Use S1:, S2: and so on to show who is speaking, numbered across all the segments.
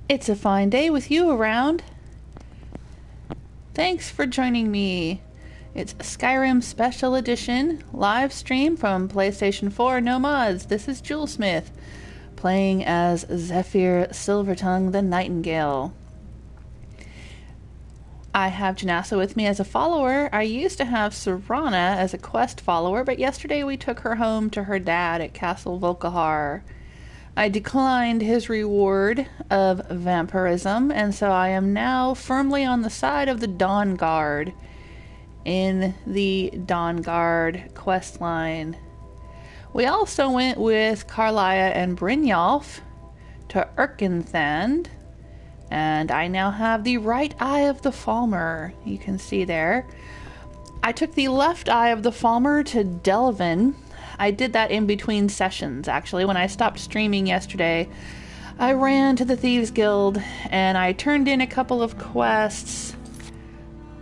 S1: It's a fine day with you around. Thanks for joining me. It's Skyrim Special Edition, live stream from PlayStation 4, no mods. This is Jewelsmith, playing as Zephyr Silvertongue the Nightingale. I have Janassa with me as a follower. I used to have Serana as a quest follower, but yesterday we took her home to her dad at Castle Volkihar. I declined his reward of vampirism, and so I am now firmly on the side of the Dawnguard in the Dawnguard questline. We also went with Karlia and Brynjolf to Erkenthand, and I now have the right eye of the Falmer, you can see there. I took the left eye of the Falmer to Delvin. I did that in between sessions, actually. When I stopped streaming yesterday, I ran to the Thieves Guild and I turned in a couple of quests,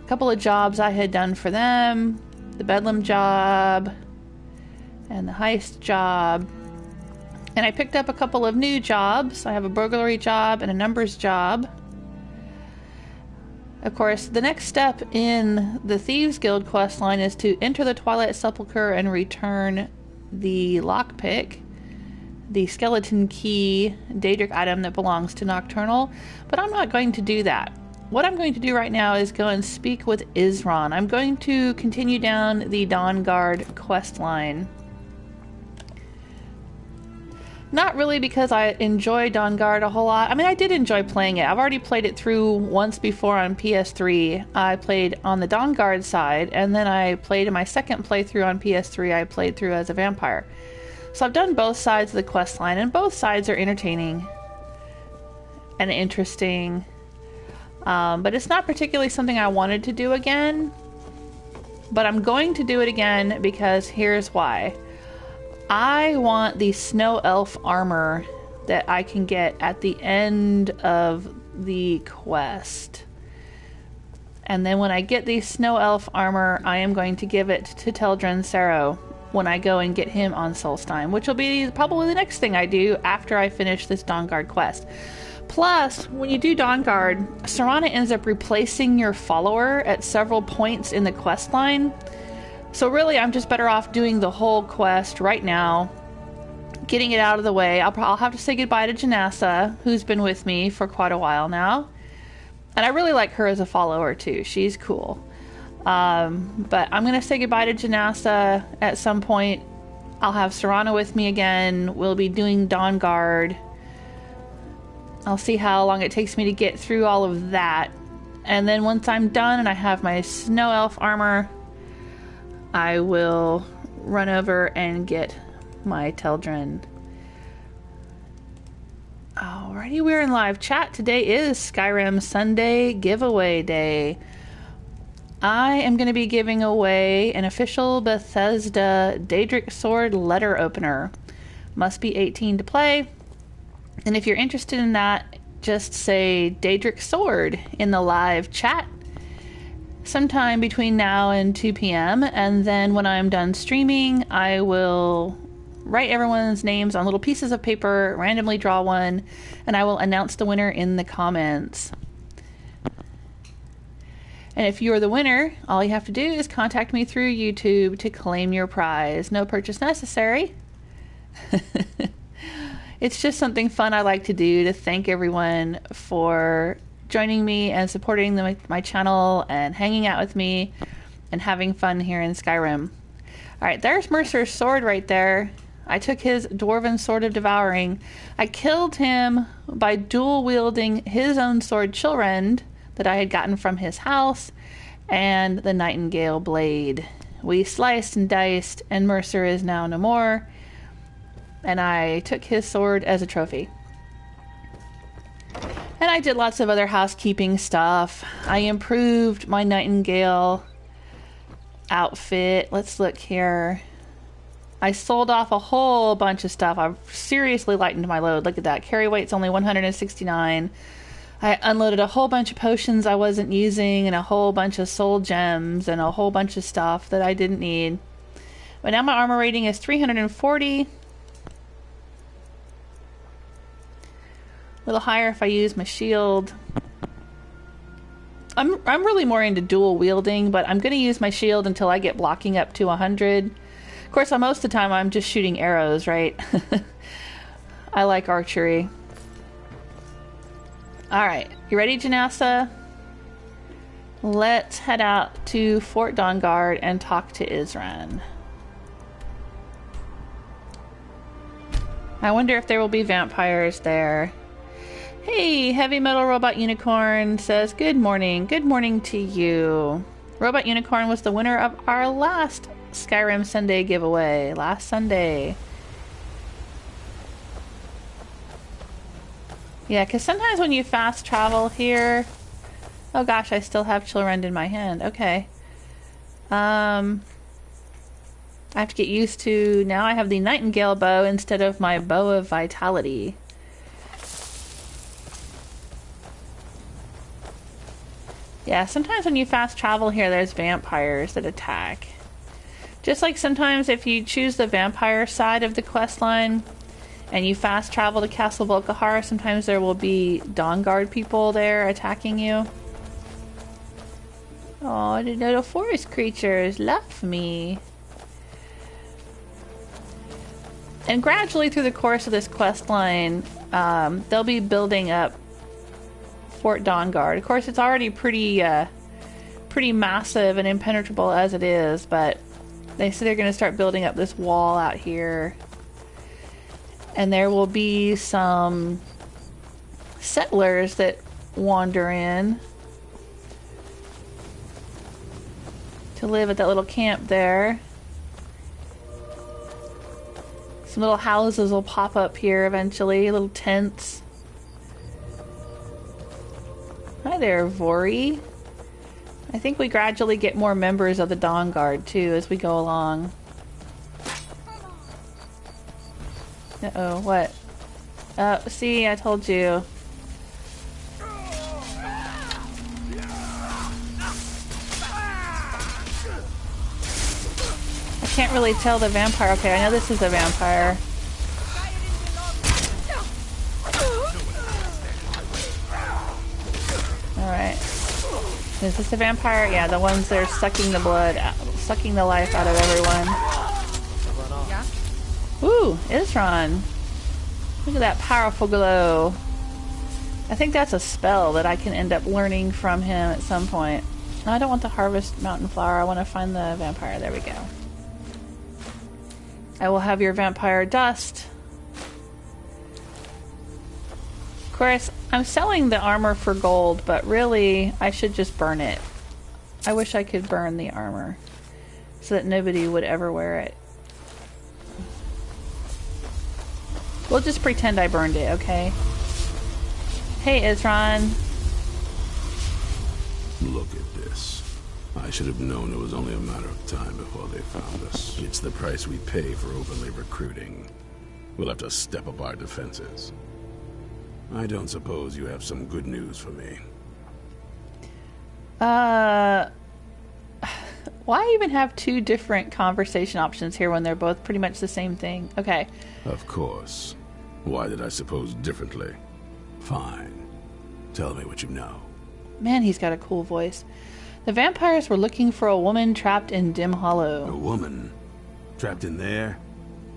S1: a couple of jobs I had done for them, the Bedlam job and the heist job. And I picked up a couple of new jobs. I have a burglary job and a numbers job. Of course, the next step in the Thieves Guild questline is to enter the Twilight Sepulchre and return the lockpick, the skeleton key Daedric item that belongs to Nocturnal, but I'm not going to do that. What I'm going to do right now is go and speak with Isran. I'm going to continue down the Dawnguard questline. Not really because I enjoy Dawnguard a whole lot. I mean, I did enjoy playing it. I've already played it through once before on PS3. I played on the Dawnguard side, and then I played in my second playthrough on PS3. I played through as a vampire. So I've done both sides of the questline, and both sides are entertaining and interesting. But it's not particularly something I wanted to do again. But I'm going to do it again because here's why. I want the snow elf armor that I can get at the end of the quest. And then when I get the snow elf armor, I am going to give it to Teldryn Sero when I go and get him on Solstheim, which will be probably the next thing I do after I finish this Dawnguard quest. Plus, when you do Dawnguard, Serana ends up replacing your follower at several points in the quest line. So really, I'm just better off doing the whole quest right now, getting it out of the way. I'll have to say goodbye to Janassa, who's been with me for quite a while now. And I really like her as a follower, too. She's cool. But I'm going to say goodbye to Janassa at some point. I'll have Serana with me again. We'll be doing Dawnguard. I'll see how long it takes me to get through all of that. And then once I'm done and I have my snow elf armor, I will run over and get my Teldryn. Alrighty, we're in live chat. Today is Skyrim Sunday giveaway day. I am going to be giving away an official Bethesda Daedric Sword letter opener. Must be 18 to play. And if you're interested in that, just say Daedric Sword in the live chat sometime between now and 2 p.m. And then when I'm done streaming, I will write everyone's names on little pieces of paper, randomly draw one, and I will announce the winner in the comments. And if you're the winner, all you have to do is contact me through YouTube to claim your prize. No purchase necessary. It's just something fun I like to do to thank everyone for joining me and supporting my channel and hanging out with me and having fun here in Skyrim. Alright, there's Mercer's sword right there. I took his Dwarven Sword of Devouring. I killed him by dual-wielding his own sword Chilrend that I had gotten from his house and the Nightingale Blade. We sliced and diced, and Mercer is now no more. And I took his sword as a trophy. And I did lots of other housekeeping stuff. I improved my Nightingale outfit. Let's look here. I sold off a whole bunch of stuff. I've seriously lightened my load. Look at that. Carry weight's only 169. I unloaded a whole bunch of potions I wasn't using and a whole bunch of soul gems and a whole bunch of stuff that I didn't need. But now my armor rating is 340. A little higher if I use my shield. I'm really more into dual wielding, but I'm going to use my shield until I get blocking up to 100. Of course, most of the time I'm just shooting arrows, right? I like archery. Alright, you ready, Janassa? Let's head out to Fort Dawnguard and talk to Isran. I wonder if there will be vampires there. Hey, Heavy Metal Robot Unicorn says, good morning. Good morning to you. Robot Unicorn was the winner of our last Skyrim Sunday giveaway. Last Sunday. Yeah, because sometimes when you fast travel here... Oh gosh, I still have Chillrend in my hand. Okay. I have to get used to... Now I have the Nightingale bow instead of my Bow of Vitality. Yeah, sometimes when you fast travel here, there's vampires that attack. Just like sometimes if you choose the vampire side of the questline and you fast travel to Castle Volkihar, sometimes there will be Dawnguard people there attacking you. Oh, the little forest creatures left me. And gradually through the course of this questline, they'll be building up Fort Dawnguard. Of course, it's already pretty massive and impenetrable as it is, but they say they're going to start building up this wall out here. And there will be some settlers that wander in to live at that little camp there. Some little houses will pop up here eventually, little tents. Hi there, Vori. I think we gradually get more members of the Dawnguard too as we go along. Uh-oh, what? See, I told you. I can't really tell the vampire. Okay, I know this is a vampire. Alright. Is this a vampire? Yeah, the ones that are sucking the blood, sucking the life out of everyone. Ooh, Isran. Look at that powerful glow. I think that's a spell that I can end up learning from him at some point. No, I don't want the Harvest Mountain Flower. I want to find the vampire. There we go. I will have your vampire dust. Of course, I'm selling the armor for gold, but really, I should just burn it. I wish I could burn the armor so that nobody would ever wear it. We'll just pretend I burned it, okay? Hey, Isran.
S2: Look at this. I should have known it was only a matter of time before they found us. It's the price we pay for openly recruiting. We'll have to step up our defenses. I don't suppose you have some good news for me.
S1: Why even have two different conversation options here when they're both pretty much the same thing? Okay.
S2: Of course. Why did I suppose differently? Fine. Tell me what you know.
S1: Man, he's got a cool voice. The vampires were looking for a woman trapped in Dim Hollow.
S2: A woman? Trapped in there?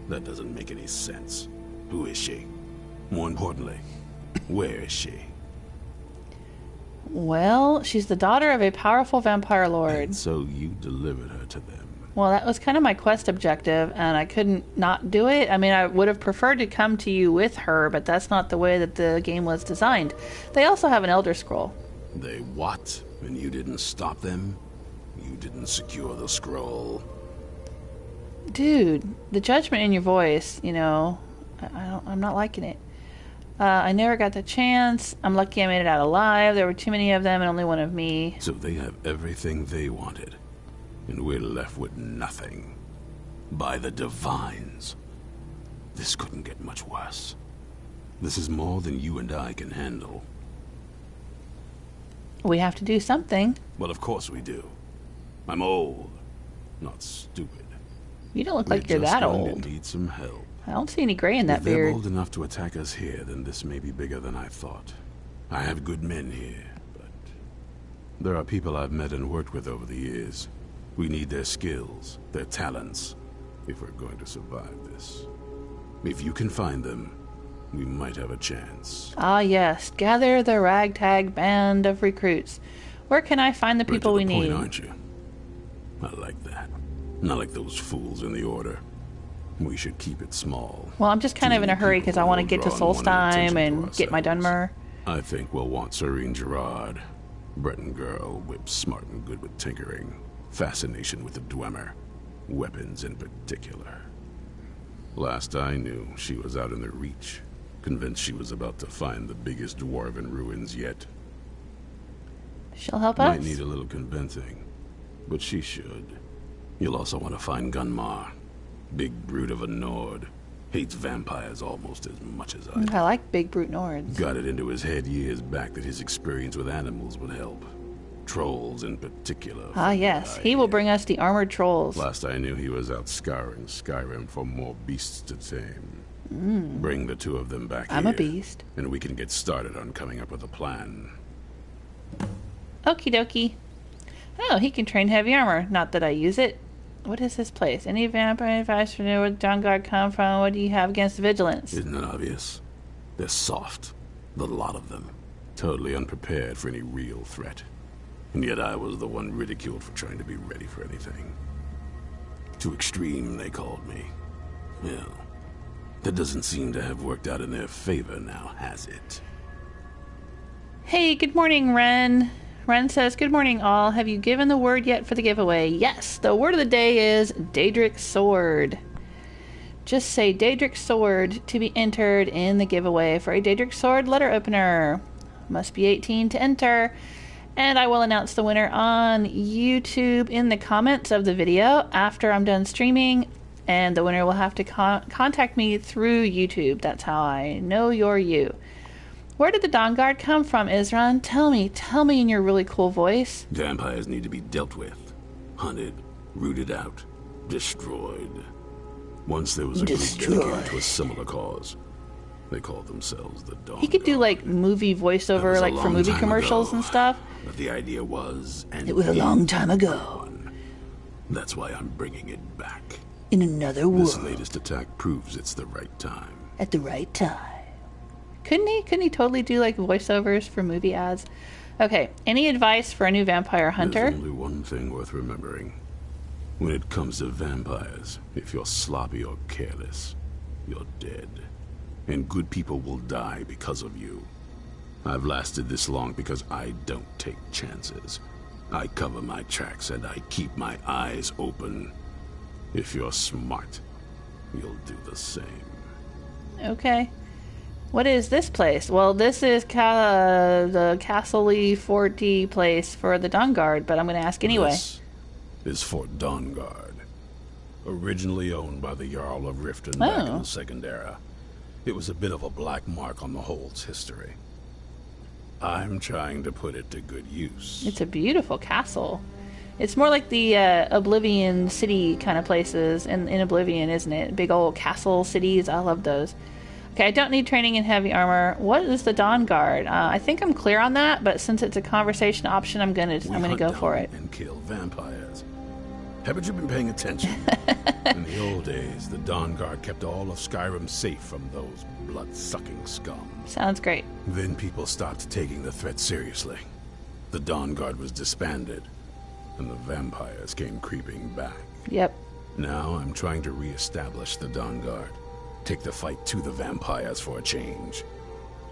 S2: That doesn't make any sense. Who is she? More importantly, where is she?
S1: Well, she's the daughter of a powerful vampire lord.
S2: And so you delivered her to them.
S1: Well, that was kind of my quest objective, and I couldn't not do it. I mean, I would have preferred to come to you with her, but that's not the way that the game was designed. They also have an Elder Scroll.
S2: They what? And you didn't stop them? You didn't secure the scroll?
S1: Dude, the judgment in your voice, you know, I'm not liking it. I never got the chance. I'm lucky I made it out alive. There were too many of them and only one of me.
S2: So they have everything they wanted, and we're left with nothing. By the divines. This couldn't get much worse. This is more than you and I can handle.
S1: We have to do something.
S2: Well, of course we do. I'm old, not stupid.
S1: You don't look like you're that old.
S2: Need some help.
S1: I don't see any gray in that
S2: If they're
S1: beard.
S2: bold enough to attack us here, then this may be bigger than I thought. I have good men here, but there are people I've met and worked with over the years. We need their skills, their talents, if we're going to survive this. If you can find them, we might have a chance.
S1: Ah, yes. Gather the ragtag band of recruits. Where can I find the people we need?
S2: Aren't you? I like that. Not like those fools in the Order. We should keep it small.
S1: Well, I'm just kind of in a hurry because I want to get to Solstheim and get my Dunmer.
S2: I think we'll want Serene Gerard. Breton girl, whip smart and good with tinkering. Fascination with the Dwemer. Weapons in particular. Last I knew, she was out in the Reach. Convinced she was about to find the biggest dwarven ruins yet.
S1: She'll help us?
S2: Might need a little convincing, but she should. You'll also want to find Gunmar. Big brute of a Nord. Hates vampires almost as much as I do.
S1: I like big brute Nords.
S2: Got it into his head years back that his experience with animals would help. Trolls in particular.
S1: Ah, yes. He will bring us the armored trolls.
S2: Last I knew, he was out scouring Skyrim for more beasts to tame. Bring the two of them back here.
S1: I'm a beast.
S2: And we can get started on coming up with a plan.
S1: Okie dokie. Oh, he can train heavy armor. Not that I use it. What is this place? Any vampire advice for where the Dawnguard come from? What do you have against vigilance?
S2: Isn't it obvious? They're soft. The lot of them. Totally unprepared for any real threat. And yet I was the one ridiculed for trying to be ready for anything. Too extreme, they called me. Well, that doesn't seem to have worked out in their favor now, has it?
S1: Hey, good morning, Ren. Ren says, good morning, all. Have you given the word yet for the giveaway? Yes, the word of the day is Daedric Sword. Just say Daedric Sword to be entered in the giveaway for a Daedric Sword letter opener. Must be 18 to enter. And I will announce the winner on YouTube in the comments of the video after I'm done streaming. And the winner will have to contact me through YouTube. That's how I know you're you. Where did the Dawnguard come from, Isran? Tell me in your really cool voice.
S2: Vampires need to be dealt with. Hunted, rooted out, destroyed. Once there was a group dedicated to a similar cause. They called themselves the Dawnguard.
S1: He could do like movie voiceover, like for movie commercials and stuff.
S2: But the idea was, and
S3: it was a long time ago.
S2: That's why I'm bringing it back.
S3: In another world.
S2: This latest attack proves it's the right time.
S3: At the right time.
S1: Couldn't he totally do like voiceovers for movie ads? Okay, any advice for a new vampire hunter?
S2: There's only one thing worth remembering. When it comes to vampires, if you're sloppy or careless, you're dead. And good people will die because of you. I've lasted this long because I don't take chances. I cover my tracks and I keep my eyes open. If you're smart, you'll do the same.
S1: Okay. What is this place? Well, this is the Castle Volkihar place for the Dawnguard, but I'm going to ask anyway.
S2: This is Fort Dawnguard, originally owned by the Jarl of Riften back in the Second Era. It was a bit of a black mark on the Hold's history. I'm trying to put it to good use.
S1: It's a beautiful castle. It's more like the Oblivion City kind of places in Oblivion, isn't it? Big old castle cities. I love those. Okay, I don't need training in heavy armor. What is the Dawnguard? I think I'm clear on that, but since it's a conversation option, I'm gonna go for it.
S2: And kill vampires. Haven't you been paying attention? In the old days, the Dawnguard kept all of Skyrim safe from those blood-sucking scum.
S1: Sounds great.
S2: Then people stopped taking the threat seriously. The Dawnguard was disbanded, and the vampires came creeping back.
S1: Yep.
S2: Now I'm trying to re-establish the Dawnguard. Take the fight to the vampires for a change.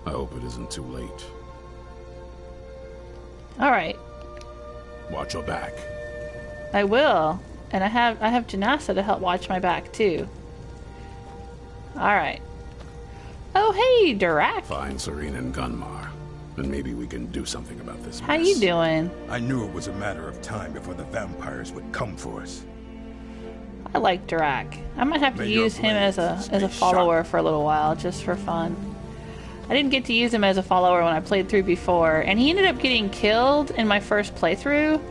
S2: I hope it isn't too late.
S1: All right.
S2: Watch your back.
S1: I will. And I have Janasa to help watch my back too. All right. Oh, hey, Durak.
S2: Find Serene and Gunmar, and maybe we can do something about this
S1: How
S2: mess.
S1: you doing?
S4: I knew it was a matter of time before the vampires would come for us.
S1: I like Durak. I might have to
S4: May your
S1: use him as a
S4: blades
S1: follower
S4: sharp.
S1: for a little while, just for fun. I didn't get to use him as a follower when I played through before, and he ended up getting killed in my first playthrough.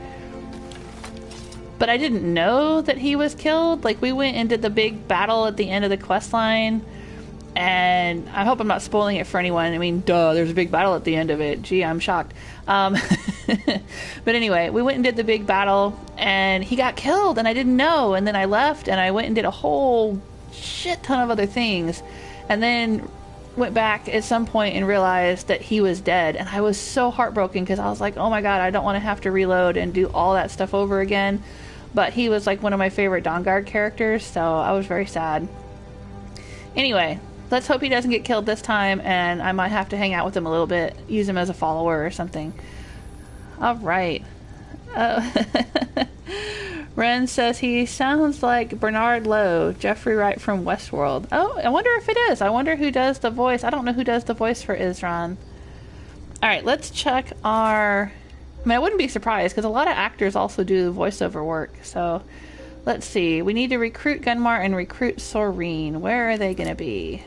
S1: but I didn't know that he was killed. Like, we went and did the big battle at the end of the quest line, and I hope I'm not spoiling it for anyone. I mean, duh, there's a big battle at the end of it. Gee, I'm shocked. But anyway, we went and did the big battle, and he got killed, and I didn't know. And then I left, and I went and did a whole shit ton of other things, and then went back at some point and realized that he was dead. And I was so heartbroken because I was like, oh my god, I don't want to have to reload and do all that stuff over again. But he was like one of my favorite Dawnguard characters, so I was very sad. Anyway, let's hope he doesn't get killed this time, and I might have to hang out with him a little bit, use him as a follower or something. Alright. Ren says he sounds like Bernard Lowe, Jeffrey Wright from Westworld. Oh, I wonder if it is. I wonder who does the voice. I don't know who does the voice for Isran. Alright, let's check our... I mean, I wouldn't be surprised, because a lot of actors also do voiceover work. So, let's see. We need to recruit Gunmar and recruit Sorine. Where are they going to be?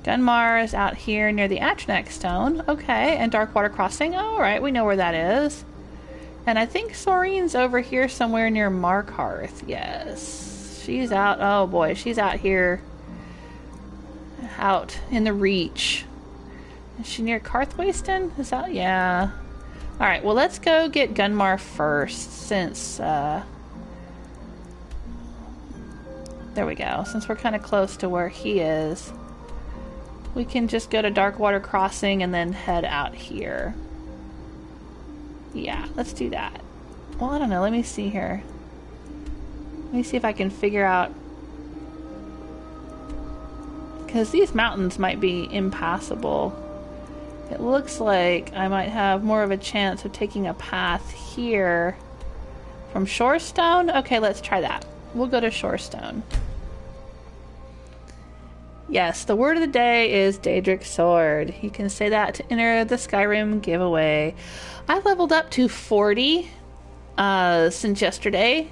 S1: Gunmar is out here near the Atronach Stone. Okay, and Darkwater Crossing. Oh, alright, we know where that is. And I think Sorine's over here somewhere near Markarth. Yes. She's out. Oh boy, she's out here. Out in the Reach. Is she near Karthwasten? Is that? Yeah. Alright, well let's go get Gunmar first, since, there we go. Since we're kind of close to where he is, we can just go to Darkwater Crossing and then head out here. Yeah, let's do that. Well, I don't know. Let me see here. Let me see if I can figure out... because these mountains might be impassable. It looks like I might have more of a chance of taking a path here from Shorestone. Okay, let's try that. We'll go to Shorestone. Yes, the word of the day is Daedric Sword. You can say that to enter the Skyrim giveaway. I leveled up to 40 since yesterday.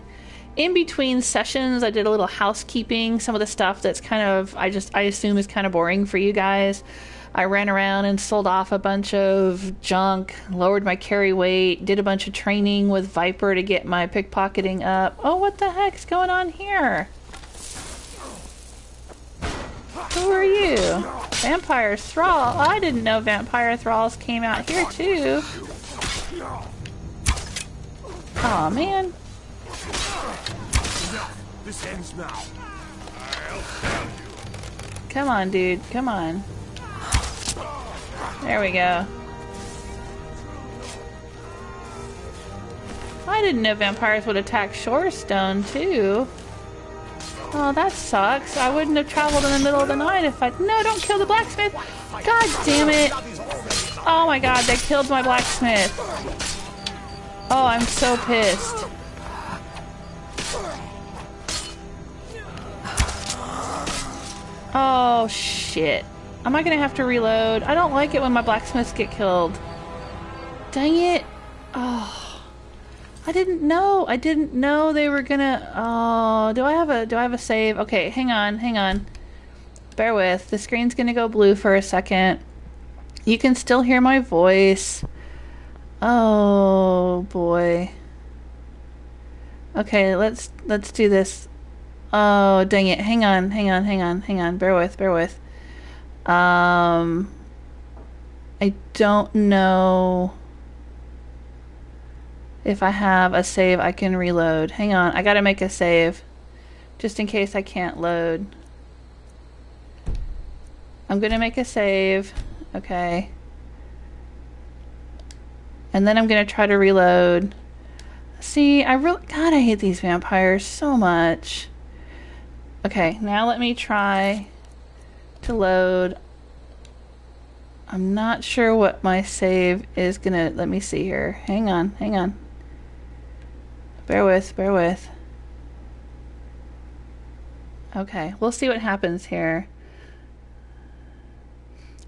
S1: In between sessions, I did a little housekeeping. Some of the stuff that's kind of, I assume is kind of boring for you guys. I ran around and sold off a bunch of junk, lowered my carry weight, did a bunch of training with Viper to get my pickpocketing up. Oh, what the heck's going on here? Who are you? Vampire Thrall? Oh, I didn't know Vampire Thralls came out here too. Aw, man.
S4: This ends now.
S1: Come on, dude. Come on. There we go. I didn't know vampires would attack Shorestone too. Oh, that sucks. I wouldn't have traveled in the middle of the night if I... No, don't kill the blacksmith! God damn it! Oh my god, they killed my blacksmith. Oh, I'm so pissed. Oh, shit. Am I gonna have to reload? I don't like it when my blacksmiths get killed. Dang it. Oh. I didn't know. I didn't know they were gonna... Oh, do I have a save? Okay, hang on. Bear with. The screen's gonna go blue for a second. You can still hear my voice. Oh, boy. Okay, let's do this. Oh, dang it. Hang on. Bear with. I don't know if I have a save I can reload. Hang on, I gotta make a save just in case I can't load. I'm gonna make a save. Okay. And then I'm gonna try to reload. See, God, I hate these vampires so much. Okay, now let me try to load. I'm not sure what my save is gonna... Let me see here. Hang on. Bear with. Okay, we'll see what happens here.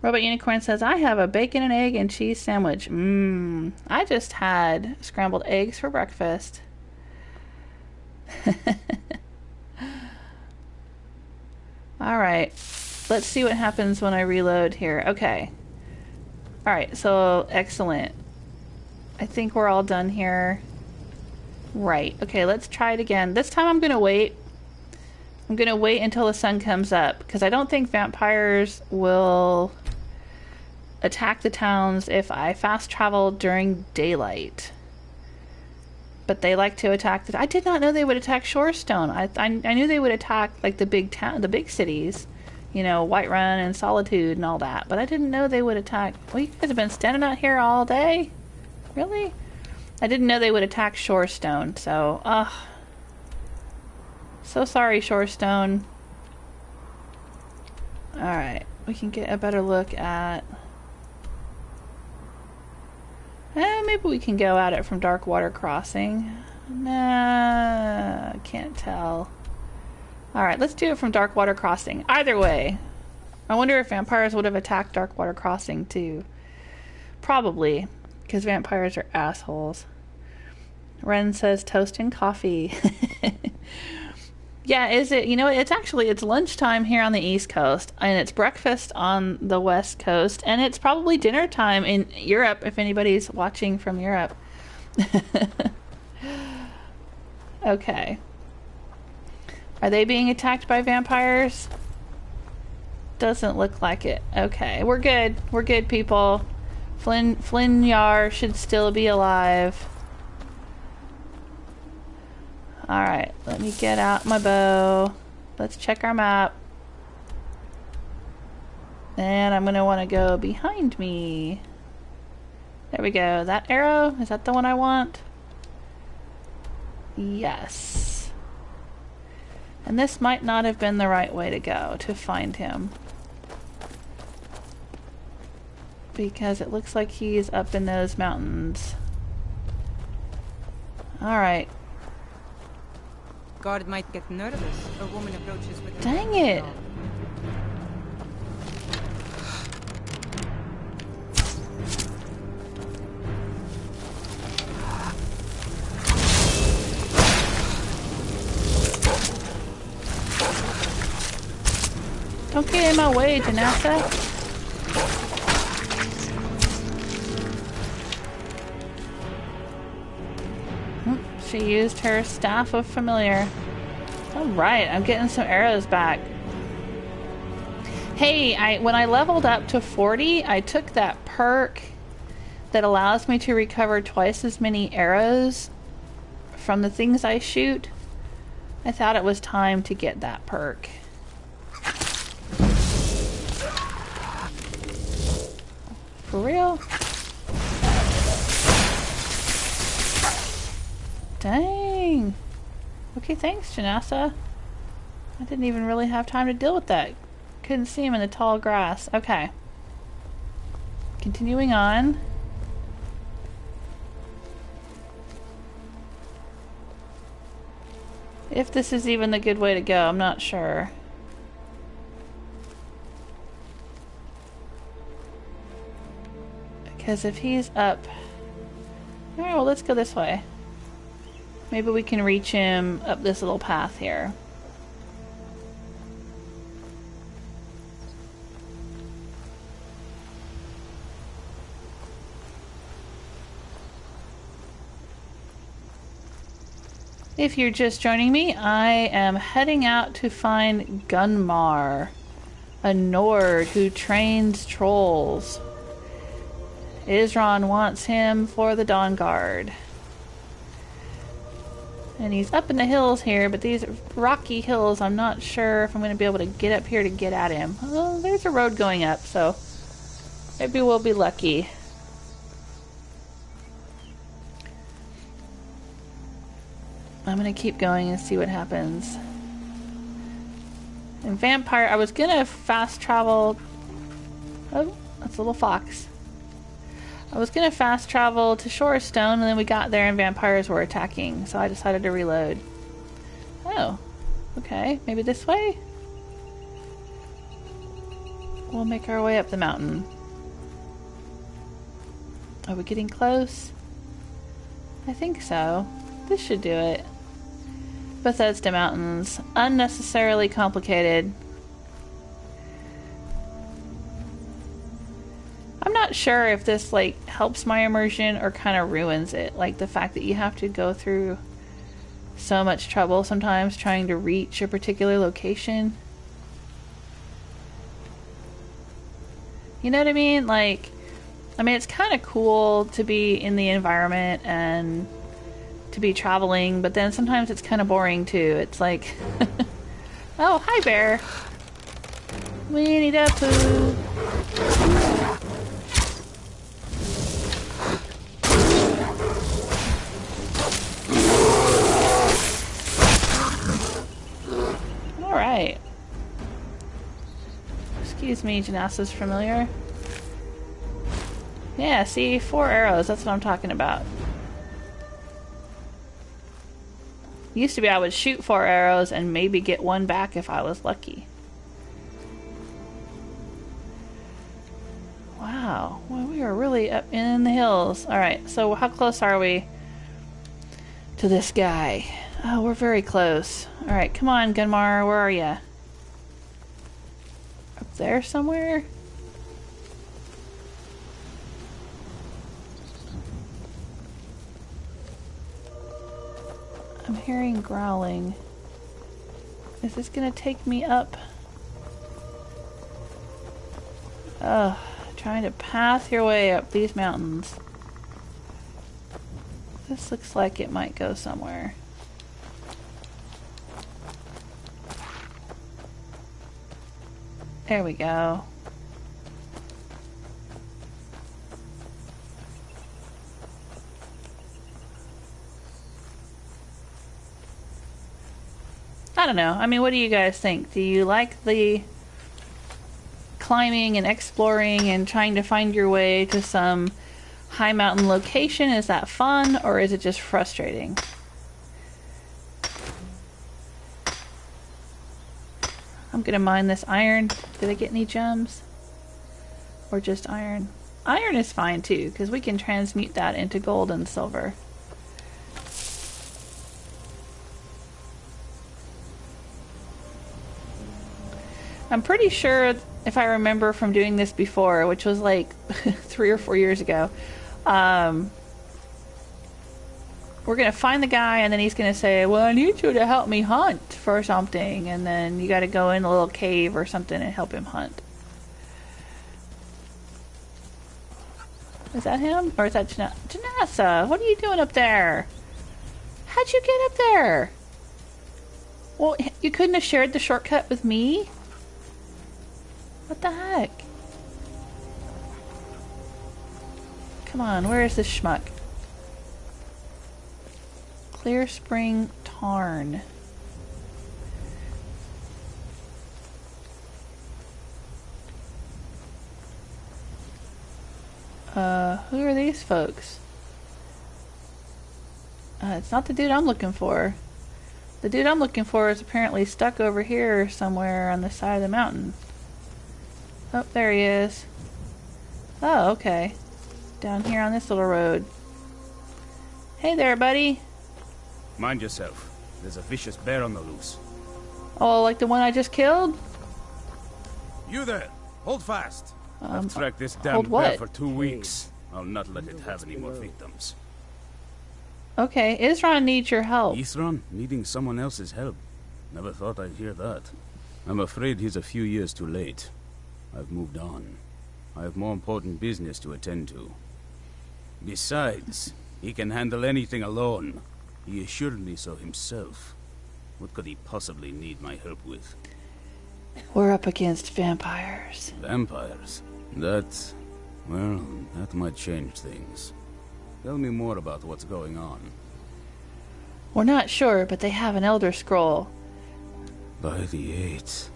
S1: Robot Unicorn says, I have a bacon and egg and cheese sandwich. I just had scrambled eggs for breakfast. Alright, let's see what happens when I reload here. Okay. Alright, so excellent. I think we're all done here. Right. Okay, let's try it again. This time I'm gonna wait. I'm gonna wait until the sun comes up, because I don't think vampires will attack the towns if I fast travel during daylight. But they like to attack I did not know they would attack Shorestone. I knew they would attack like the big the big cities, you know, Whiterun and Solitude and all that. But I didn't know they would attack. Well, you guys have been standing out here all day, really? I didn't know they would attack Shorestone. So, so sorry, Shorestone. All right, we can get a better look at. Maybe we can go at it from Darkwater Crossing. Nah, can't tell. Alright, let's do it from Darkwater Crossing. Either way. I wonder if vampires would have attacked Darkwater Crossing too. Probably, because vampires are assholes. Ren says toast and coffee. Yeah, is it? You know, it's lunchtime here on the East Coast, and it's breakfast on the West Coast, and it's probably dinner time in Europe, if anybody's watching from Europe. Okay. Are they being attacked by vampires? Doesn't look like it. Okay, we're good. We're good, people. Flynn Yar should still be alive. Alright, let me get out my bow. Let's check our map. And I'm going to want to go behind me. There we go. That arrow? Is that the one I want? Yes. And this might not have been the right way to go to find him. Because it looks like he's up in those mountains. Alright.
S5: Guard might get nervous. A woman approaches with
S1: Dang it! Don't get in my way, Janessa. She used her staff of familiar. Alright, I'm getting some arrows back. Hey, when I leveled up to 40, I took that perk that allows me to recover twice as many arrows from the things I shoot. I thought it was time to get that perk. For real? Dang. Okay, thanks, Janessa. I didn't even really have time to deal with that. Couldn't see him in the tall grass. Okay. Continuing on. If this is even the good way to go, I'm not sure. Because if he's up... Alright, well, let's go this way. Maybe we can reach him up this little path here. If you're just joining me, I am heading out to find Gunmar, a Nord who trains trolls. Isran wants him for the Dawnguard. And he's up in the hills here, but these rocky hills, I'm not sure if I'm going to be able to get up here to get at him. Oh, there's a road going up, so maybe we'll be lucky. I'm going to keep going and see what happens. And vampire, I was going to fast travel... Oh, that's a little fox. I was going to fast travel to Shorestone, and then we got there and vampires were attacking, so I decided to reload. Oh, okay. Maybe this way? We'll make our way up the mountain. Are we getting close? I think so. This should do it. Bethesda Mountains. Unnecessarily complicated. I'm not sure if this like helps my immersion or kind of ruins it. Like the fact that you have to go through so much trouble sometimes trying to reach a particular location. You know what I mean? Like, I mean, it's kind of cool to be in the environment and to be traveling, but then sometimes it's kind of boring too. It's like, oh, hi bear. We need a poo. Alright. Excuse me, Janasa's familiar. Yeah, see, 4 arrows, that's what I'm talking about. Used to be I would shoot 4 arrows and maybe get 1 back if I was lucky. Wow, well, we are really up in the hills. Alright, so how close are we to this guy? Oh, we're very close. Alright, come on, Gunmar, where are ya? Up there somewhere? I'm hearing growling. Is this gonna take me up? Ugh, trying to path your way up these mountains. This looks like it might go somewhere. There we go. I don't know. I mean, what do you guys think? Do you like the climbing and exploring and trying to find your way to some high mountain location? Is that fun, or is it just frustrating? I'm gonna mine this iron. Did I get any gems? Or just iron? Iron is fine too, because we can transmute that into gold and silver. I'm pretty sure, if I remember from doing this before, which was like 3 or 4 years ago, we're going to find the guy and then he's going to say, well, I need you to help me hunt for something. And then you got to go in a little cave or something and help him hunt. Is that him? Or is that Janasa? What are you doing up there? How'd you get up there? Well, you couldn't have shared the shortcut with me? What the heck? Come on, where is this schmuck? Clear Spring Tarn. Who are these folks? It's not the dude I'm looking for. The dude I'm looking for is apparently stuck over here somewhere on the side of the mountain. Oh, there he is. Oh, okay. Down here on this little road. Hey there, buddy.
S6: Mind yourself. There's a vicious bear on the loose.
S1: Oh, like the one I just killed?
S6: You there! Hold fast! I've tracked this damn
S1: hold what?
S6: bear for 2 weeks. I'll not let it have any more victims.
S1: Okay, Isran needs your help.
S6: Isran needing someone else's help? Never thought I'd hear that. I'm afraid he's a few years too late. I've moved on. I have more important business to attend to. Besides, he can handle anything alone. He assured me so himself. What could he possibly need my help with?
S1: We're up against vampires.
S6: Vampires? That might change things. Tell me more about what's going on.
S1: We're not sure, but they have an Elder Scroll.
S6: By the 8th.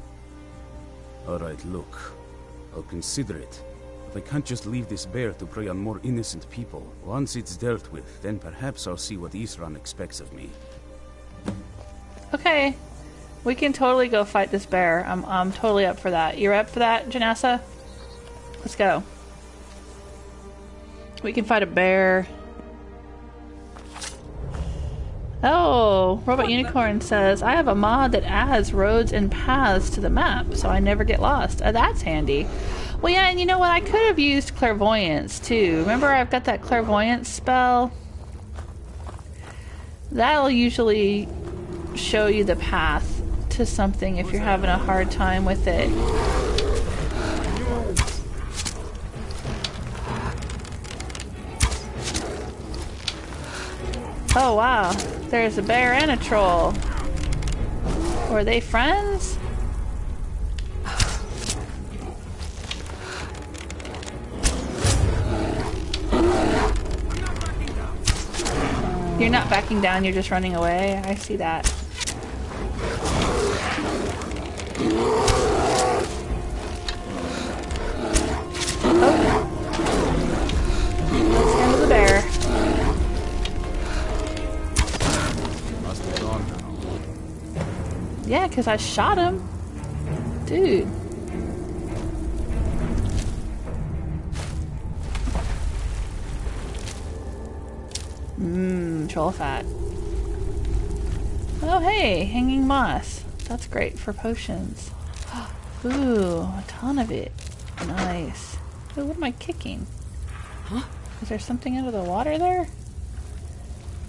S6: Alright, look. I'll consider it. But I can't just leave this bear to prey on more innocent people. Once it's dealt with, then perhaps I'll see what Isran expects of me.
S1: Okay. We can totally go fight this bear. I'm totally up for that. You're up for that, Janasa? Let's go. We can fight a bear. Oh, Robot Unicorn says, I have a mod that adds roads and paths to the map, so I never get lost. That's handy. Well, yeah, and you know what? I could have used clairvoyance, too. Remember, I've got that clairvoyance spell? That'll usually show you the path to something if you're having a hard time with it. Oh wow, there's a bear and a troll. Were they friends? You're not backing down, you're just running away. I see that. Oh. Let's handle the bear.
S6: Must be gone now.
S1: Yeah, because I shot him. Dude. Troll fat. Oh hey, hanging moss. That's great for potions. Ooh, a ton of it. Nice. Ooh, what am I kicking?
S3: Huh?
S1: Is there something under the water there?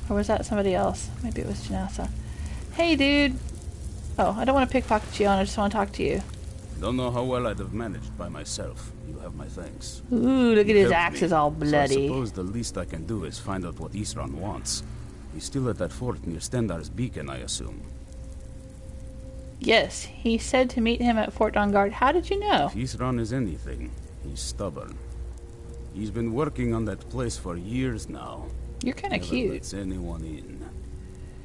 S1: Or was that somebody else? Maybe it was Janasa. Hey dude! Oh, I don't want to pickpocket you on, I just want to talk to you.
S6: Don't know how well I'd have managed by myself. You have my thanks.
S1: Ooh, look at his
S6: Helped
S1: axe
S6: me,
S1: is all
S6: So I
S1: bloody.
S6: suppose the least I can do is find out what Isran wants. He's still at that fort near Stendar's beacon, I assume.
S1: Yes, he said to meet him at Fort Dawnguard. How did you know?
S6: If Isran is anything, he's stubborn. He's been working on that place for years now.
S1: You're kind of
S6: Never
S1: cute.
S6: lets anyone in.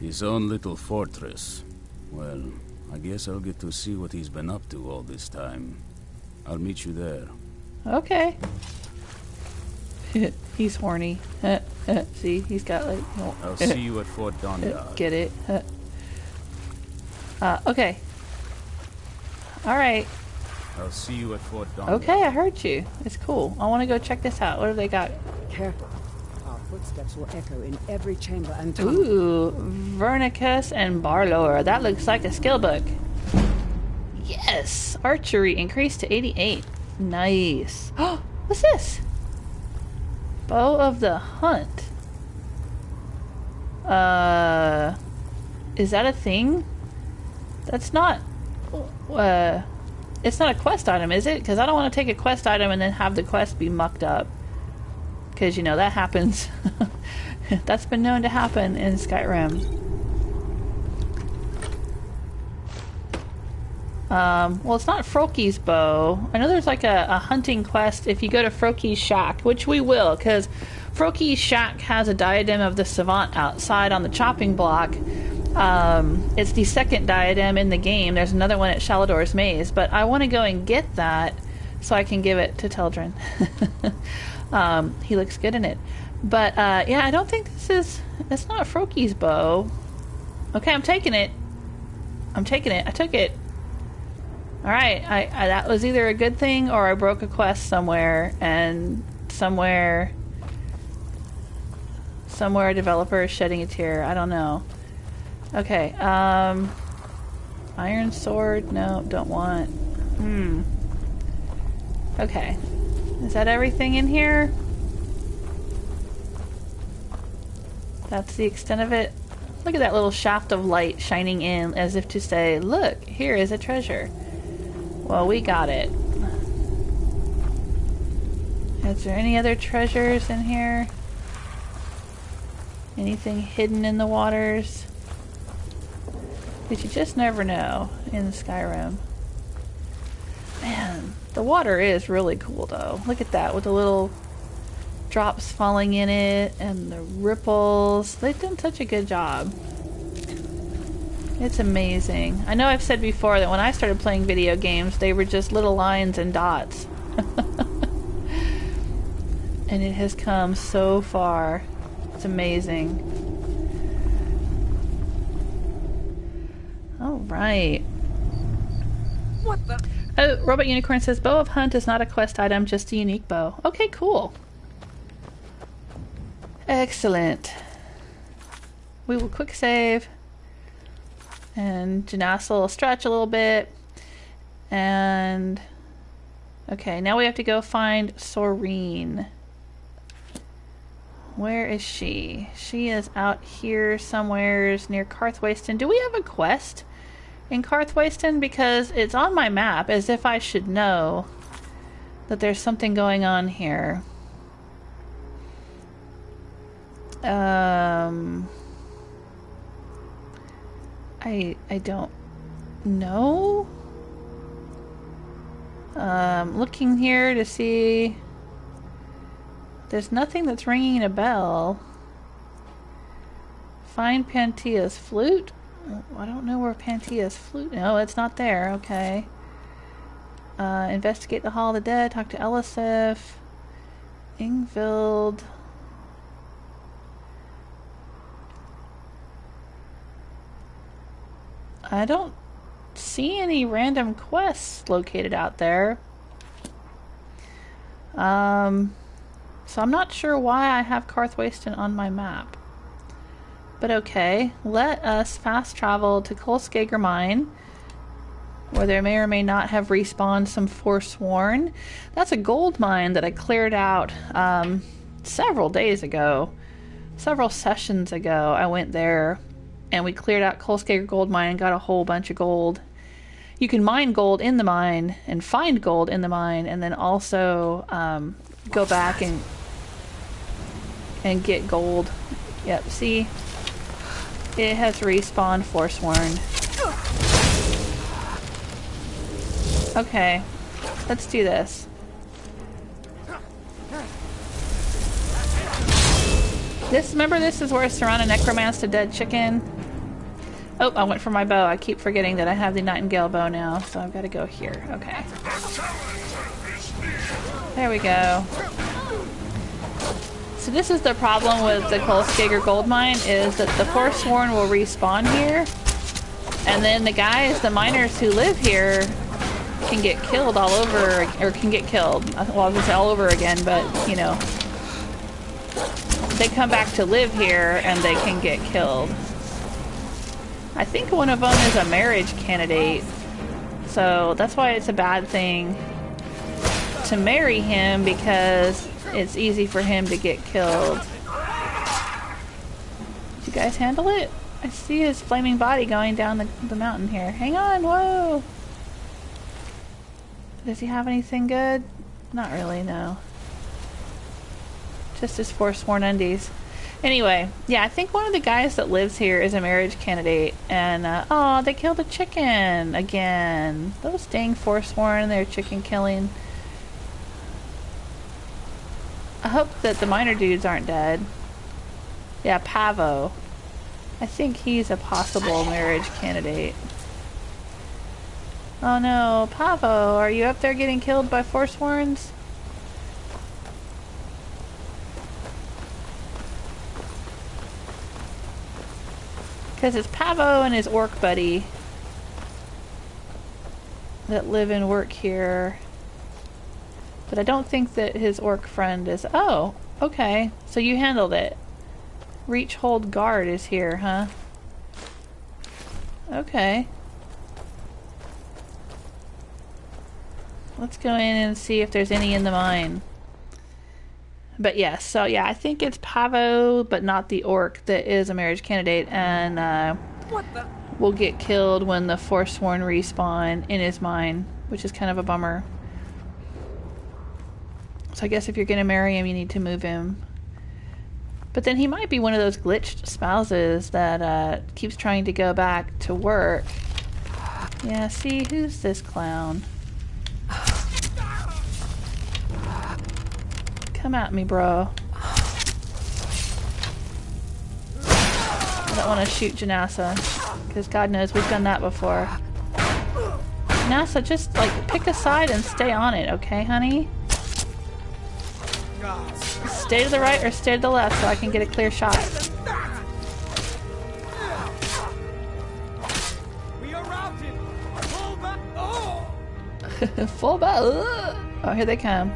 S6: His own little fortress. Well, I guess I'll get to see what he's been up to all this time. I'll meet you there.
S1: Okay. He's horny. See, he's got like...
S6: I'll see you at Fort Dawnguard.
S1: Get it? Okay. Alright.
S6: I'll see you at Fort Dawnguard.
S1: Okay, I heard you. It's cool. I want to go check this out. What have they got?
S7: Careful. Our footsteps will echo in every chamber and tunnel.
S1: Ooh, Vernicus and Barlower. That looks like a skill book. Yes! Archery increased to 88. Nice. Oh, what's this? Bow of the Hunt. Is that a thing? That's not... it's not a quest item, is it? Because I don't want to take a quest item and then have the quest be mucked up. Because, you know, that happens. That's been known to happen in Skyrim. Well, it's not Froki's bow. I know there's like a hunting quest if you go to Froki's shack, which we will, because Froki's shack has a diadem of the savant outside on the chopping block. It's the second diadem in the game. There's another one at Shalador's Maze, but I want to go and get that so I can give it to Teldryn. He looks good in it. But, yeah, I don't think it's not Froki's bow. Okay, I'm taking it. I took it. Alright, that was either a good thing or I broke a quest somewhere, and somewhere a developer is shedding a tear. I don't know. Okay, iron sword? No, don't want. Okay. Is that everything in here? That's the extent of it. Look at that little shaft of light shining in as if to say, look, here is a treasure. Well, we got it. Is there any other treasures in here? Anything hidden in the waters? Because you just never know in Skyrim. Man, the water is really cool though. Look at that with the little drops falling in it and the ripples. They've done such a good job. It's amazing. I know I've said before that when I started playing video games, they were just little lines and dots. And it has come so far. It's amazing. Alright.
S5: What the?
S1: Oh, Robot Unicorn says, Bow of Hunt is not a quest item, just a unique bow. Okay, cool. Excellent. We will quick save. And Janasa will stretch a little bit. And... okay, now we have to go find Sorine. Where is she? She is out here somewheres near Karthwasten. Do we have a quest in Karthwasten? Because it's on my map as if I should know that there's something going on here. I don't know. Looking here to see. There's nothing that's ringing a bell. Find Pantia's flute. I don't know where Pantia's flute. No, it's not there. Okay. Investigate the Hall of the Dead. Talk to Elisif. Ingvild. I don't see any random quests located out there. So I'm not sure why I have Karthwasten on my map. But okay, let us fast travel to Kolskager Mine, where there may or may not have respawned some Forsworn. That's a gold mine that I cleared out several days ago. Several sessions ago, I went there and we cleared out Kolskager Gold Mine and got a whole bunch of gold. You can mine gold in the mine and find gold in the mine, and then also go back and get gold. Yep, see? It has respawned Forsworn. Okay, let's do this. Remember this is where Serana necromanced a dead chicken? Oh, I went for my bow. I keep forgetting that I have the Nightingale bow now, so I've got to go here. Okay. There we go. So this is the problem with the Kolskager gold mine, is that the Forsworn will respawn here, and then the miners who live here can get killed all over, or can get killed. Well, I was gonna say all over again, but, you know, they come back to live here and they can get killed. I think one of them is a marriage candidate, so that's why it's a bad thing to marry him, because it's easy for him to get killed. Did you guys handle it? I see his flaming body going down the mountain here. Hang on, whoa! Does he have anything good? Not really, no. Just his Forsworn undies. Anyway, yeah, I think one of the guys that lives here is a marriage candidate, and oh, they killed a chicken again. Those dang Forsworn, they're chicken killing. I hope that the miner dudes aren't dead. Yeah, Pavo. I think he's a possible marriage candidate. Oh no, Pavo, are you up there getting killed by Forsworns? Because it's Pavo and his orc buddy that live and work here. But I don't think that his orc friend is... Oh, okay. So you handled it. Reach, hold, guard is here, huh? Okay. Let's go in and see if there's any in the mine. But yes, so yeah, I think it's Pavo, but not the orc, that is a marriage candidate, and will get killed when the Forsworn respawn in his mine, which is kind of a bummer. So I guess if you're going to marry him, you need to move him. But then he might be one of those glitched spouses that keeps trying to go back to work. Yeah, see, who's this clown? Come at me, bro. I don't want to shoot Janassa, because God knows we've done that before. Janassa, just like pick a side and stay on it, okay, honey? Stay to the right or stay to the left so I can get a clear shot.
S5: We are routed. Full back. Oh!
S1: Full back. Oh, here they come.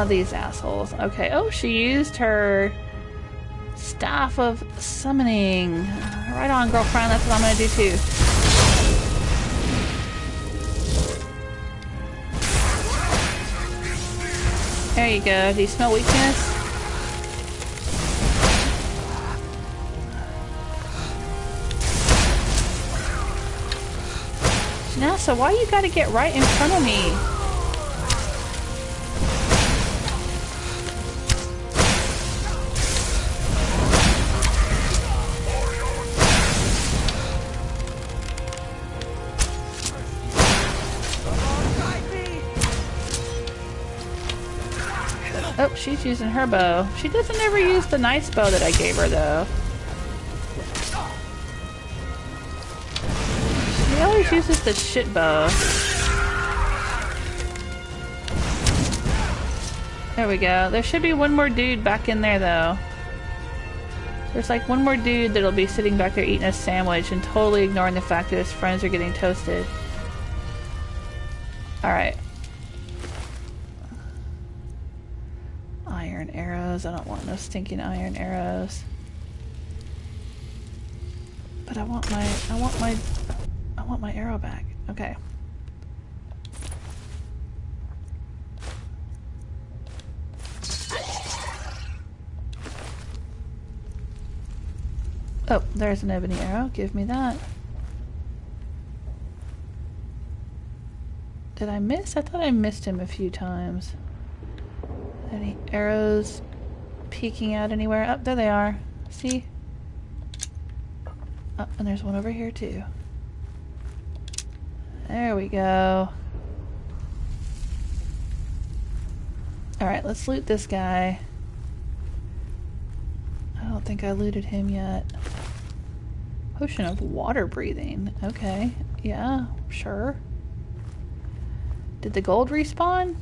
S1: These assholes. Okay. Oh, she used her staff of summoning. Right on, girlfriend. That's what I'm gonna do too. There you go. Do you smell weakness? Janessa, why you gotta get right in front of me? Oh, she's using her bow. She doesn't ever use the nice bow that I gave her, though. She always uses the shit bow. There we go. There should be one more dude back in there, though. There's like one more dude that'll be sitting back there eating a sandwich and totally ignoring the fact that his friends are getting toasted. Alright. Iron arrows. I don't want no stinking iron arrows. But I want my arrow back. Okay. Oh, there's an ebony arrow. Give me that. Did I miss? I thought I missed him a few times. Any arrows peeking out anywhere? Oh, there they are. See? Oh, and there's one over here too. There we go. Alright, let's loot this guy. I don't think I looted him yet. Potion of water breathing. Okay. Yeah, sure. Did the gold respawn?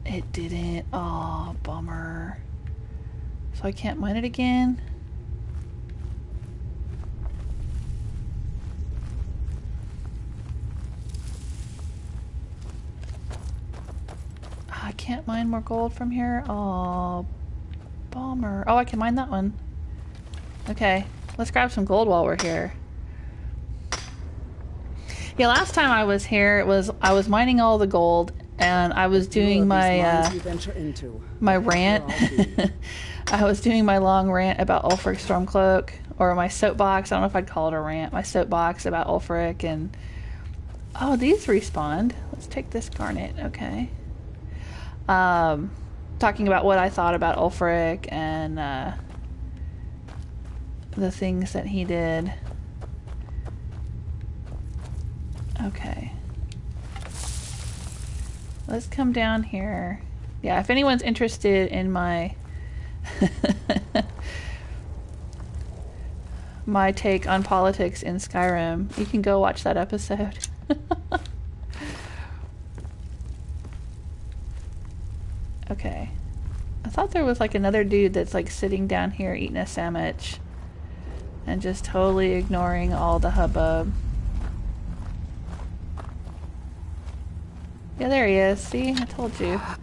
S1: It didn't. Oh, bummer. So I can't mine it again? I can't mine more gold from here? Oh, bummer. Oh, I can mine that one. Okay, let's grab some gold while we're here. Yeah, last time I was here, I was mining all the gold, and I was doing my my rant. I was doing my long rant about Ulfric Stormcloak, or my soapbox. I don't know if I'd call it a rant. My soapbox about Ulfric, and oh, these respawned. Let's take this garnet. Okay. Talking about what I thought about Ulfric and the things that he did. Okay. Let's come down here. Yeah, if anyone's interested in my my take on politics in Skyrim, you can go watch that episode. Okay. I thought there was like another dude that's like sitting down here eating a sandwich and just totally ignoring all the hubbub. Yeah, there he is. See? I told you.
S5: Huh?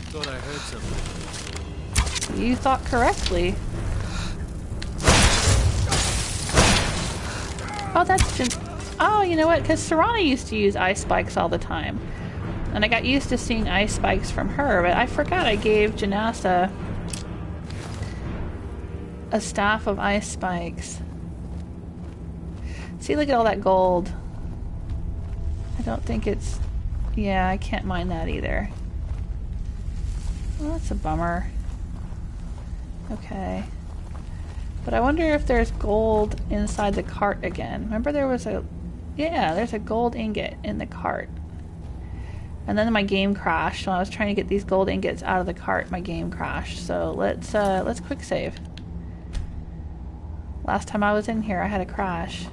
S5: Thought I heard something.
S1: You thought correctly. Oh, that's just... Oh, you know what? Because Serana used to use ice spikes all the time. And I got used to seeing ice spikes from her, but I forgot I gave Janasa a staff of ice spikes. See, look at all that gold. I don't think it's... Yeah, I can't mine that either. Well, that's a bummer. Okay. But I wonder if there's gold inside the cart again. Remember there was a... Yeah, there's a gold ingot in the cart. And then my game crashed when I was trying to get these gold ingots out of the cart. My game crashed. So let's quick save. Last time I was in here, I had a crash.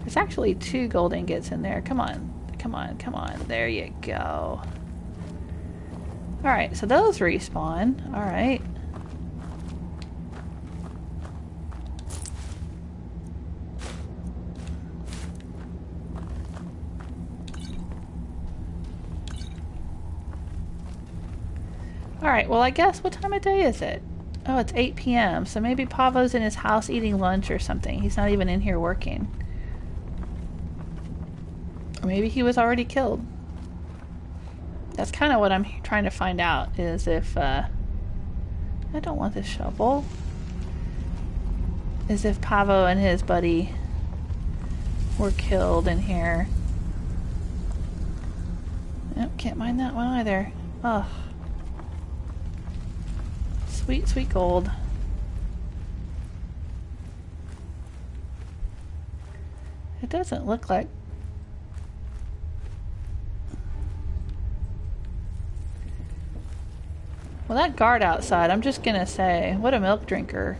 S1: There's actually 2 gold ingots in there. Come on. Come on, come on. There you go. Alright, so those respawn. Alright. Alright, well I guess what time of day is it? Oh, it's 8 p.m. So maybe Pavo's in his house eating lunch or something. He's not even in here working. Or maybe he was already killed. That's kind of what I'm trying to find out, is if, I don't want this shovel. Is if Pavo and his buddy were killed in here. Nope, can't mine that one either. Ugh. Sweet, sweet gold. It doesn't look like... Well, that guard outside, I'm just gonna say, what a milk drinker.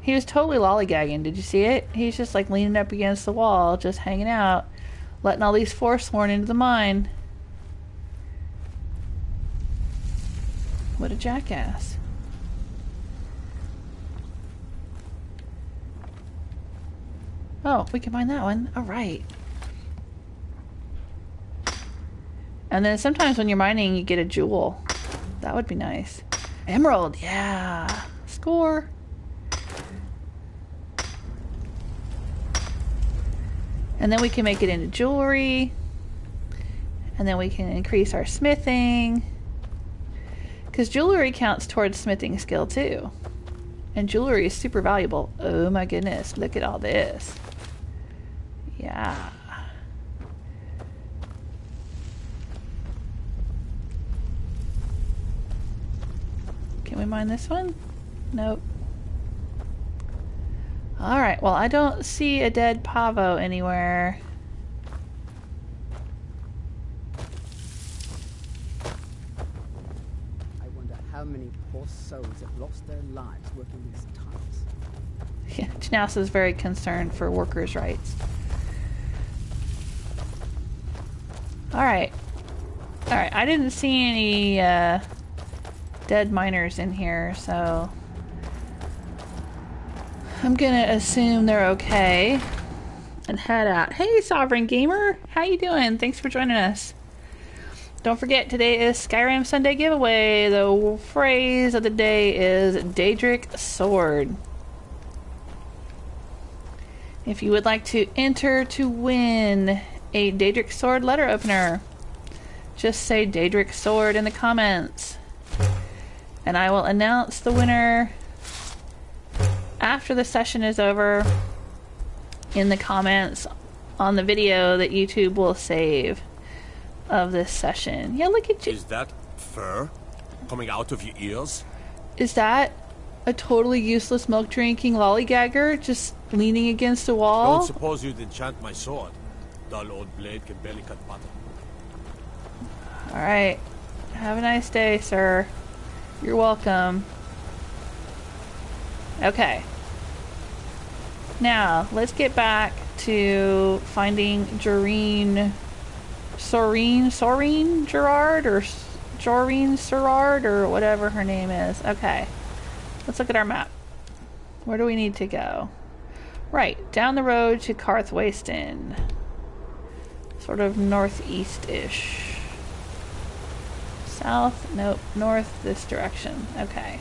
S1: He was totally lollygagging, did you see it? He's just like leaning up against the wall, just hanging out, letting all these Forsworn into the mine. What a jackass. Oh, we can mine that one. Alright. And then sometimes when you're mining, you get a jewel. That would be nice. Emerald, yeah. Score. And then we can make it into jewelry. And then we can increase our smithing. Because jewelry counts towards smithing skill too. And jewelry is super valuable. Oh my goodness, look at all this. Yeah. Can we mine this one? Nope. Alright, well I don't see a dead Pavo anywhere.
S7: I wonder how many poor souls have lost their lives working these tunnels.
S1: Yeah, Jnaus is very concerned for workers' rights. Alright. Alright, I didn't see any dead miners in here, so I'm gonna assume they're okay and head out. Hey, Sovereign Gamer! How you doing? Thanks for joining us. Don't forget, today is Skyrim Sunday giveaway. The phrase of the day is Daedric Sword. If you would like to enter to win a Daedric Sword letter opener, just say Daedric Sword in the comments. And I will announce the winner after the session is over in the comments on the video that YouTube will save of this session. Yeah, look at you.
S5: Is that fur coming out of your ears?
S1: Is that a totally useless milk drinking lollygagger just leaning against a wall?
S5: Don't suppose you'd enchant my sword. Dull old blade can barely cut butter.
S1: Alright. Have a nice day, sir. You're welcome. Okay. Now, let's get back to finding Sorine Gerard, or Joreen Serard, or whatever her name is. Okay. Let's look at our map. Where do we need to go? Right, down the road to Karthwasten. Sort of northeast-ish. South? Nope. North, this direction. Okay.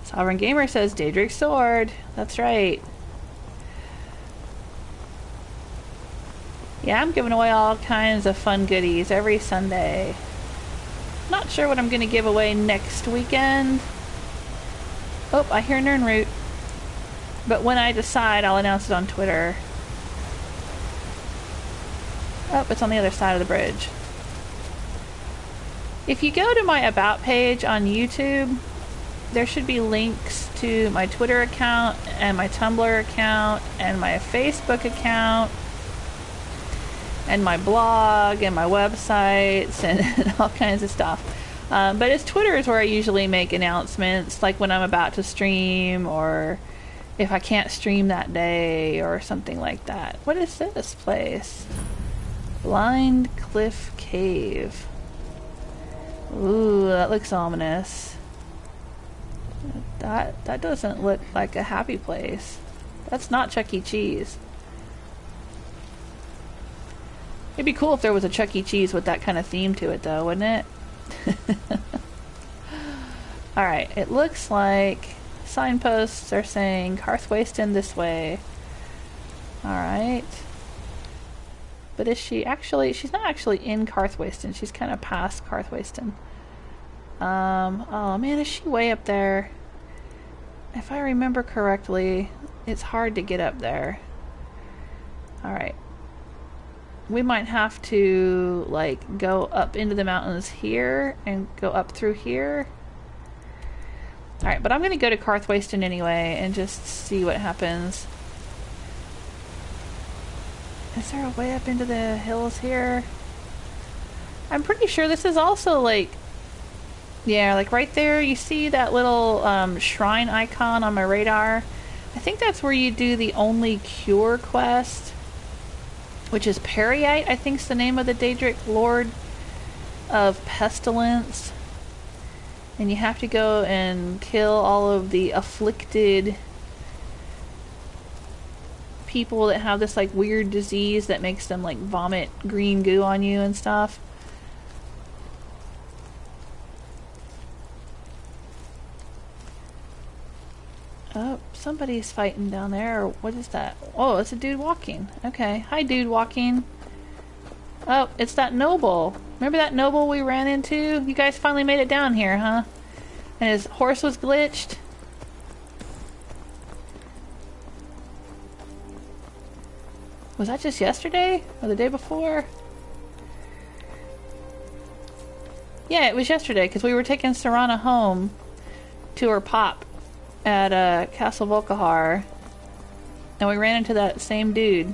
S1: Sovereign Gamer says Daedric Sword. That's right. Yeah, I'm giving away all kinds of fun goodies every Sunday. Not sure what I'm going to give away next weekend. Oh, I hear Nernroot. But when I decide, I'll announce it on Twitter. Oh, it's on the other side of the bridge. If you go to my About page on YouTube, there should be links to my Twitter account and my Tumblr account and my Facebook account and my blog and my websites and all kinds of stuff. But it's Twitter is where I usually make announcements, like when I'm about to stream or if I can't stream that day or something like that. What is this place? Blind Cliff Cave. Ooh, that looks ominous. That doesn't look like a happy place. That's not Chuck E. Cheese. It'd be cool if there was a Chuck E. Cheese with that kind of theme to it, though, wouldn't it? Alright, it looks like signposts are saying Karthwasten this way. Alright. But is she actually... She's not actually in Karthwasten. She's kind of past Karthwasten. Oh man, is she way up there? If I remember correctly, it's hard to get up there. Alright. We might have to, like, go up into the mountains here and go up through here. Alright, but I'm going to go to Karthwasten anyway and just see what happens. Is there a way up into the hills here? I'm pretty sure this is also, like... Yeah, like right there, you see that little shrine icon on my radar? I think that's where you do the only cure quest, which is Periite, I think's the name of the Daedric Lord of Pestilence. And you have to go and kill all of the afflicted people that have this like weird disease that makes them like vomit green goo on you and stuff. Oh, somebody's fighting down there. What is that? Oh, it's a dude walking. Okay. Hi, dude walking. Oh, it's that noble. Remember that noble we ran into? You guys finally made it down here, huh? And his horse was glitched. Was that just yesterday? Or the day before? Yeah, it was yesterday, because we were taking Serana home to her pop at Castle Volkihar, and we ran into that same dude.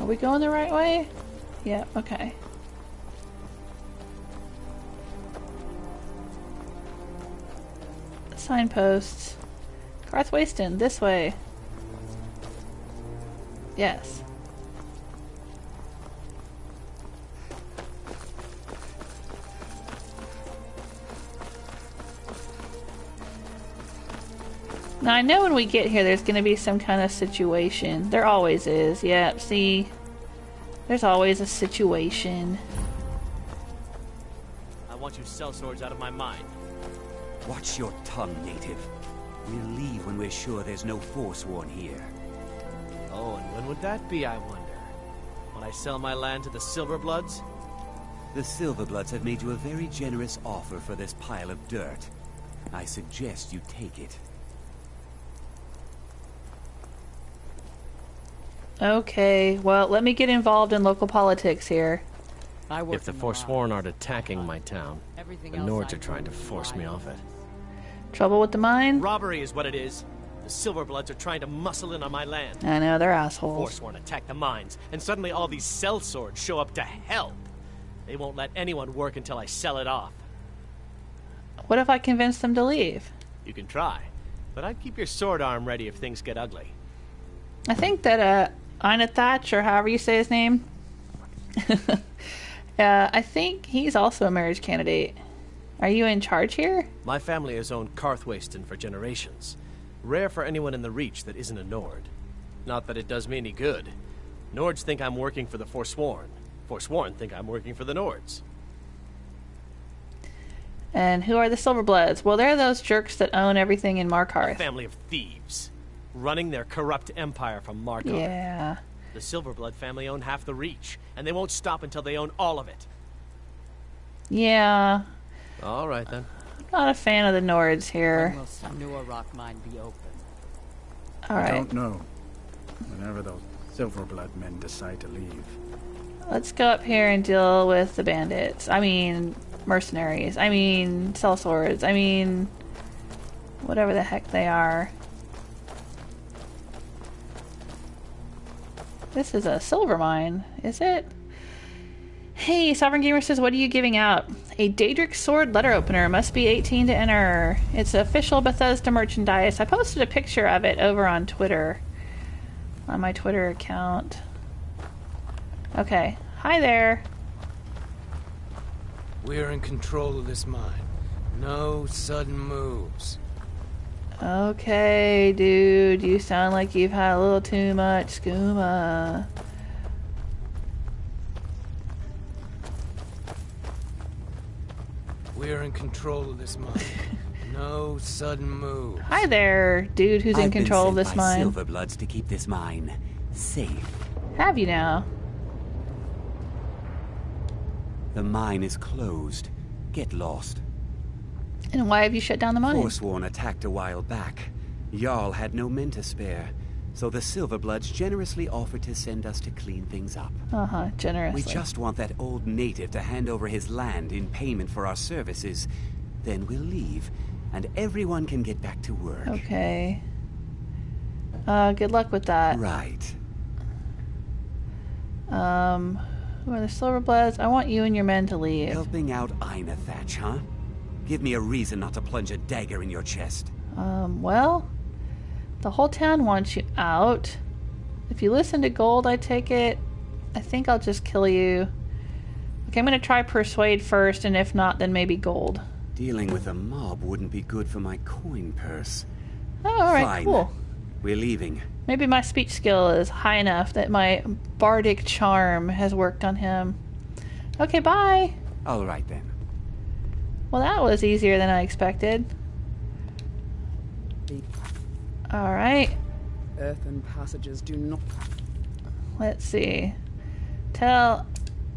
S1: Are we going the right way? Yeah, okay. Signposts. Karthwasten, this way. Yes. Now I know when we get here there's going to be some kind of situation. There always is. Yeah, see? There's always a situation.
S5: I want you sellswords out of my mind.
S8: Watch your tongue, native. We'll leave when we're sure there's no Forsworn here.
S5: Oh, and when would that be, I wonder? When I sell my land to the Silverbloods?
S8: The Silverbloods have made you a very generous offer for this pile of dirt. I suggest you take it.
S1: Okay, well, let me get involved in local politics here.
S5: If the Forsworn aren't attacking my town, the Nords are trying to force me off it.
S1: Trouble with the mine?
S5: Robbery is what it is. The Silverbloods are trying to muscle in on my land.
S1: I know, they're assholes.
S5: Forsworn attack the mines, and suddenly all these sellswords show up to help. They won't let anyone work until I sell it off.
S1: What if I convince them to leave?
S5: You can try, but I'd keep your sword arm ready if things get ugly.
S1: I think that, Einathatch, or however you say his name, I think he's also a marriage candidate. Are you in charge here?
S5: My family has owned Karthwasten for generations. Rare for anyone in the Reach that isn't a Nord. Not that it does me any good. Nords think I'm working for the Forsworn. Forsworn think I'm working for the Nords.
S1: And who are the Silverbloods? Well, they're those jerks that own everything in Markarth.
S5: A family of thieves, running their corrupt empire from Markarth.
S1: Yeah.
S5: The Silverblood family own half the Reach, and they won't stop until they own all of it.
S1: Yeah.
S5: All right, then.
S1: Not a fan of the Nords here.
S7: When will Sanua rock mine be open?
S1: Alright.
S9: I don't know. Whenever those Silverblood men decide to leave.
S1: Let's go up here and deal with the bandits. I mean, mercenaries. I mean, sellswords. I mean, whatever the heck they are. This is a silver mine, is it? Hey, Sovereign Gamer says, what are you giving out? A Daedric Sword letter opener. Must be 18 to enter. It's official Bethesda merchandise. I posted a picture of it over on Twitter. On my Twitter account. Okay. Hi there.
S10: We're in control of this mine. No sudden moves.
S1: Okay, dude, you sound like you've had a little too much skooma.
S10: We're in control of this mine. No sudden moves.
S1: Hi there, dude who's in control of this mine.
S8: I've been sent by Silverbloods to keep this mine safe.
S1: Have you now?
S8: The mine is closed. Get lost.
S1: And why have you shut down the mine?
S8: Forsworn attacked a while back. Jarl had no men to spare, so the Silverbloods generously offered to send us to clean things up.
S1: Uh-huh, generously.
S8: We just want that old native to hand over his land in payment for our services. Then we'll leave, and everyone can get back to work.
S1: Okay. Good luck with that.
S8: Right.
S1: Who are the Silverbloods? I want you and your men to leave.
S8: Helping out Einathatch, huh? Give me a reason not to plunge a dagger in your chest.
S1: Well, the whole town wants you out. If you listen to Gold, I take it. I think I'll just kill you. Okay, I'm gonna try Persuade first, and if not, then maybe Gold.
S8: Dealing with a mob wouldn't be good for my coin purse.
S1: Oh, alright,
S8: Fine.
S1: cool.
S8: We're leaving.
S1: Maybe my speech skill is high enough that my bardic charm has worked on him. Okay, bye!
S8: Alright then.
S1: Well, that was easier than I expected. Alright.
S7: Earthen passages do not...
S1: Let's see. Tell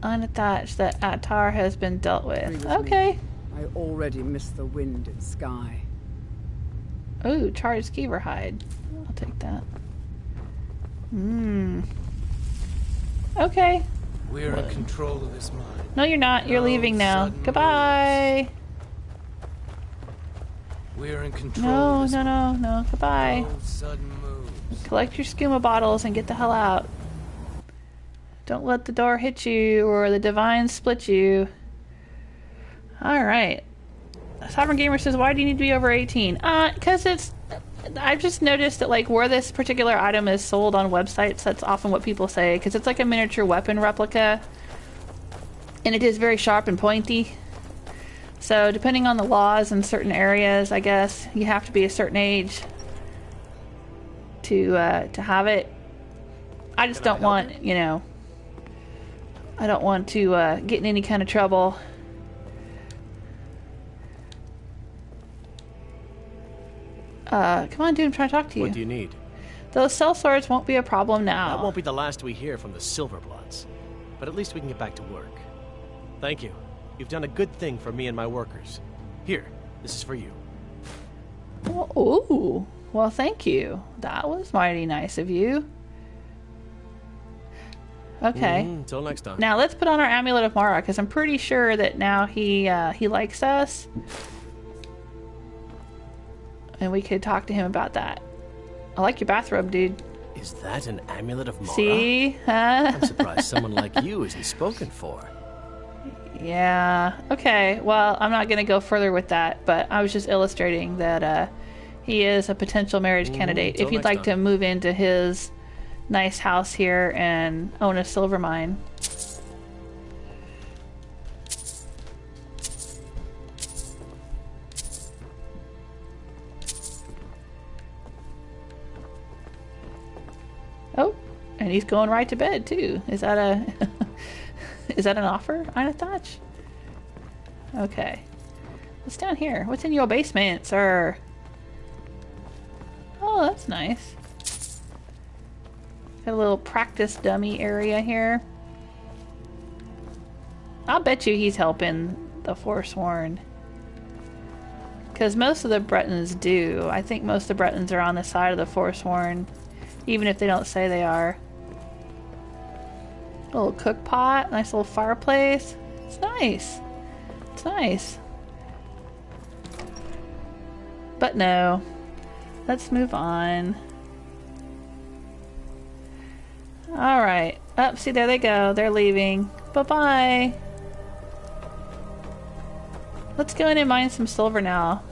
S1: Unattached that Attar has been dealt with. Okay.
S7: I already miss the wind and sky.
S1: Ooh, charged skeever hide. I'll take that. Okay.
S10: We're in control of this mine.
S1: No, you're not. You're leaving now. Goodbye.
S10: We're in control.
S1: No,
S10: of this
S1: no. Goodbye.
S10: No sudden moves.
S1: Collect your skooma bottles and get the hell out. Don't let the door hit you or the divine split you. Alright. Sovereign Gamer says, why do you need to be over 18? Because it's... I've just noticed that, like, where this particular item is sold on websites, that's often what people say, because it's like a miniature weapon replica, and it is very sharp and pointy. So, depending on the laws in certain areas, I guess, you have to be a certain age to have it. I just don't want, you know... I don't want to get in any kind of trouble. Come on, dude, I'm trying to talk to you.
S5: What do you need?
S1: Those sellswords won't be a problem now.
S5: That won't be the last we hear from the Silverbloods. But at least we can get back to work. Thank you. You've done a good thing for me and my workers. Here, this is for you.
S1: Oh, ooh. Well, thank you. That was mighty nice of you. Okay.
S5: Until next time.
S1: Now, let's put on our Amulet of Mara, because I'm pretty sure that now he likes us. And we could talk to him about that. I like your bathrobe, dude.
S5: Is that an Amulet of Mara?
S1: See? Huh?
S5: I'm surprised someone like you isn't spoken for.
S1: Yeah. Okay. Well, I'm not going to go further with that, but I was just illustrating that he is a potential marriage candidate. If you'd like to move into his nice house here and own a silver mine. Oh, and he's going right to bed too. Is that a is that an offer, Einathatch? Okay. What's down here? What's in your basement, sir? Oh, that's nice. Got a little practice dummy area here. I'll bet you he's helping the Forsworn. Because most of the Bretons do. I think most of the Bretons are on the side of the Forsworn. Even if they don't say they are. A little cook pot, nice little fireplace. It's nice. It's nice. But no. Let's move on. Alright. Oh, see, there they go. They're leaving. Bye-bye. Let's go in and mine some silver now.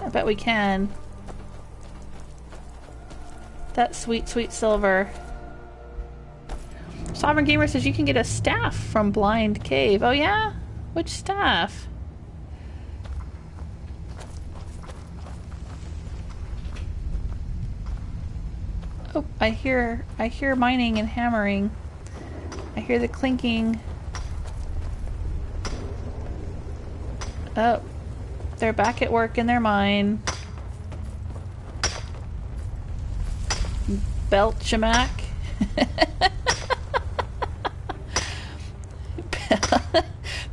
S1: I bet we can. That sweet, sweet silver. Sovereign Gamer says you can get a staff from Blind Cave. Oh yeah? Which staff? Oh, I hear mining and hammering. I hear the clinking. Oh, they're back at work in their mine. Belchamak.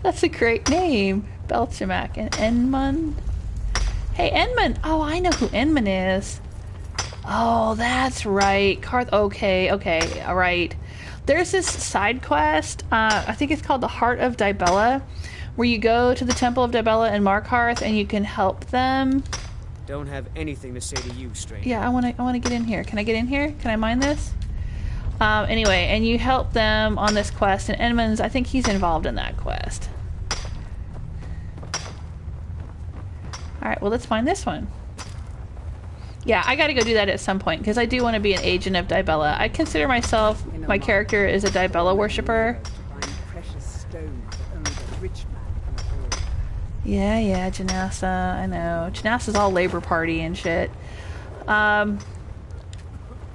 S1: That's a great name. Belchamak and Enmund. Hey, Enmund. Oh, I know who Enmund is. Oh, that's right. Okay, all right. There's this side quest. I think it's called the Heart of Dibella, where you go to the Temple of Dibella in Markarth and you can help them.
S11: Don't have anything to say to you, stranger.
S1: Yeah, I want to get in here. Can I get in here? Can I mine this? Anyway, and you help them on this quest, and Edmunds, I think he's involved in that quest. Alright, well, let's find this one. Yeah, I gotta go do that at some point, because I do want to be an agent of Dibella. I consider myself, my character is a Dibella worshipper. Yeah, Janassa, I know. Janassa's all Labor Party and shit.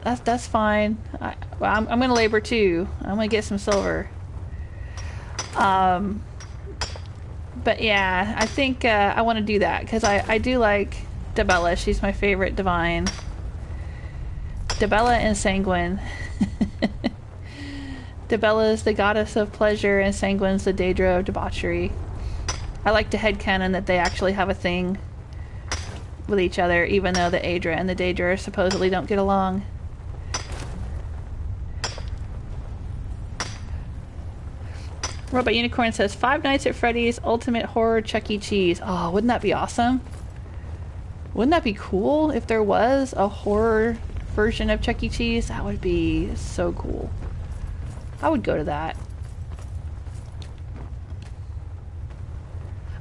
S1: That's fine. I'm gonna labor too. I'm gonna get some silver. But yeah, I think I want to do that because I do like Dibella. She's my favorite divine. Dibella and Sanguine. Dibella is the goddess of pleasure and Sanguine's the Daedra of debauchery. I like to headcanon that they actually have a thing with each other, even though the Aedra and the Daedra supposedly don't get along. Robot Unicorn says, Five Nights at Freddy's Ultimate Horror Chuck E. Cheese. Oh, wouldn't that be awesome? Wouldn't that be cool if there was a horror version of Chuck E. Cheese? That would be so cool. I would go to that.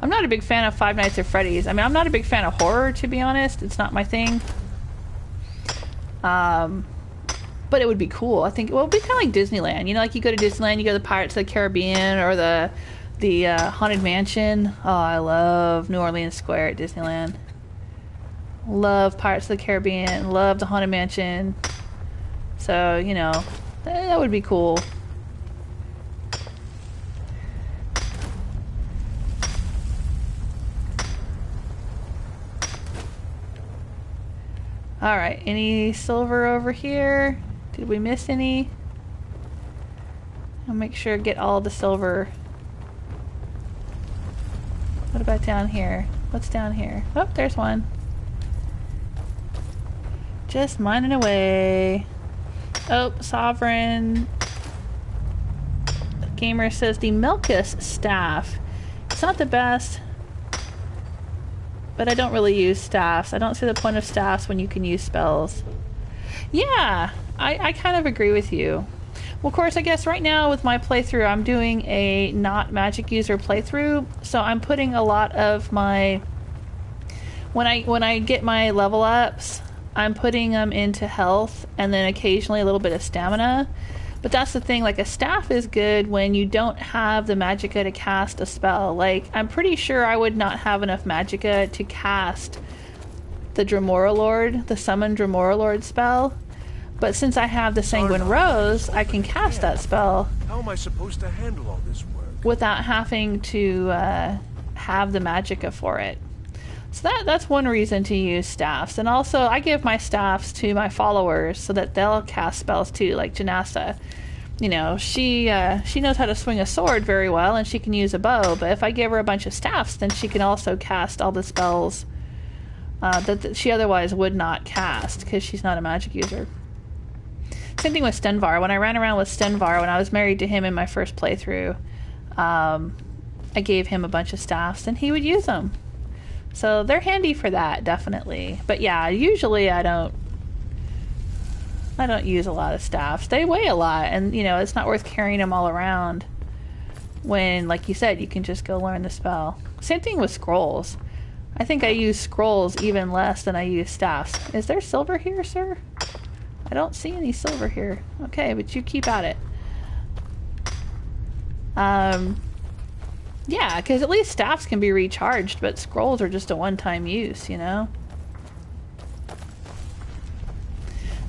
S1: I'm not a big fan of Five Nights at Freddy's. I mean, I'm not a big fan of horror, to be honest. It's not my thing. But it would be cool. I think, well, it would be kind of like Disneyland. You know, like you go to Disneyland, you go to the Pirates of the Caribbean or the Haunted Mansion. Oh, I love New Orleans Square at Disneyland. Love Pirates of the Caribbean. Love the Haunted Mansion. So, you know, that would be cool. Alright, any silver over here? Did we miss any? I'll make sure to get all the silver. What about down here? What's down here? Oh, there's one. Just mining away. Oh, Sovereign Gamer says the Milkus staff. It's not the best, but I don't really use staffs. I don't see the point of staffs when you can use spells. Yeah, I kind of agree with you. Well, of course, I guess right now with my playthrough, I'm doing a not magic user playthrough, so I'm putting a lot of my... When I get my level ups, I'm putting them into health, and then occasionally a little bit of stamina. But that's the thing, like a staff is good when you don't have the magicka to cast a spell. Like, I'm pretty sure I would not have enough magicka to cast the Dremora Lord, the summon Dremora Lord spell. But since I have the Sanguine Rose, I can cast that spell.
S12: How am I supposed to handle all this work?
S1: Without having to have the magicka for it. So that's one reason to use staffs. And also, I give my staffs to my followers so that they'll cast spells too, like Janassa. You know, she knows how to swing a sword very well, and she can use a bow, but if I give her a bunch of staffs, then she can also cast all the spells that she otherwise would not cast, because she's not a magic user. Same thing with Stenvar. When I ran around with Stenvar, when I was married to him in my first playthrough, I gave him a bunch of staffs, and he would use them. So they're handy for that, definitely. But yeah, usually I don't use a lot of staffs. They weigh a lot, and you know, it's not worth carrying them all around when, like you said, you can just go learn the spell. Same thing with scrolls. I think I use scrolls even less than I use staffs. Is there silver here, sir? I don't see any silver here. Okay, but you keep at it. Yeah, because at least staffs can be recharged, but scrolls are just a one-time use, you know?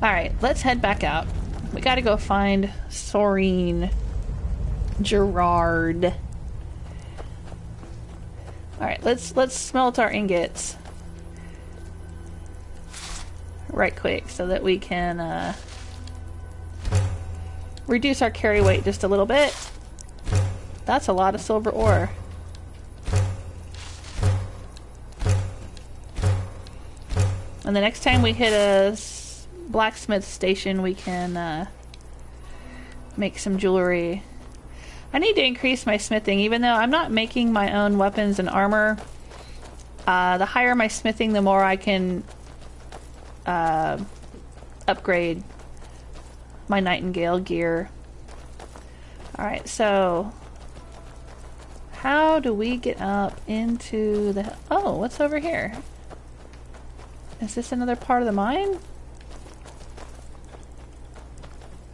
S1: Alright, let's head back out. We gotta go find Sorine. Gerard. Alright, let's smelt our ingots. Right quick, so that we can, reduce our carry weight just a little bit. That's a lot of silver ore. And the next time we hit a blacksmith station, we can make some jewelry. I need to increase my smithing, even though I'm not making my own weapons and armor. The higher my smithing, the more I can upgrade my Nightingale gear. Alright, so how do we get up into the... Oh, what's over here? Is this another part of the mine?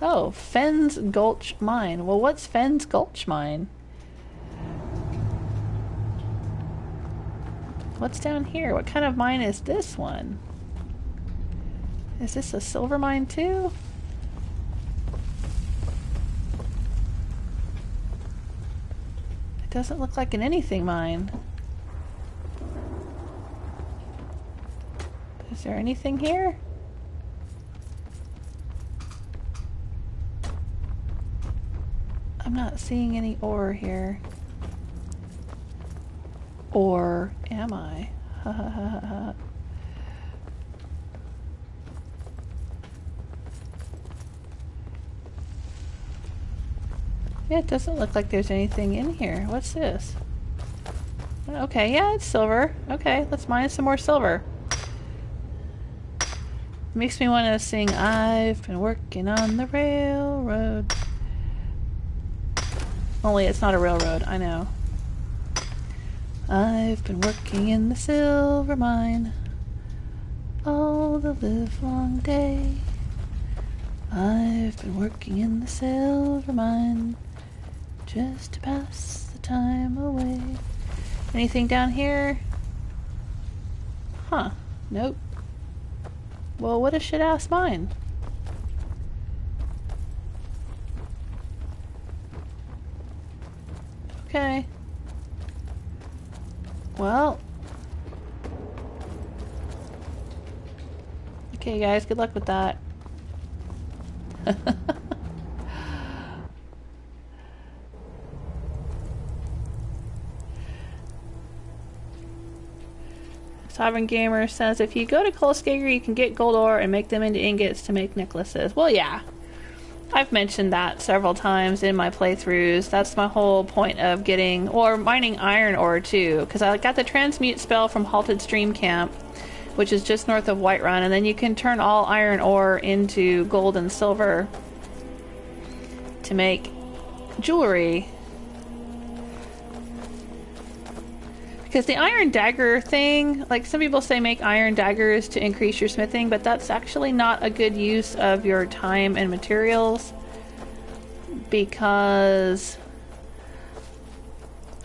S1: Oh, Fenn's Gulch Mine. Well, what's Fenn's Gulch Mine? What's down here? What kind of mine is this one? Is this a silver mine too? It doesn't look like an anything mine. Is there anything here? I'm not seeing any ore here. Or am I? Ha ha ha ha. Yeah, it doesn't look like there's anything in here. What's this? Okay, yeah, it's silver. Okay, let's mine some more silver. Makes me want to sing I've been working on the railroad. Only it's not a railroad, I know. I've been working in the silver mine all the livelong day. I've been working in the silver mine just to pass the time away. Anything down here? Huh. Nope. Well, what a shit-ass mine. Okay. Well. Okay, guys, good luck with that. Sovereign Gamer says, if you go to Kolskager, you can get gold ore and make them into ingots to make necklaces. Well, yeah. I've mentioned that several times in my playthroughs. That's my whole point of getting, or mining iron ore too, because I got the transmute spell from Halted Stream Camp, which is just north of Whiterun, and then you can turn all iron ore into gold and silver to make jewelry. Because the iron dagger thing, like some people say make iron daggers to increase your smithing, but that's actually not a good use of your time and materials, because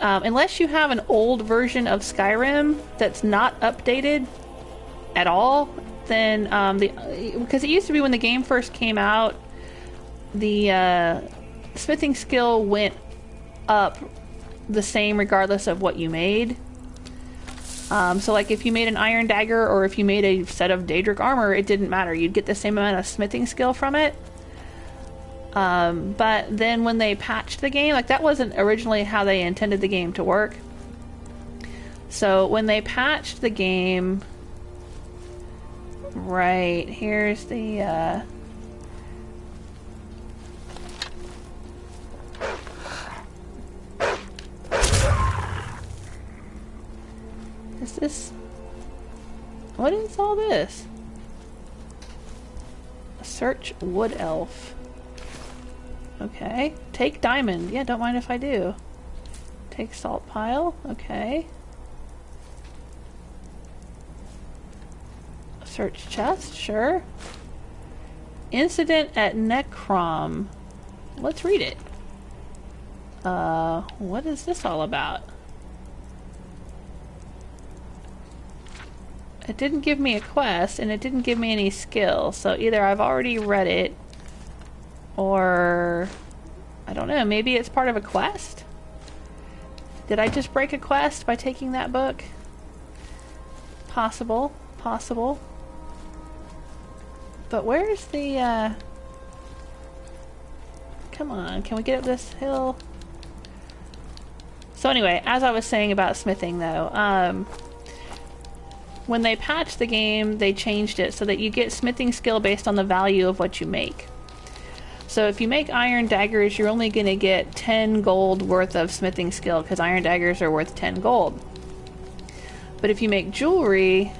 S1: unless you have an old version of Skyrim that's not updated at all, then because it used to be when the game first came out, the smithing skill went up the same regardless of what you made. So like if you made an iron dagger or if you made a set of Daedric armor, it didn't matter. You'd get the same amount of smithing skill from it. But then when they patched the game, like that wasn't originally how they intended the game to work. So when they patched the game, right, here's the is this... What is all this? Search Wood Elf. Okay. Take diamond. Yeah, don't mind if I do. Take salt pile. Okay. Search chest. Sure. Incident at Necrom. Let's read it. What is this all about? It didn't give me a quest, and it didn't give me any skill, so either I've already read it, or... I don't know, maybe it's part of a quest? Did I just break a quest by taking that book? Possible, possible. But where's the, Come on, can we get up this hill? So anyway, as I was saying about smithing though, when they patched the game, they changed it so that you get smithing skill based on the value of what you make. So if you make iron daggers, you're only going to get 10 gold worth of smithing skill, because iron daggers are worth 10 gold. But if you make jewelry...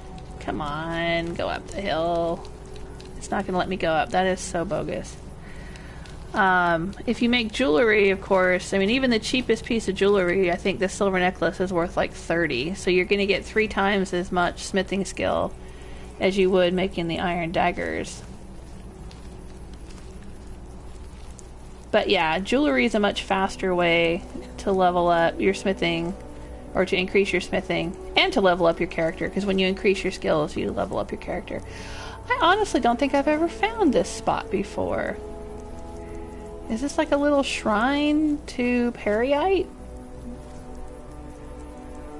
S1: Come on, go up the hill. It's not going to let me go up. That is so bogus. If you make jewelry, of course, I mean, even the cheapest piece of jewelry, I think the silver necklace is worth like 30. So you're going to get 3 times as much smithing skill as you would making the iron daggers. But yeah, jewelry is a much faster way to level up your smithing, or to increase your smithing, and to level up your character, because when you increase your skills, you level up your character. I honestly don't think I've ever found this spot before. Is this like a little shrine to Periite?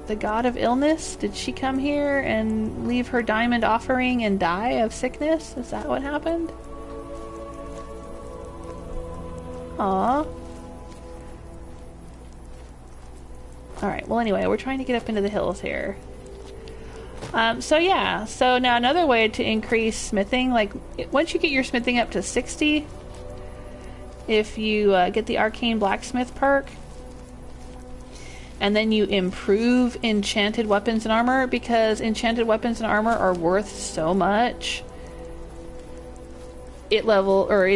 S1: The god of illness? Did she come here and leave her diamond offering and die of sickness? Is that what happened? Aww. Alright, well anyway, we're trying to get up into the hills here. So yeah, so now another way to increase smithing, like once you get your smithing up to 60, if you get the arcane blacksmith perk, and then you improve enchanted weapons and armor, because enchanted weapons and armor are worth so much, it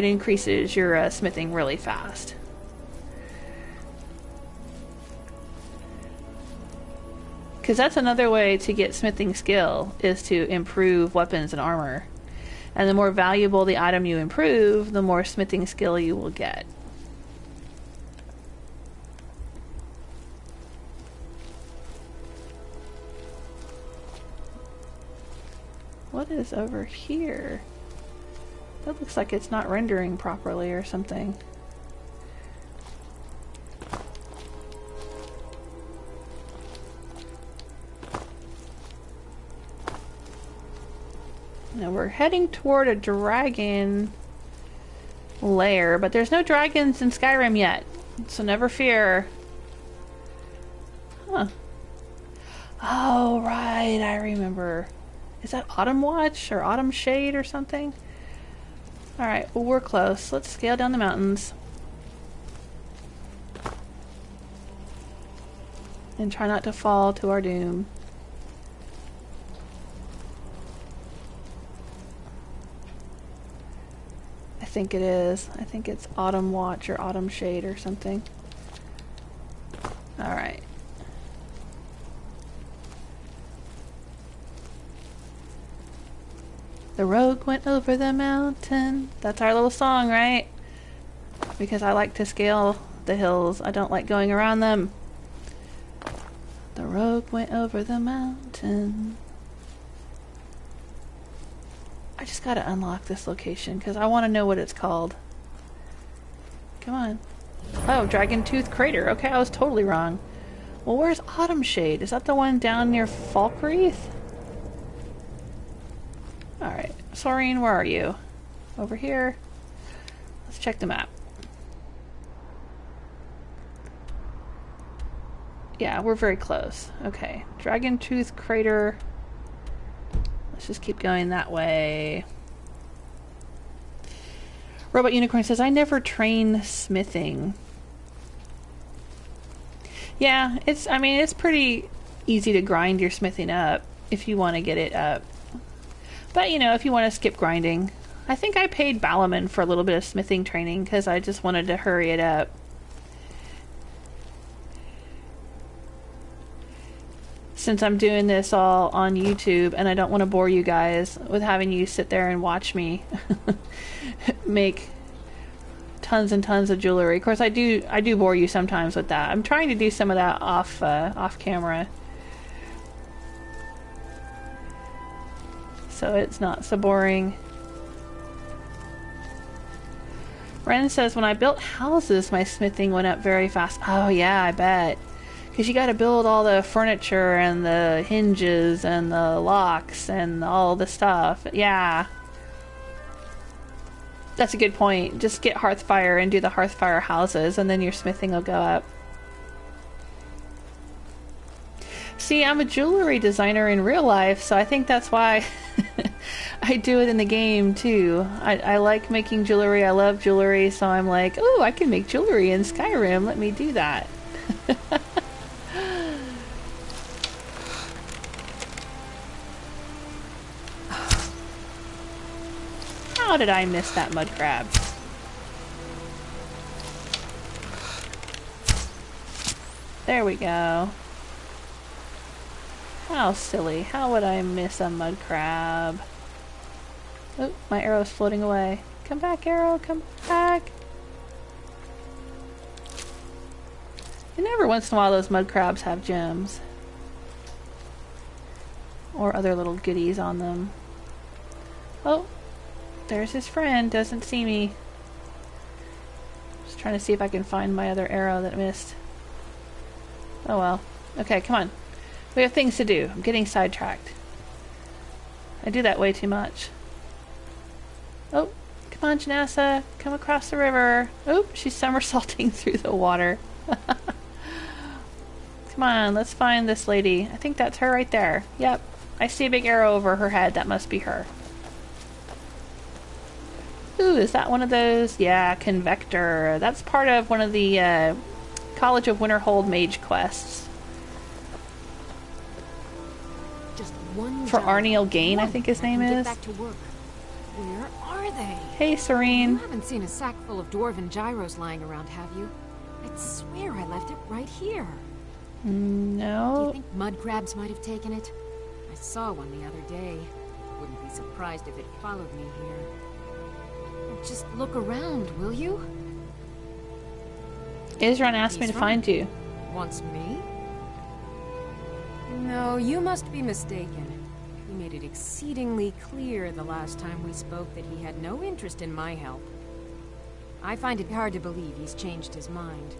S1: increases your smithing really fast. Because that's another way to get smithing skill, is to improve weapons and armor. And the more valuable the item you improve, the more smithing skill you will get. What is over here? That looks like it's not rendering properly or something. Now we're heading toward a dragon lair, but there's no dragons in Skyrim yet, so never fear. Huh. Oh, right, I remember. Is that Autumn Watch or Autumn Shade or something? Alright, well we're close. Let's scale down the mountains. And try not to fall to our doom. I think it is. I think it's Autumn Watch or Autumn Shade or something. Alright. The rogue went over the mountain. That's our little song, right? Because I like to scale the hills. I don't like going around them. The rogue went over the mountain. I just gotta unlock this location because I want to know what it's called. Come on. Oh, Dragon Tooth Crater. Okay, I was totally wrong. Well, where's Autumn Shade? Is that the one down near Falkreath? Alright. Sorine, where are you? Over here. Let's check the map. Yeah, we're very close. Okay. Dragon Tooth Crater. Let's just keep going that way. Robot Unicorn says, I never train smithing. Yeah, it's pretty easy to grind your smithing up if you want to get it up. But, you know, if you want to skip grinding. I think I paid Balaman for a little bit of smithing training because I just wanted to hurry it up. Since I'm doing this all on YouTube and I don't want to bore you guys with having you sit there and watch me make tons and tons of jewelry. Of course, I do bore you sometimes with that. I'm trying to do some of that off camera, so it's not so boring. Ren says, when I built houses, my smithing went up very fast. Oh yeah, I bet. Because you got to build all the furniture and the hinges and the locks and all the stuff. Yeah. That's a good point. Just get Hearthfire and do the Hearthfire houses, and then your smithing will go up. See, I'm a jewelry designer in real life, so I think that's why I do it in the game too. I like making jewelry. I love jewelry, so I'm like, oh, I can make jewelry in Skyrim. Let me do that. How did I miss that mud crab? There we go. How silly. How would I miss a mud crab? Oh, my arrow's floating away. Come back, arrow. Come back. And every once in a while those mud crabs have gems. Or other little goodies on them. Oh. There's his friend, doesn't see me. Just trying to see if I can find my other arrow that missed. Oh well. Okay, come on. We have things to do. I'm getting sidetracked. I do that way too much. Oh, come on, Janessa. Come across the river. Oh, she's somersaulting through the water. Come on, let's find this lady. I think that's her right there. Yep. I see a big arrow over her head. That must be her. Ooh, is that one of those? Yeah, Convector. That's part of one of the College of Winterhold mage quests.
S13: Just one
S1: for Arniel Gain, I think his name is.
S13: Back to work. Where are they?
S1: Hey, Serene.
S13: You haven't seen a sack full of dwarven gyros lying around, have you? I'd swear I left it right here.
S1: No.
S13: Do you think mud crabs might have taken it? I saw one the other day. Wouldn't be surprised if it followed me here. Just look around, will you?
S1: Isran asked me to find you.
S13: Wants me? No, you must be mistaken. He made it exceedingly clear the last time we spoke that he had no interest in my help. I find it hard to believe he's changed his mind.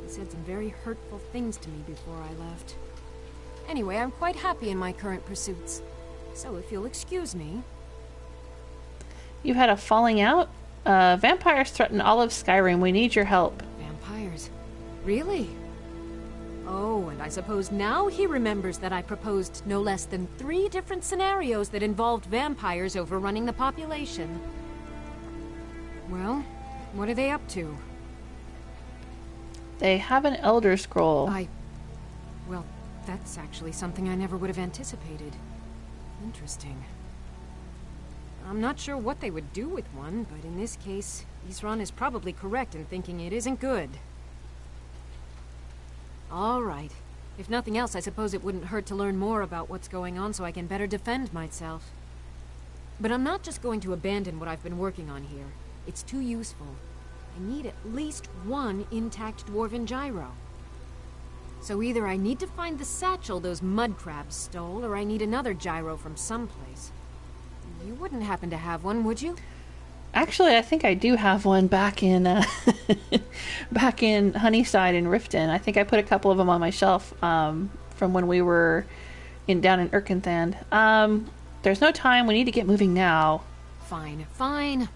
S13: He said some very hurtful things to me before I left. Anyway, I'm quite happy in my current pursuits. So if you'll excuse me...
S1: You had a falling out? Vampires threaten all of Skyrim. We need your help.
S13: Vampires? Really? Oh, and I suppose now he remembers that I proposed no less than 3 different scenarios that involved vampires overrunning the population. Well, what are they up to?
S1: They have an Elder Scroll.
S13: Well, that's actually something I never would have anticipated. Interesting. I'm not sure what they would do with one, but in this case, Isran is probably correct in thinking it isn't good. All right. If nothing else, I suppose it wouldn't hurt to learn more about what's going on so I can better defend myself. But I'm not just going to abandon what I've been working on here. It's too useful. I need at least one intact dwarven gyro. So either I need to find the satchel those mud crabs stole, or I need another gyro from someplace. You wouldn't happen to have one, would you?
S1: Actually, I think I do have one back in back in Honeyside in Riften. I think I put a couple of them on my shelf from when we were down in Erkenthand. There's no time. We need to get moving now.
S13: Fine, fine.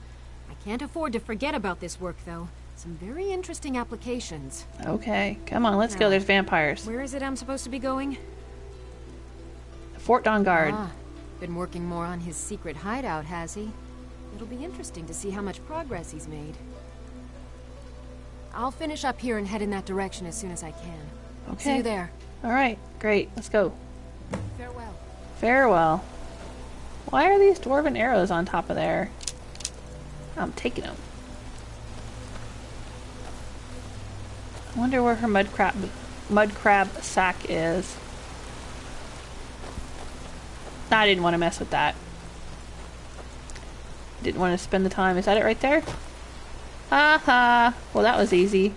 S13: I can't afford to forget about this work, though. Some very interesting applications.
S1: Okay, come on, let's go. There's vampires.
S13: Where is it I'm supposed to be going?
S1: Fort Dawnguard.
S13: Been working more on his secret hideout, has he? It'll be interesting to see how much progress he's made. I'll finish up here and head in that direction as soon as I can.
S1: Okay.
S13: See you there.
S1: All right, great. Let's go.
S13: Farewell.
S1: Farewell. Why are these dwarven arrows on top of there? I'm taking them. I wonder where her mud crab sack is. I didn't want to mess with that. Didn't want to spend the time. Is that it right there? Haha. Well, that was easy.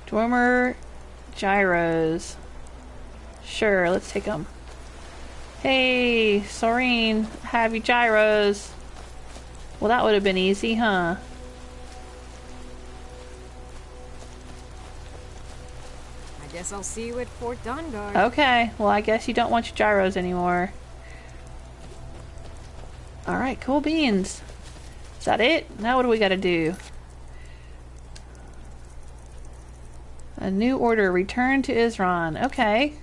S1: Dwemer gyros. Sure, let's take them. Hey, Sorine, have you gyros? Well, that would have been easy, huh?
S13: I guess I'll see you at Fort Dawnguard.
S1: Okay, well, I guess you don't want your gyros anymore. Alright, cool beans. Is that it? Now what do we gotta do? A new order. Return to Isran. Okay.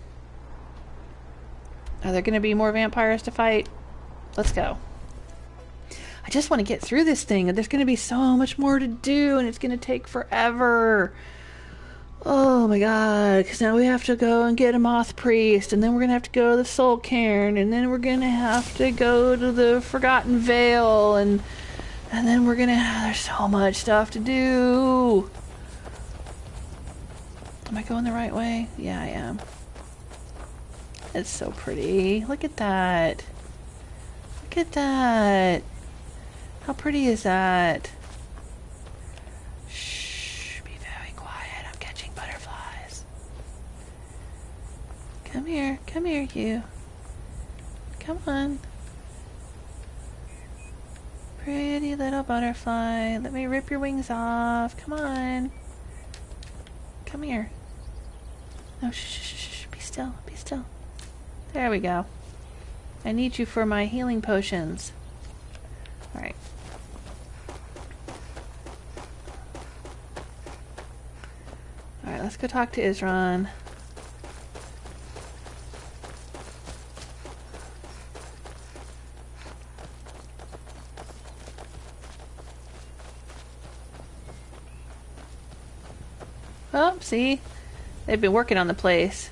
S1: Are there going to be more vampires to fight? Let's go. I just want to get through this thing, and there's going to be so much more to do, and it's going to take forever. Oh my god, because now we have to go and get a Moth Priest, and then we're going to have to go to the Soul Cairn, and then we're going to have to go to the Forgotten Vale, and then we're going to... There's so much stuff to do. Am I going the right way? Yeah, I am. It's so pretty. Look at that. Look at that. How pretty is that? Shh. Be very quiet. I'm catching butterflies. Come here. Come here, you. Come on. Pretty little butterfly. Let me rip your wings off. Come on. Come here. No, shh, shh, shh. Be still. Be still. There we go. I need you for my healing potions. Alright. Alright, let's go talk to Isran. Oh, see? They've been working on the place.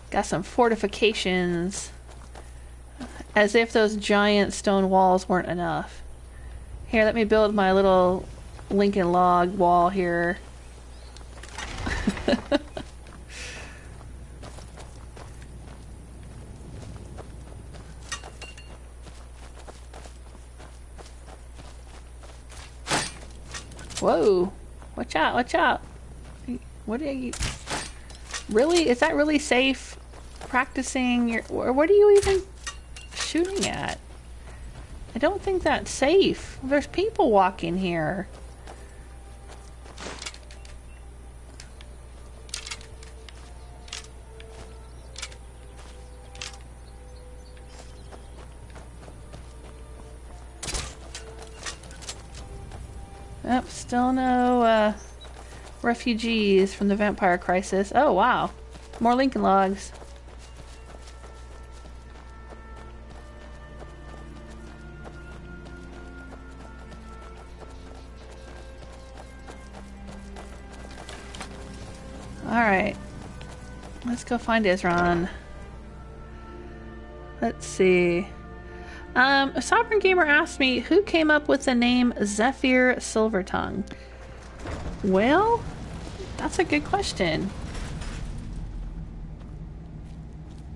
S1: Got some fortifications. As if those giant stone walls weren't enough. Here, let me build my little Lincoln log wall here. Whoa. Watch out, watch out. What are you... Really? Is that really safe? Practicing your... What are you even shooting at? I don't think that's safe. There's people walking here. Oh, still no refugees from the vampire crisis. Oh, wow. More Lincoln logs. Alright. Let's go find Isran. Let's see. A Sovereign Gamer asked me who came up with the name Zephyr Silvertongue. Well, that's a good question.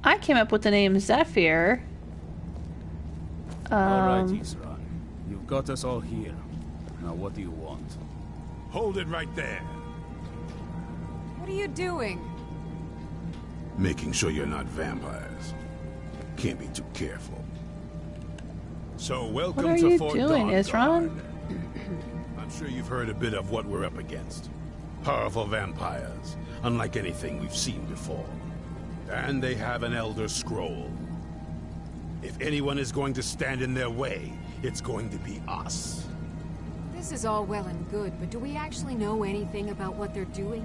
S1: I came up with the name Zephyr.
S6: Alright, Isran. You've got us all here. Now what do you want?
S4: Hold it right there.
S13: What are you doing?
S2: Making sure you're not vampires. Can't be too careful.
S4: So welcome
S1: what are
S4: to
S1: you
S4: Fort
S1: doing,
S4: Dawnguard.
S1: Isran?
S2: I'm sure you've heard a bit of what we're up against. Powerful vampires, unlike anything we've seen before. And they have an Elder Scroll. If anyone is going to stand in their way, it's going to be us.
S13: This is all well and good, but do we actually know anything about what they're doing?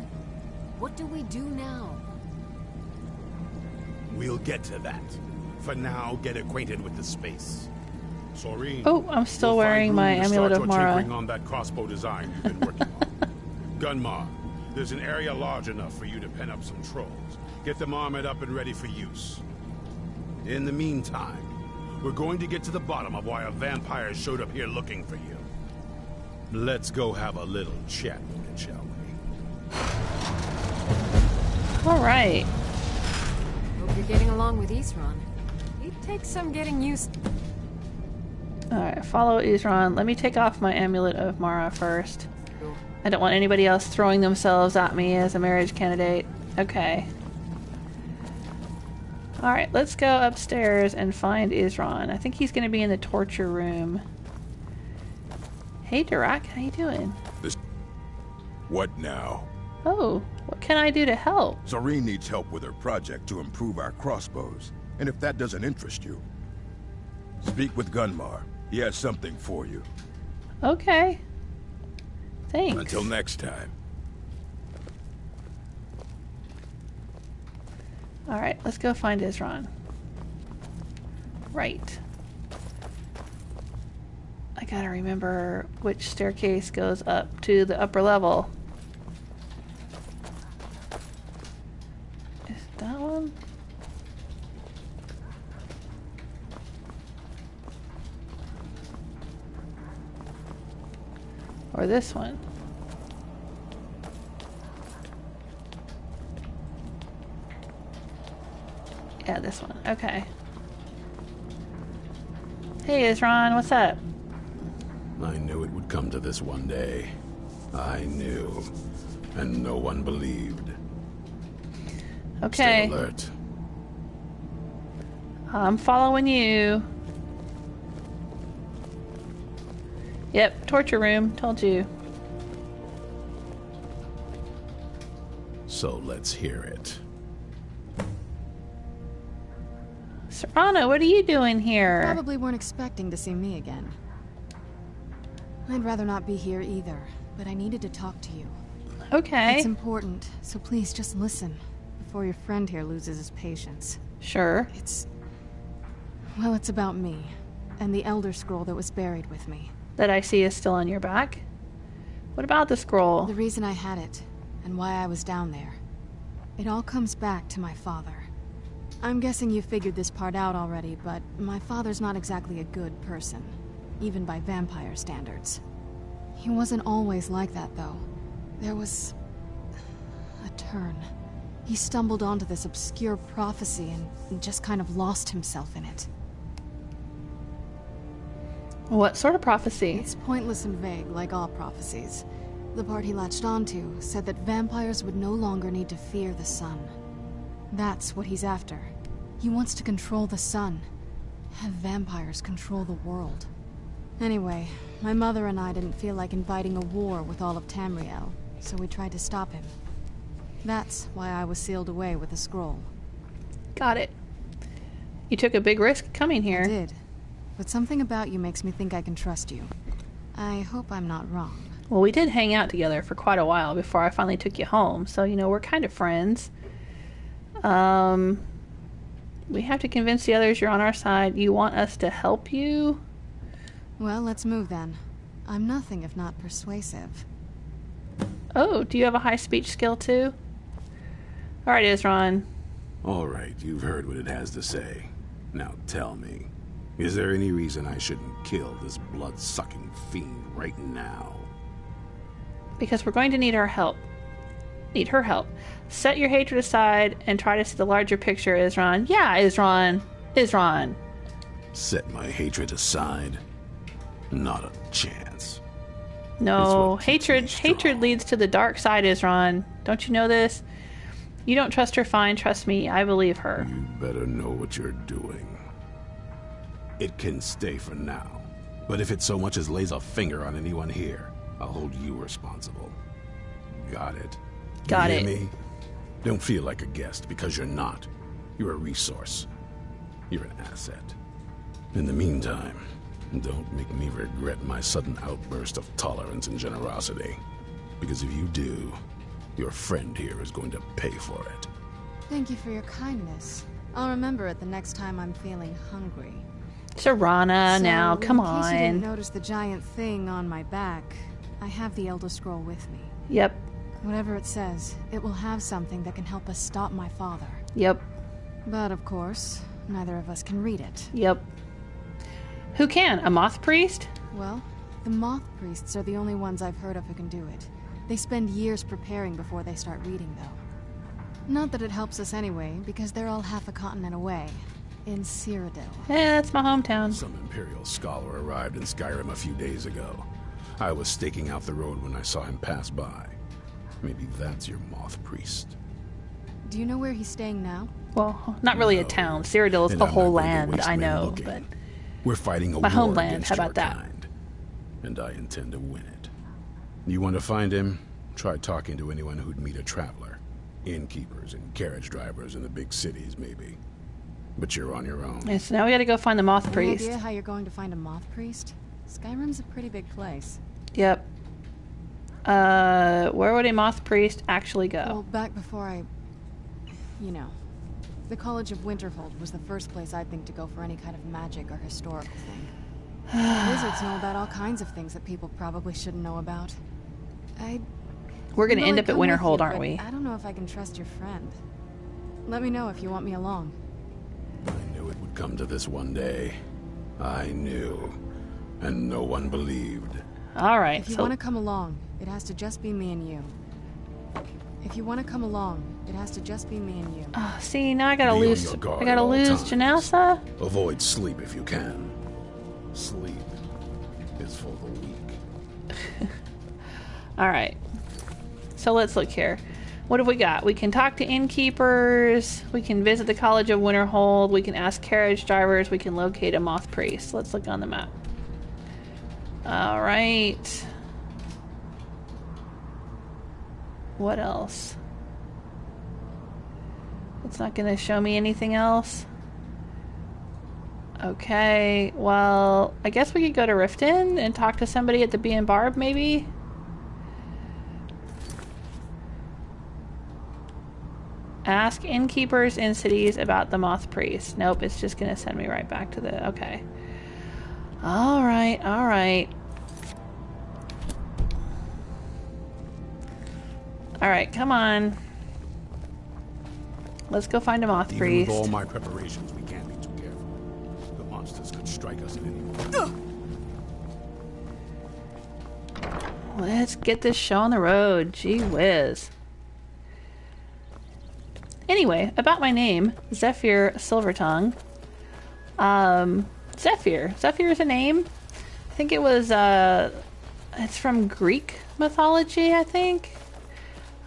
S13: What do we do now?
S2: We'll get to that. For now, get acquainted with the space. Sorine,
S1: oh, I'm still wearing my Amulet of Mara.
S2: On that crossbow design you've been working on. Gunmar, there's an area large enough for you to pen up some trolls. Get them armored up and ready for use. In the meantime, we're going to get to the bottom of why a vampire showed up here looking for you. Let's go have a little chat with it, shall we?
S1: All right.
S13: Hope you're getting along with Isran. It takes some getting used.
S1: Alright, follow Isran. Let me take off my Amulet of Mara first. I don't want anybody else throwing themselves at me as a marriage candidate. Okay. Alright, let's go upstairs and find Isran. I think he's going to be in the torture room. Hey, Durak, how you doing?
S4: What now?
S1: Oh, what can I do to help?
S4: Sorine needs help with her project to improve our crossbows. And if that doesn't interest you, speak with Gunmar. He has something for you.
S1: Okay. Thanks.
S4: Until next time.
S1: Alright, let's go find Isran. Right. I gotta remember which staircase goes up to the upper level. Is that one? Or this one? Yeah, this one. Okay. Hey, Isran, what's up?
S2: I knew it would come to this one day. I knew. And no one believed.
S1: Okay.
S2: Stay alert.
S1: I'm following you. Yep, torture room. Told you.
S2: So let's hear it.
S1: Serana, what are you doing here?
S14: Probably weren't expecting to see me again. I'd rather not be here either, but I needed to talk to you.
S1: Okay.
S14: It's important, so please just listen before your friend here loses his patience.
S1: Sure.
S14: Well, it's about me, and the Elder Scroll that was buried with me.
S1: That I see is still on your back? What about the scroll?
S14: The reason I had it, and why I was down there. It all comes back to my father. I'm guessing you figured this part out already, but my father's not exactly a good person, even by vampire standards. He wasn't always like that, though. There was a turn. He stumbled onto this obscure prophecy and just kind of lost himself in it.
S1: What sort of prophecy?
S14: It's pointless and vague, like all prophecies. The part he latched onto said that vampires would no longer need to fear the sun. That's what he's after. He wants to control the sun. Have vampires control the world. Anyway, my mother and I didn't feel like inviting a war with all of Tamriel, so we tried to stop him. That's why I was sealed away with the scroll.
S1: Got it. You took a big risk coming here.
S14: I did. But something about you makes me think I can trust you. I hope I'm not wrong.
S1: Well, we did hang out together for quite a while before I finally took you home, so, you know, we're kind of friends. We have to convince the others you're on our side. You want us to help you?
S14: Well, let's move then. I'm nothing if not persuasive.
S1: Oh, do you have a high speech skill too? Alright, Isran.
S2: Alright, you've heard what it has to say. Now tell me, is there any reason I shouldn't kill this blood-sucking fiend right now?
S1: Because we're going to need her help. Need her help. Set your hatred aside and try to see the larger picture, Isran. Yeah, Isran. Isran.
S2: Set my hatred aside? Not a chance.
S1: No, hatred leads to the dark side, Isran. Don't you know this? You don't trust her, fine. Trust me. I believe her.
S2: You better know what you're doing. It can stay for now. But if it so much as lays a finger on anyone here, I'll hold you responsible. Got it?
S1: Got
S2: you
S1: it.
S2: hear me? Don't feel like a guest, because you're not. You're a resource. You're an asset. In the meantime, don't make me regret my sudden outburst of tolerance and generosity. Because if you do, your friend here is going to pay for it.
S14: Thank you for your kindness. I'll remember it the next time I'm feeling hungry.
S1: Serana, now, come on.
S14: In case you didn't notice the giant thing on my back, I have the Elder Scroll with me.
S1: Yep.
S14: Whatever it says, it will have something that can help us stop my father.
S1: Yep.
S14: But of course, neither of us can read it.
S1: Yep. Who can? A Moth Priest?
S14: Well, the Moth Priests are the only ones I've heard of who can do it. They spend years preparing before they start reading, though. Not that it helps us anyway, because they're all half a continent away. In Cyrodiil.
S1: Yeah, that's my hometown.
S2: Some Imperial scholar arrived in Skyrim a few days ago. I was staking out the road when I saw him pass by. Maybe that's your Moth Priest.
S14: Do you know where he's staying now?
S1: Well, not really a town. Cyrodiil is the whole land, I know, but
S2: we're fighting a
S1: my
S2: war
S1: homeland.
S2: against
S1: How about
S2: your
S1: that?
S2: kind, and I intend to win it. You want to find him? Try talking to anyone who'd meet a traveler. Innkeepers and carriage drivers in the big cities, maybe. But you're on your own.
S1: Yeah, so now we gotta go find the Moth
S14: Any
S1: Priest.
S14: idea how you're going to find a Moth Priest? Skyrim's a pretty big place.
S1: Yep. Where would a Moth Priest actually go?
S14: Well, back before you know, the College of Winterhold was the first place I'd think to go for any kind of magic or historical thing. Wizards know about all kinds of things that people probably shouldn't know about.
S1: We're gonna end up at
S14: come with
S1: Winterhold,
S14: you,
S1: aren't
S14: but
S1: we?
S14: I don't know if I can trust your friend. Let me know if you want me along.
S2: I knew it would come to this one day. I knew. And no one believed.
S1: Alright,
S14: If you want to come along, it has to just be me and you. If you want to come along, it has to just be me and you.
S1: See, now I gotta
S2: Be on
S1: lose.
S2: your guard
S1: I gotta
S2: at all
S1: lose
S2: times.
S1: Janessa.
S2: Avoid sleep if you can. Sleep is for the weak.
S1: Alright. So let's look here. What have we got? We can talk to innkeepers. We can visit the College of Winterhold. We can ask carriage drivers. We can locate a Moth Priest. Let's look on the map. Alright. What else? It's not going to show me anything else. Okay, well, I guess we could go to Riften and talk to somebody at the Bee and Barb, maybe? Ask innkeepers in cities about the Moth Priest. Nope, it's just going to send me right back to the... Okay. Alright, alright. Alright, come on. Let's go find a Moth Priest.
S2: Even with all my preparations, we can't be too careful. The monsters could strike us at any moment.
S1: Let's get this show on the road. Gee whiz. Anyway, about my name, Zephyr Silvertongue. Zephyr. Zephyr is a name. I think it was, it's from Greek mythology, I think.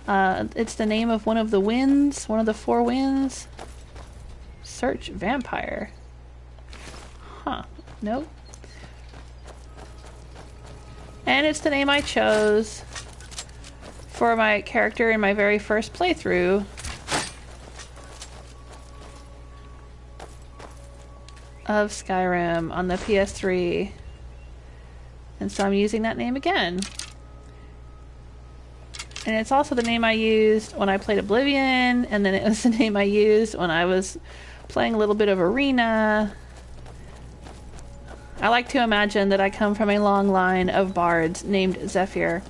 S1: It's the name of one of the winds, one of the four winds. Search vampire. Huh. Nope. And it's the name I chose for my character in my very first playthrough. Of Skyrim on the PS3. And so I'm using that name again. And it's also the name I used when I played Oblivion, and then it was the name I used when I was playing a little bit of Arena. I like to imagine that I come from a long line of bards named Zephyr.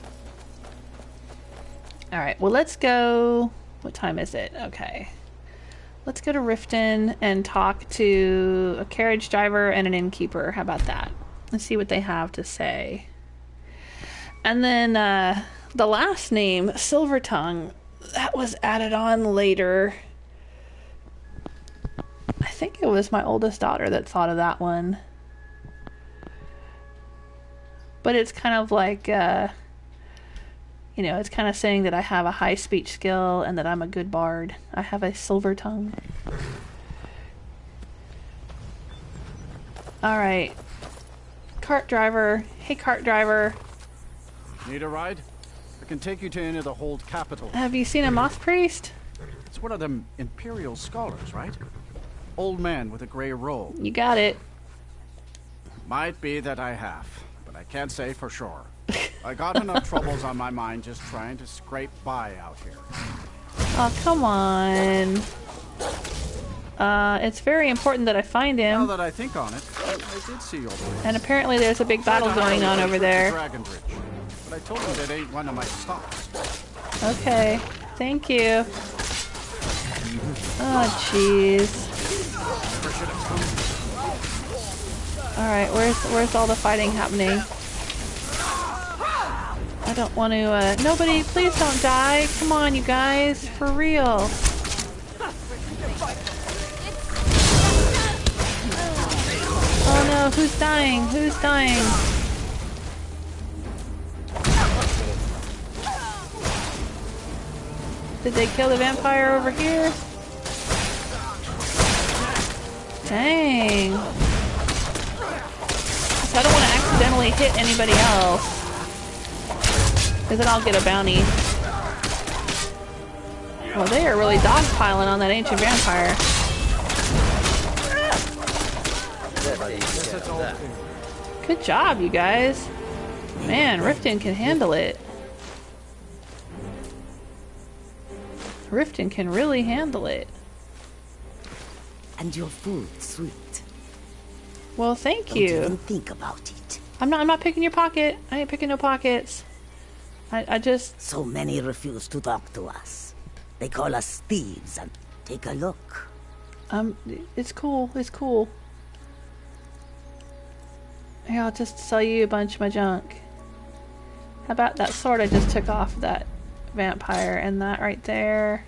S1: Alright, well let's go... What time is it? Okay. Let's go to Riften and talk to a carriage driver and an innkeeper. How about that? Let's see what they have to say. And then the last name, Silvertongue, that was added on later. I think it was my oldest daughter that thought of that one. But it's kind of like... you know, it's kind of saying that I have a high speech skill and that I'm a good bard. I have a silver tongue. Alright. Cart driver. Hey, cart driver.
S9: Need a ride? I can take you to any of the Hold capitals.
S1: Have you seen a Moth Priest?
S9: It's one of them Imperial scholars, right? Old man with a grey robe.
S1: You got it.
S9: Might be that I have, but I can't say for sure. I got enough troubles on my mind just trying to scrape by out here.
S1: Oh, come on. It's very important that I find him.
S9: Now that I think on it, I did see your place.
S1: And apparently there's a big battle going on over there.
S9: But I told him that ain't one of my stops.
S1: Okay. Thank you. Oh, jeez. Alright, where's all the fighting happening? I don't want to, nobody, please don't die. Come on, you guys, for real. Oh no, who's dying? Who's dying? Did they kill the vampire over here? Dang. So I don't want to accidentally hit anybody else, because then I'll get a bounty. Well, they are really dogpiling on that ancient vampire. Good job, you guys. Man, Riften can handle it. Riften can really handle it.
S3: And your food, sweet.
S1: Well, thank you.
S3: Don't even think about it.
S1: I'm not picking your pocket. I ain't picking no pockets. I just...
S3: So many refuse to talk to us. They call us thieves, and take a look.
S1: It's cool. It's cool. Here, I'll just sell you a bunch of my junk. How about that sword I just took off that vampire, and that right there.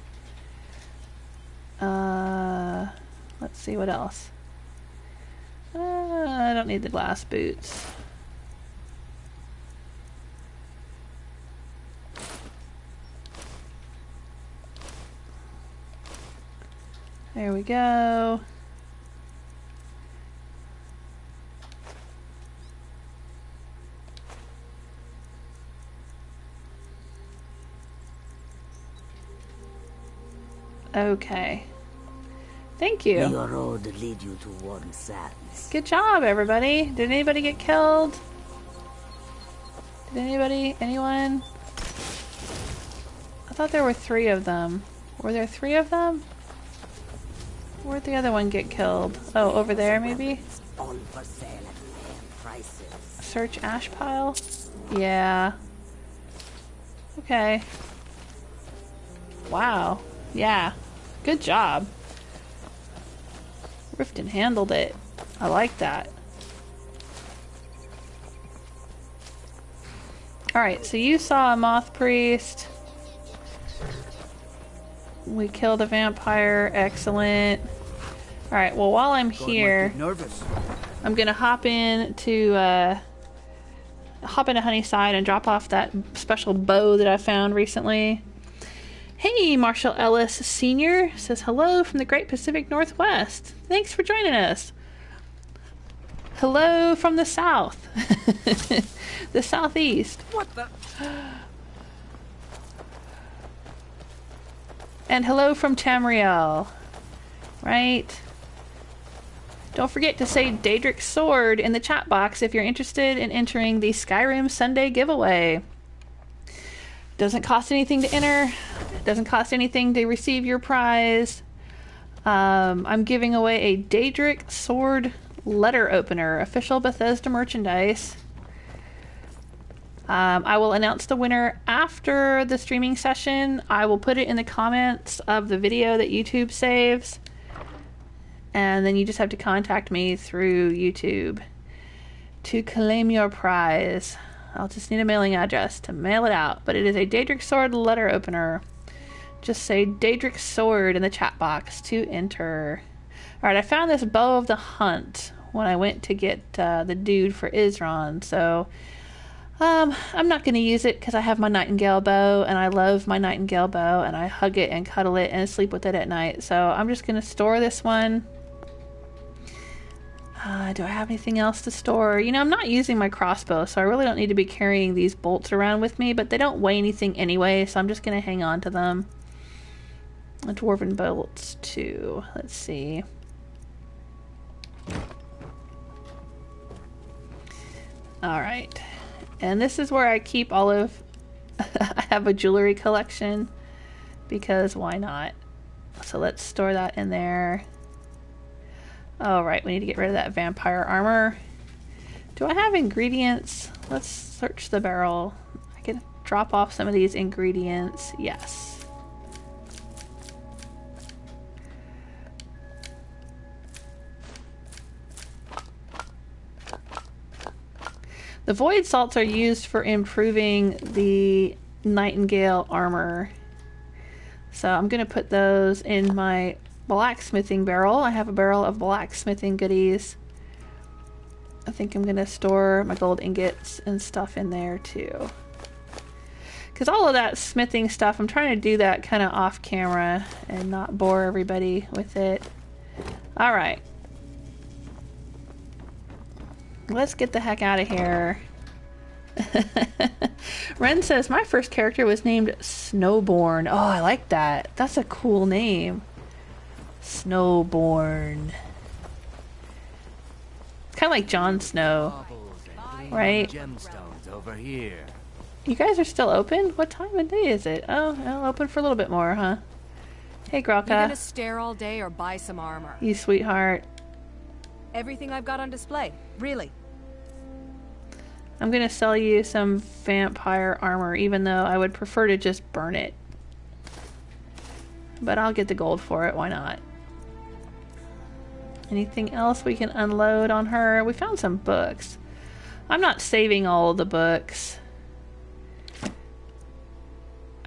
S1: Let's see what else. I don't need the glass boots. There we go. Okay. Thank you.
S3: May your road lead you to warm sands.
S1: Good job, everybody. Did anybody get killed? Did anybody? Anyone? I thought there were 3 of them. Were there 3 of them? Where'd the other one get killed? Oh, over there, maybe?
S3: All for sale at fair prices.
S1: Search ash pile? Yeah. Okay. Wow. Yeah. Good job. Riften handled it. I like that. Alright, so you saw a Moth Priest. We killed a vampire. Excellent. Alright, well while I'm here, I'm gonna hop into Honeyside and drop off that special bow that I found recently. Hey, Marshall Ellis Sr. says hello from the Great Pacific Northwest. Thanks for joining us. Hello from the south. The southeast.
S9: What the?
S1: And hello from Tamriel. Right? Don't forget to say Daedric Sword in the chat box if you're interested in entering the Skyrim Sunday giveaway. Doesn't cost anything to enter. Doesn't cost anything to receive your prize. I'm giving away a Daedric Sword letter opener, official Bethesda merchandise. I will announce the winner after the streaming session. I will put it in the comments of the video that YouTube saves. And then you just have to contact me through YouTube to claim your prize. I'll just need a mailing address to mail it out. But it is a Daedric Sword letter opener. Just say Daedric Sword in the chat box to enter. Alright, I found this Bow of the Hunt when I went to get the dude for Isron. So, I'm not going to use it because I have my Nightingale bow. And I love my Nightingale bow. And I hug it and cuddle it and sleep with it at night. So, I'm just going to store this one. Do I have anything else to store? You know, I'm not using my crossbow, so I really don't need to be carrying these bolts around with me, but they don't weigh anything anyway, so I'm just going to hang on to them. The Dwarven bolts, too. Let's see. Alright. And this is where I keep all of... I have a jewelry collection, because why not? So let's store that in there. Oh, right, we need to get rid of that vampire armor. Do I have ingredients? Let's search the barrel. I can drop off some of these ingredients. Yes. The void salts are used for improving the Nightingale armor. So I'm going to put those in my blacksmithing barrel. I have a barrel of blacksmithing goodies. I think I'm going to store my gold ingots and stuff in there too. Because all of that smithing stuff, I'm trying to do that kind of off camera and not bore everybody with it. Alright. Let's get the heck out of here. Ren says, my first character was named Snowborn. Oh, I like that. That's a cool name. Snowborn. It's kind of like Jon Snow. Right?
S10: Gemstones over here.
S1: You guys are still open? What time of day is it? Oh, well, open for a little bit more, huh? Hey, Gralka.
S15: You gonna stare all day or buy some armor?
S1: You sweetheart.
S15: Everything I've got on display. Really.
S1: I'm gonna sell you some vampire armor, even though I would prefer to just burn it. But I'll get the gold for it, why not? Anything else we can unload on her? We found some books. I'm not saving all of the books.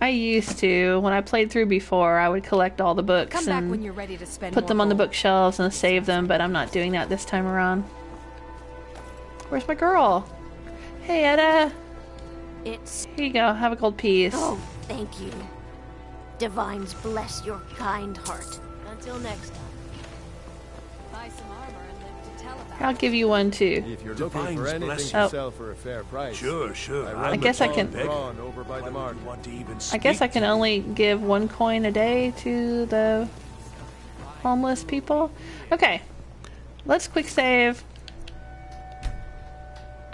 S1: I used to. When I played through before, I would collect all the books
S15: Come back
S1: and
S15: when you're ready to spend
S1: put them
S15: more
S1: on the
S15: gold.
S1: bookshelves and save them, but I'm not doing that this time around. Where's my girl? Hey, Etta. Here you go. Have a gold piece.
S16: Oh, thank you. Divines bless your kind heart. Until next time.
S15: Buy some armor and live to tell about
S1: I'll give you one too.
S17: If you're looking for anything to sell for a fair price.
S2: Sure.
S1: I guess I can.
S17: Over by the market.
S1: I guess I can only give 1 coin a day to the homeless people. Okay, let's quick save.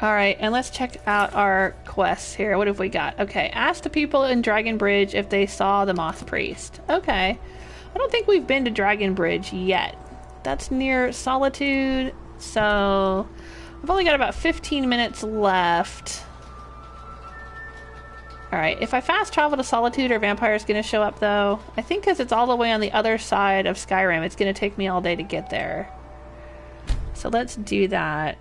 S1: Alright, and let's check out our quests here. What have we got? Okay, ask the people in Dragon Bridge if they saw the Moth Priest. Okay. I don't think we've been to Dragon Bridge yet. That's near Solitude, so I've only got about 15 minutes left. Alright, if I fast travel to Solitude, are vampires going to show up though? I think because it's all the way on the other side of Skyrim, it's going to take me all day to get there. So let's do that.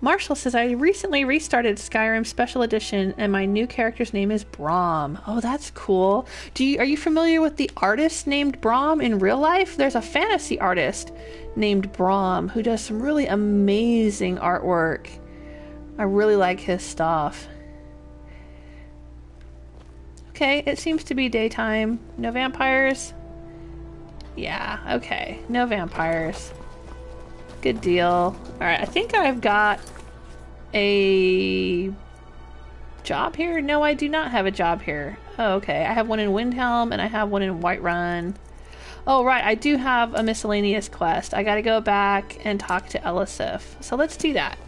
S1: Marshall says, I recently restarted Skyrim Special Edition and my new character's name is Braum. Oh, that's cool. Are you familiar with the artist named Braum in real life? There's a fantasy artist named Braum who does some really amazing artwork. I really like his stuff. Okay, it seems to be daytime. No vampires? Yeah, okay. No vampires. Good deal. Alright, I think I've got a job here? No, I do not have a job here. Oh, okay. I have one in Windhelm and I have one in Whiterun. Oh, right. I do have a miscellaneous quest. I gotta go back and talk to Elisif. So let's do that.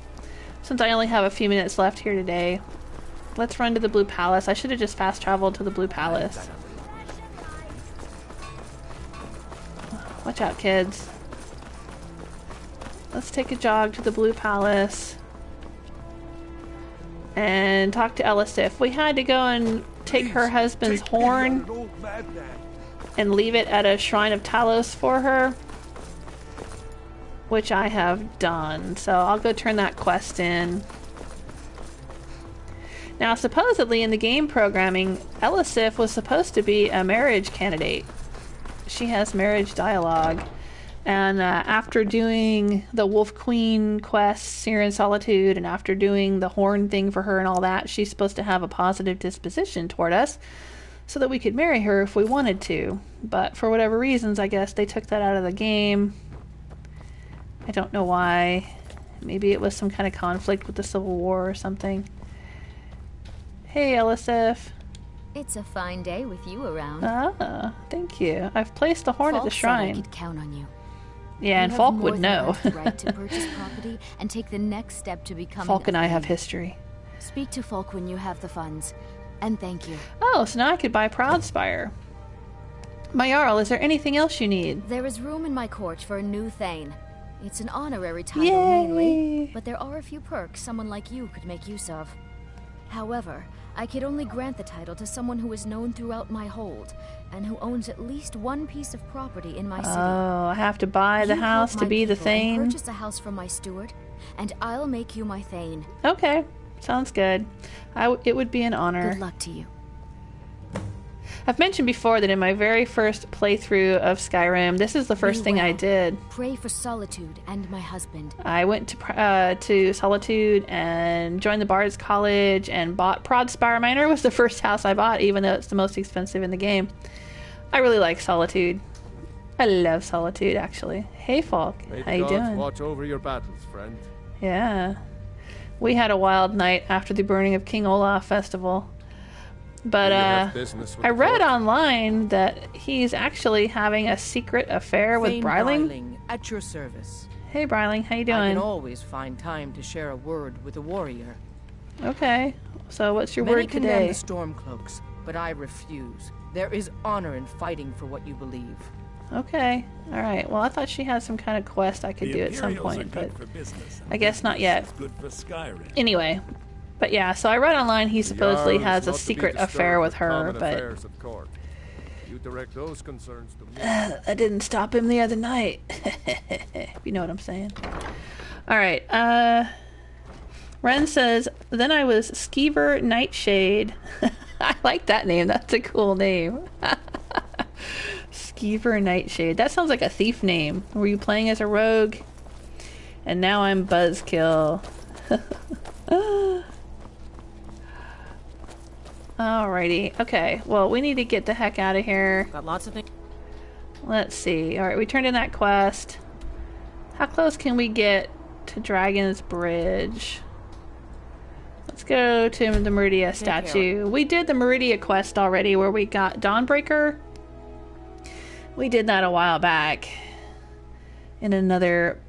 S1: Since I only have a few minutes left here today. Let's run to the Blue Palace. I should have just fast traveled to the Blue Palace. Watch out, kids. Let's take a jog to the Blue Palace and talk to Elisif. We had to go and take her husband's horn and leave it at a Shrine of Talos for her, which I have done. So I'll go turn that quest in. Now, supposedly in the game programming, Elisif was supposed to be a marriage candidate. She has marriage dialogue. And after doing the Wolf Queen quest here in Solitude, and after doing the horn thing for her and all that, she's supposed to have a positive disposition toward us so that we could marry her if we wanted to. But for whatever reasons, I guess they took that out of the game. I don't know why. Maybe it was some kind of conflict with the Civil War or something. Hey, Elisif.
S18: It's a fine day with you around.
S1: Ah, thank you. I've placed the horn at the shrine.
S18: I could count on you.
S1: Yeah, and Falk would know.
S18: Right to purchase property and take the next step to becoming.
S1: Falk and I have history.
S18: Speak to Falk when you have the funds, and thank you.
S1: Oh, so now I could buy Proudspire. My Jarl, is there anything else you need?
S18: There is room in my court for a new Thane. It's an honorary title
S1: Yay!
S18: mainly, but there are a few perks someone like you could make use of. However, I could only grant the title to someone who is known throughout my hold, and who owns at least one piece of property in my city.
S1: Oh, I have to buy the house to be the Thane?
S18: Purchase a house from my steward, and I'll make you my Thane.
S1: Okay, sounds good. It would be an honor.
S18: Good luck to you.
S1: I've mentioned before that in my very first playthrough of Skyrim, this is the first thing I did.
S18: Pray for Solitude and my husband.
S1: I went to Solitude and joined the Bard's College and bought Prodspire Manor. Was the first house I bought, even though it's the most expensive in the game. I really like Solitude. I love Solitude, actually. Hey, Falk. How you doing?
S17: Watch over your battles, friend.
S1: Yeah. We had a wild night after the burning of King Olaf Festival. But I read online that he's actually having a secret affair with Bryling.
S19: At your service.
S1: Hey, Bryling, how you doing?
S19: I can always find time to share a word with a warrior.
S1: Okay, so what's your word today?
S19: Many condemn the Stormcloaks, but I refuse. There is honor in fighting for what you believe.
S1: Okay, all right. Well, I thought she had some kind of quest I could do at some point, but I guess not yet.
S20: Good for Skyrim.
S1: Anyway. But yeah, so I read online he supposedly has a secret affair with her, but
S17: you direct those concerns to me.
S1: That didn't stop him the other night. You know what I'm saying. Alright, Ren says, then I was Skeever Nightshade. I like that name, that's a cool name. Skeever Nightshade. That sounds like a thief name. Were you playing as a rogue? And now I'm Buzzkill. Alrighty. Okay. Well, we need to get the heck out of here.
S19: Got lots of things.
S1: Let's see. Alright, we turned in that quest. How close can we get to Dragon's Bridge? Let's go to the Meridia statue. We did the Meridia quest already where we got Dawnbreaker. We did that a while back in another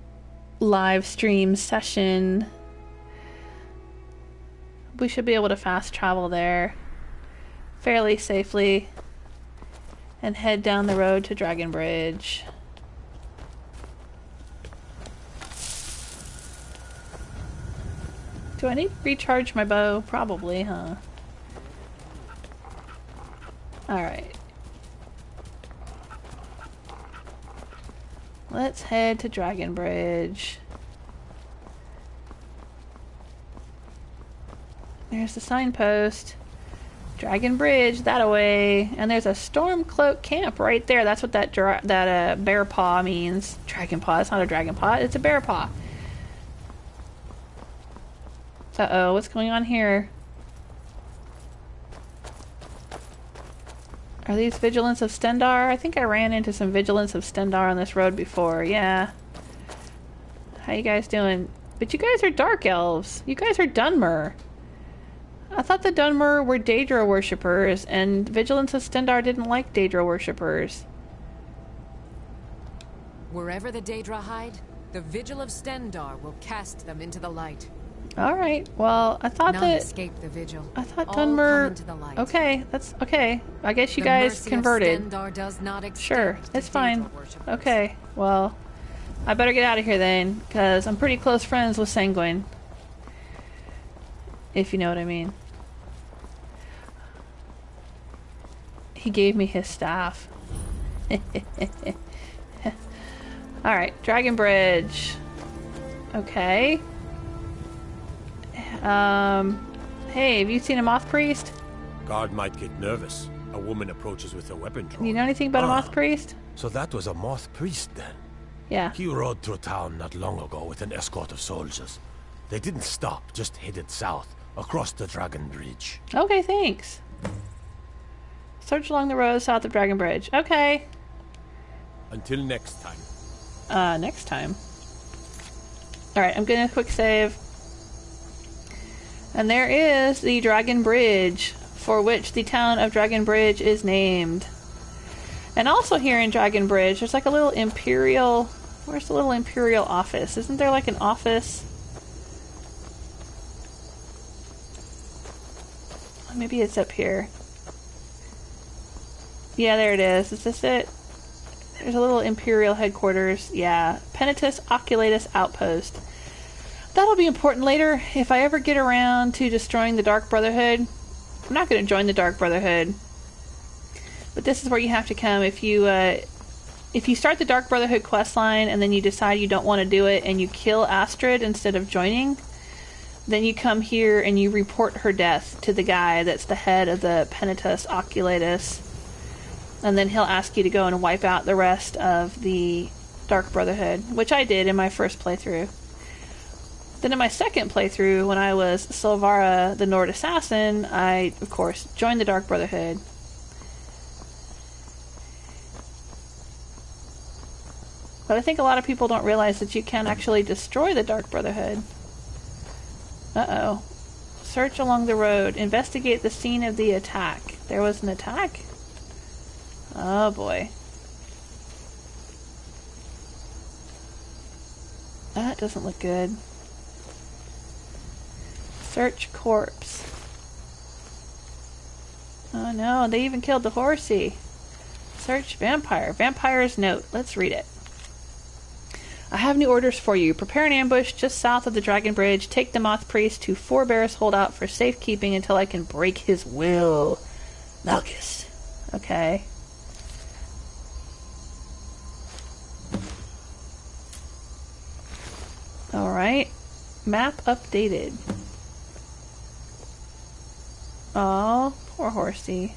S1: live stream session. We should be able to fast travel there fairly safely and head down the road to Dragon Bridge. Do I need to recharge my bow? Probably, huh? Alright. Let's head to Dragon Bridge. There's the signpost. Dragon Bridge, that-a-way. And there's a Stormcloak camp right there. That's what that bear paw means. Dragon paw. It's not a dragon paw. It's a bear paw. Uh-oh. What's going on here? Are these Vigilance of Stendarr? I think I ran into some Vigilance of Stendarr on this road before. Yeah. How you guys doing? But you guys are Dark Elves. You guys are Dunmer. I thought the Dunmer were Daedra worshippers, and Vigilance of Stendarr didn't like Daedra worshippers.
S21: Wherever the Daedra hide, the Vigil of Stendarr will cast them into the light.
S1: Alright, well, I thought
S21: None escape the Vigil.
S1: I thought
S21: All
S1: Dunmer...
S21: come into the light.
S1: Okay, that's... Okay. I guess you guys converted.
S21: Does not
S1: sure, it's fine. Okay, well... I better get out of here then, because I'm pretty close friends with Sanguine. If you know what I mean. He gave me his staff. Alright, Dragon Bridge. Okay. Hey, have you seen a Moth Priest?
S22: Guard might get nervous. A woman approaches with a weapon drawn.
S1: Do you know anything about a Moth Priest?
S22: So that was a Moth Priest then?
S1: Yeah.
S22: He rode through town not long ago with an escort of soldiers. They didn't stop, just headed south, across the Dragon Bridge.
S1: Okay, thanks. Search along the road south of Dragon Bridge. Okay.
S22: Until next time.
S1: Next time. Alright, I'm gonna quick save. And there is the Dragon Bridge, for which the town of Dragon Bridge is named. And also here in Dragon Bridge, there's like a little Imperial... Where's the little Imperial office? Isn't there like an office? Maybe it's up here. Yeah, there it is. Is this it? There's a little Imperial headquarters. Yeah. Penchant Oculatus Outpost. That'll be important later if I ever get around to destroying the Dark Brotherhood. I'm not going to join the Dark Brotherhood. But this is where you have to come if you start the Dark Brotherhood questline and then you decide you don't want to do it and you kill Astrid instead of joining, then you come here and you report her death to the guy that's the head of the Penchant Oculatus. And then he'll ask you to go and wipe out the rest of the Dark Brotherhood, which I did in my first playthrough. Then in my second playthrough, when I was Silvara the Nord Assassin, I, of course, joined the Dark Brotherhood. But I think a lot of people don't realize that you can actually destroy the Dark Brotherhood. Uh-oh. Search along the road. Investigate the scene of the attack. There was an attack? Oh boy. That doesn't look good. Search corpse. Oh no, they even killed the horsey. Search vampire. Vampire's note. Let's read it. I have new orders for you. Prepare an ambush just south of the Dragon Bridge. Take the Moth Priest to Four Bears Holdout for safekeeping until I can break his will. Malchus. Okay. Alright. Map updated. Oh, poor horsey.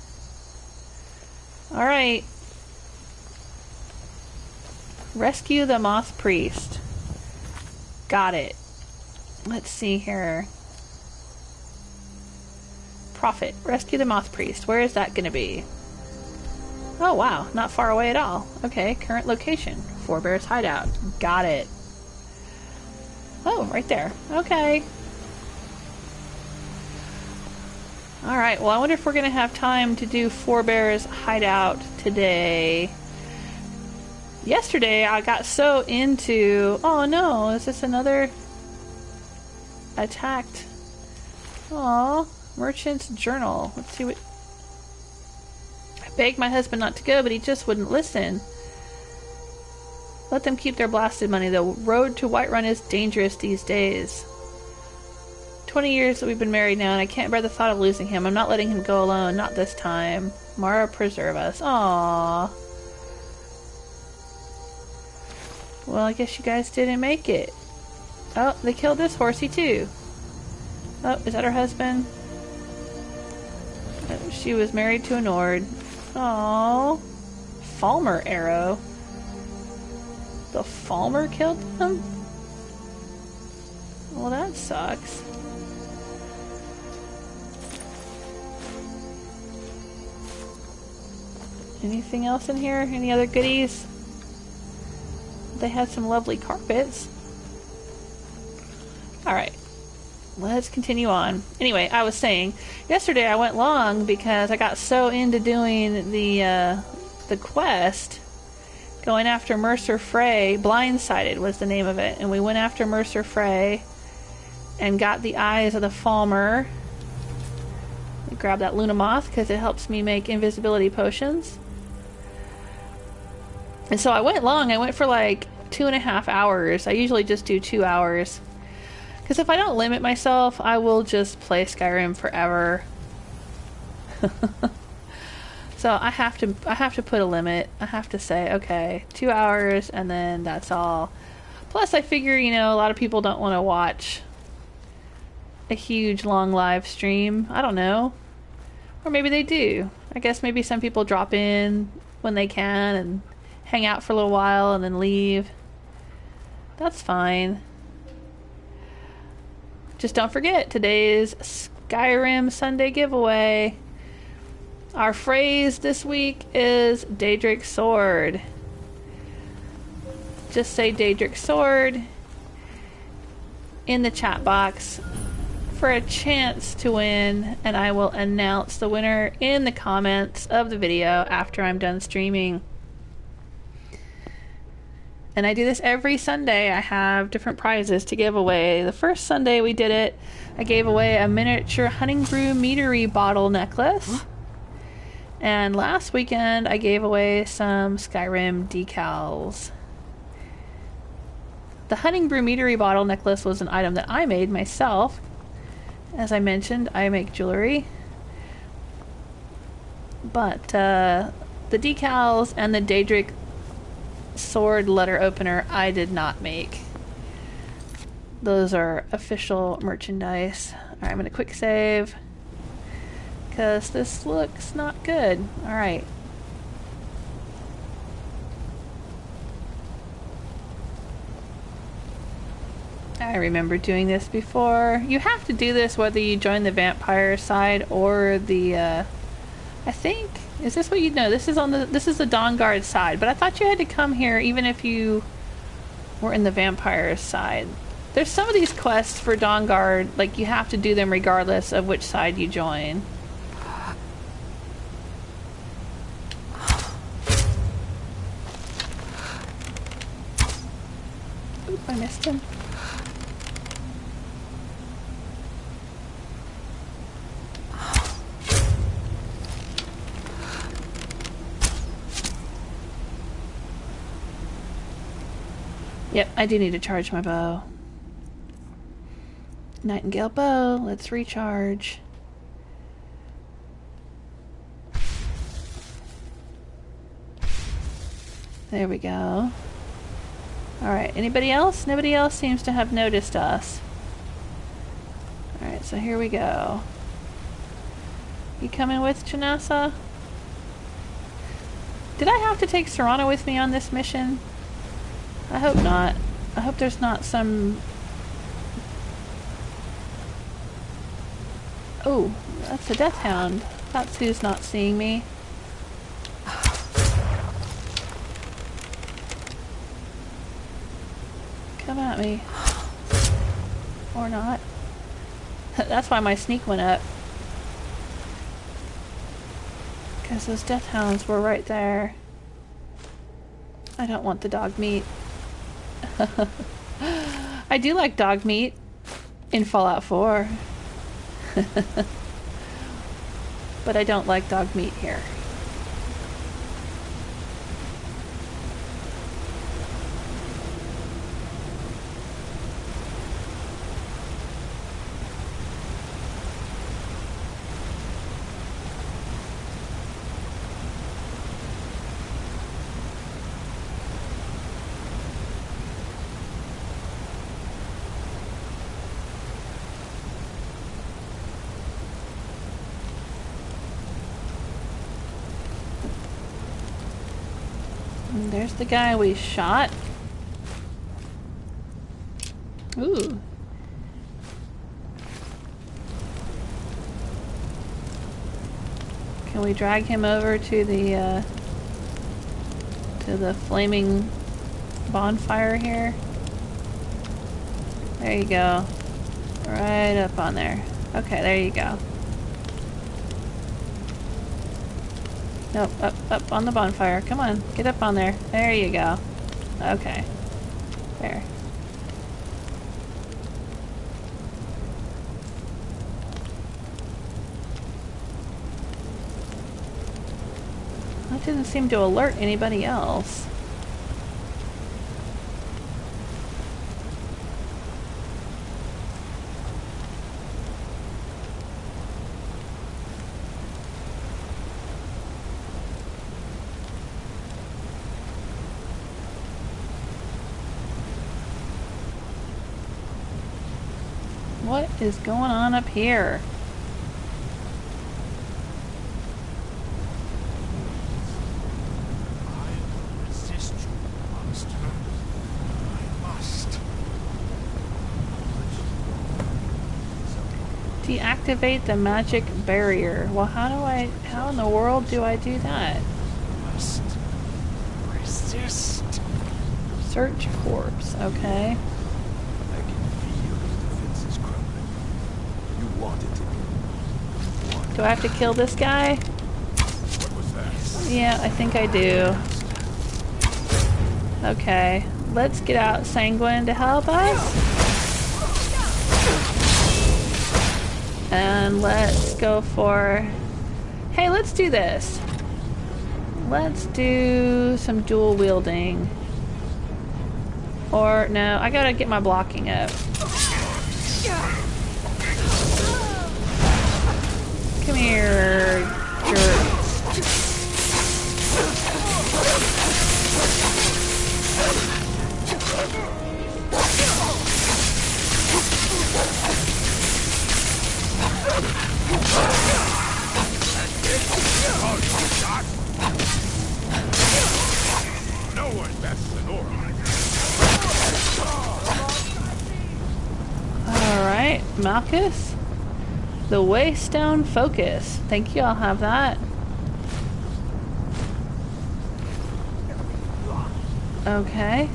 S1: Alright. Rescue the Moth Priest. Got it. Let's see here. Profit. Rescue the Moth Priest. Where is that going to be? Oh, wow. Not far away at all. Okay, current location. Four Bears Hideout. Got it. Oh, right there. Okay. Alright, well, I wonder if we're going to have time to do Four Bears Hideout today. Yesterday, I got so into... Oh, no. Is this another... Attacked... Aw. Merchant's Journal. Let's see what... I begged my husband not to go, but he just wouldn't listen. Let them keep their blasted money. The road to Whiterun is dangerous these days. 20 years that we've been married now, and I can't bear the thought of losing him. I'm not letting him go alone. Not this time. Mara, preserve us. Aww. Well, I guess you guys didn't make it. Oh, they killed this horsey too. Oh, is that her husband? She was married to a Nord. Aww. Falmer arrow. The Falmer killed them? Well, that sucks. Anything else in here? Any other goodies? They had some lovely carpets. Alright. Let's continue on. Anyway, I was saying, yesterday I went long because I got so into doing the quest, going after Mercer Frey. Blindsided was the name of it. And we went after Mercer Frey and got the eyes of the Falmer. I grabbed that Luna Moth because it helps me make invisibility potions. And so I went long. I went for like 2.5 hours. I usually just do 2 hours. Because if I don't limit myself, I will just play Skyrim forever. So I have to put a limit. I have to say, okay, 2 hours and then that's all. Plus I figure, you know, a lot of people don't want to watch a huge long live stream. I don't know. Or maybe they do. I guess maybe some people drop in when they can and hang out for a little while and then leave. That's fine. Just don't forget, today's Skyrim Sunday giveaway. Our phrase this week is Daedric Sword. Just say Daedric Sword in the chat box for a chance to win, and I will announce the winner in the comments of the video after I'm done streaming. And I do this every Sunday. I have different prizes to give away. The first Sunday we did it, I gave away a miniature Hunting Brew meadery bottle necklace. And last weekend I gave away some Skyrim decals. The Hunting Brew meadery bottle necklace was an item that I made myself. As I mentioned, I make jewelry. But the decals and the Daedric Sword letter opener I did not make. Those are official merchandise. Alright, I'm going to quick save because this looks not good. Alright. I remember doing this before. You have to do this whether you join the vampire side or the, I think, is this what you know? This is the Dawnguard side, but I thought you had to come here even if you were in the vampire side. There's some of these quests for Dawnguard, like you have to do them regardless of which side you join. Oop, I missed him. Yep, I do need to charge my bow. Nightingale bow, let's recharge. There we go. Alright, anybody else? Nobody else seems to have noticed us. Alright, so here we go. You coming with Chanasa? Did I have to take Serana with me on this mission? I hope not. I hope there's not some... Oh, that's a death hound. That's who's not seeing me. Come at me. Or not. That's why my sneak went up. Because those death hounds were right there. I don't want the dog meat. I do like dog meat in Fallout 4. But I don't like dog meat here. There's the guy we shot. Ooh. Can we drag him over to the flaming bonfire here? There you go. Right up on there. Okay, there you go. Nope, up on the bonfire. Come on, get up on there. There you go. Okay. There. That didn't seem to alert anybody else. What is going on up here?
S12: I will resist you, monster. I must.
S1: Deactivate the magic barrier. Well, how in the world do I do that?
S12: Must resist.
S1: Search corpse, okay. Do I have to kill this guy?
S12: What was that?
S1: Yeah, I think I do. Okay, let's get out Sanguine to help us. And let's go for... Hey, let's do this. Let's do some dual wielding. Or, no, I gotta get my blocking up. Come here, jerk.
S12: No one bests an aura.
S1: Malchus? The Waystone Focus. Thank you, I'll have that. Okay.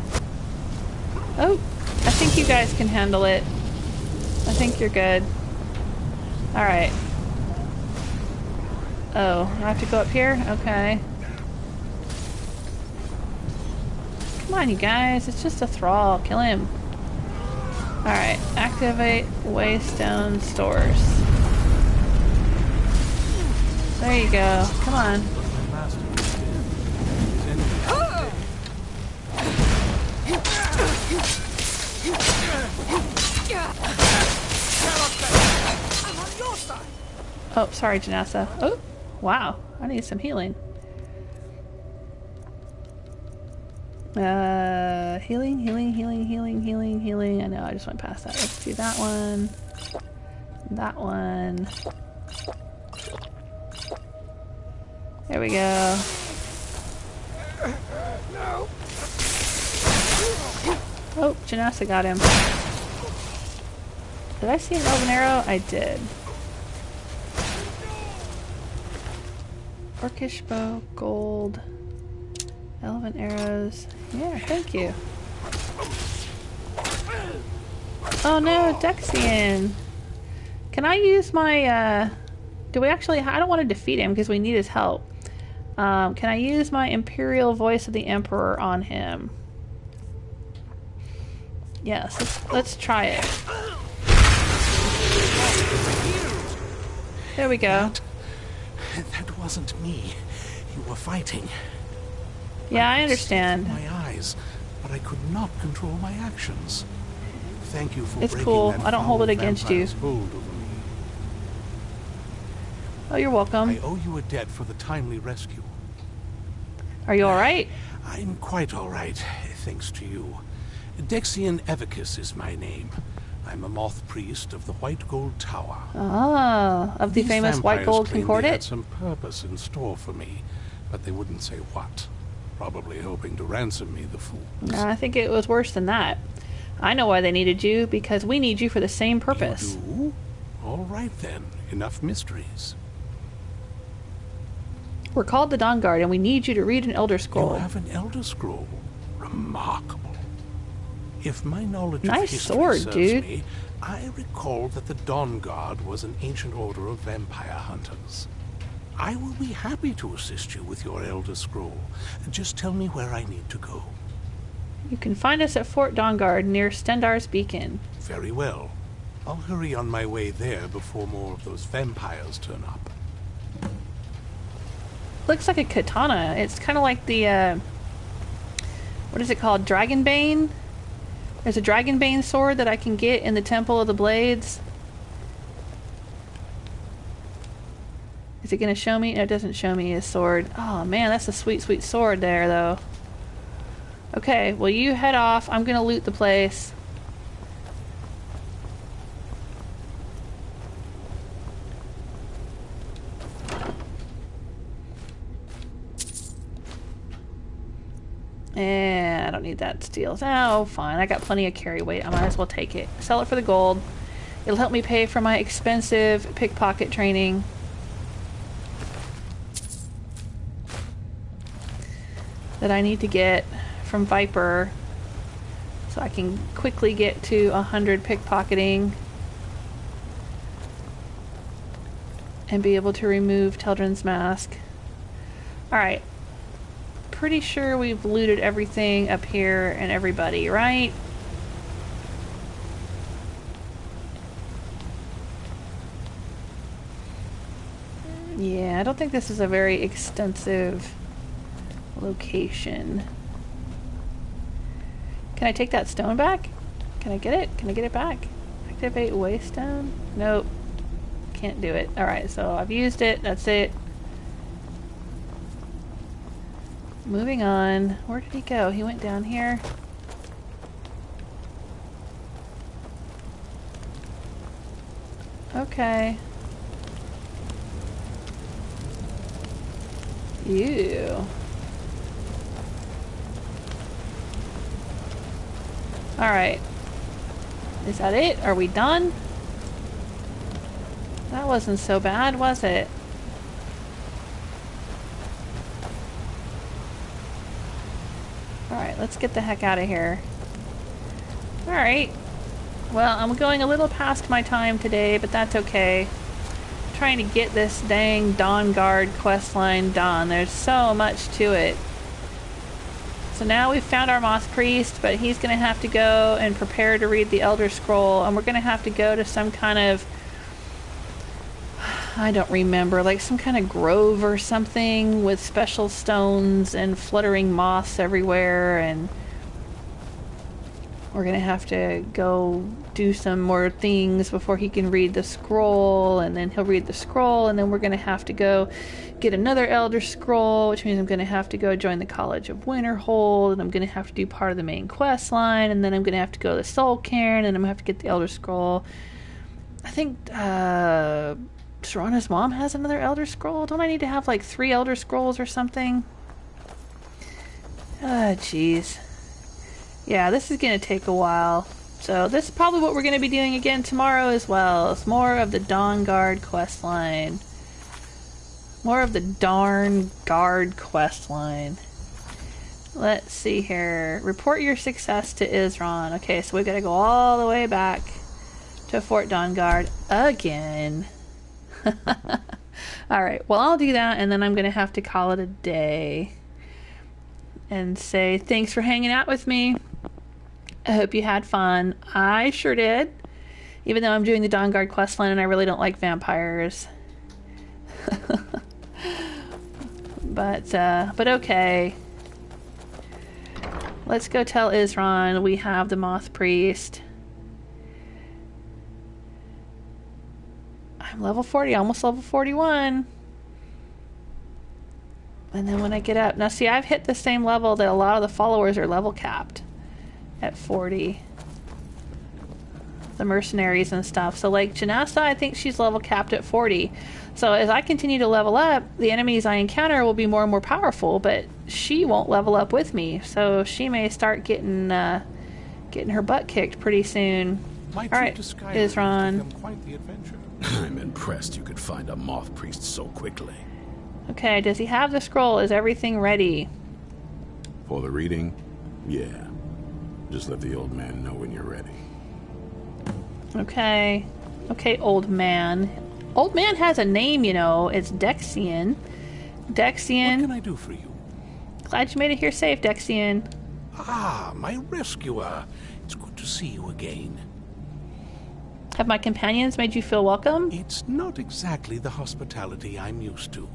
S1: Oh, I think you guys can handle it. I think you're good. Alright. Oh, I have to go up here? Okay. Come on, you guys. It's just a thrall. Kill him. Alright. Activate Waystone Stores. There you go. Come on. Oh, sorry, Janessa. Oh, wow. I need some healing. Healing, healing, healing, healing, healing, healing. I know, I just went past that. Let's do that one. That one. There we go.
S12: No.
S1: Oh, Janessa got him. Did I see an elven arrow? I did. Orcish bow, gold, elven arrows. Yeah, thank you. Oh no, Dexian. Can I use my, do we actually, I don't want to defeat him because we need his help. Can I use my Imperial Voice of the Emperor on him? Yes, let's try it. There we go.
S12: That wasn't me. You were fighting.
S1: Yeah, I understand.
S12: My eyes, but I could not control my actions. Thank you for
S1: It's
S12: breaking
S1: cool.
S12: that
S1: I don't hold it against you.
S12: vampire's hold over me.
S1: Oh, you're welcome.
S12: I owe you a debt for the timely rescue.
S1: Are you alright?
S12: I'm quite alright, thanks to you. Dexian Evicus is my name. I'm a Moth Priest of the White Gold Tower.
S1: Ah, of the
S12: These
S1: famous White
S12: vampires
S1: Gold
S12: claimed they had
S1: Concordat?
S12: some purpose in store for me, but they wouldn't say what. Probably hoping to ransom me, the fools.
S1: I think it was worse than that. I know why they needed you, because we need you for the same purpose.
S12: You do? All right then, enough mysteries.
S1: We're called the Dawnguard, and we need you to read an Elder Scroll.
S12: You have an Elder Scroll? Remarkable. If my knowledge
S1: Nice
S12: of history
S1: sword,
S12: serves
S1: dude.
S12: me, I recall that the Dawnguard was an ancient order of vampire hunters. I will be happy to assist you with your Elder Scroll. Just tell me where I need to go.
S1: You can find us at Fort Dawnguard near Stendar's Beacon.
S12: Very well. I'll hurry on my way there before more of those vampires turn up.
S1: Looks like a katana. It's kind of like the, what is it called? Dragonbane? There's a Dragonbane sword that I can get in the Temple of the Blades. Is it going to show me? No, it doesn't show me his sword. Oh man, that's a sweet, sweet sword there, though. Okay, well you head off. I'm going to loot the place. I don't need that steel. Oh, fine. I got plenty of carry weight. I might as well take it. Sell it for the gold. It'll help me pay for my expensive pickpocket training. That I need to get from Viper. So I can quickly get to 100 pickpocketing. And be able to remove Teldryn's mask. Alright. Pretty sure we've looted everything up here and everybody, right? Yeah, I don't think this is a very extensive location. Can I take that stone back? Can I get it? Can I get it back? Activate waystone? Nope. Can't do it. Alright, so I've used it. That's it. Moving on. Where did he go? He went down here. Okay. Ew. Alright. Is that it? Are we done? That wasn't so bad, was it? Alright, let's get the heck out of here. Alright. Well, I'm going a little past my time today, but that's okay. I'm trying to get this dang Dawnguard questline done. There's so much to it. So now we've found our Moth Priest, but he's going to have to go and prepare to read the Elder Scroll, and we're going to have to go to some kind of... I don't remember, like some kind of grove or something with special stones and fluttering moths everywhere, and we're gonna have to go do some more things before he can read the scroll, and then he'll read the scroll, and then we're gonna have to go get another Elder Scroll, which means I'm gonna have to go join the College of Winterhold, and I'm gonna have to do part of the main quest line, and then I'm gonna have to go to Soul Cairn, and I'm gonna have to get the Elder Scroll. I think Serana's mom has another Elder Scroll. Don't I need to have like 3 Elder Scrolls or something? Ah, jeez. Yeah, this is going to take a while. So this is probably what we're going to be doing again tomorrow as well. It's more of the Dawnguard questline. More of the Dawnguard questline. Let's see here. Report your success to Isran. Okay, so we've got to go all the way back to Fort Dawnguard again. Alright, well I'll do that, and then I'm going to have to call it a day and say thanks for hanging out with me. I hope you had fun. I sure did, even though I'm doing the Dawnguard questline and I really don't like vampires. but okay. Let's go tell Isran we have the Moth Priest. I'm level 40, almost level 41. And then when I get up... Now see, I've hit the same level that a lot of the followers are level capped at 40. The mercenaries and stuff. So like Janessa, I think she's level capped at 40. So as I continue to level up, the enemies I encounter will be more and more powerful, but she won't level up with me. So she may start getting her butt kicked pretty soon. Alright, Isran.
S12: Quite the adventure.
S2: I'm impressed you could find a Moth Priest so quickly.
S1: Okay, does he have the scroll? Is everything ready?
S2: For the reading? Yeah. Just let the old man know when you're ready.
S1: Okay. Okay, old man. Old man has a name, you know. It's Dexian. Dexian.
S12: What can I do for you?
S1: Glad you made it here safe, Dexian.
S12: Ah, my rescuer. It's good to see you again.
S1: Have my companions made you feel welcome?
S12: It's not exactly the hospitality I'm used to,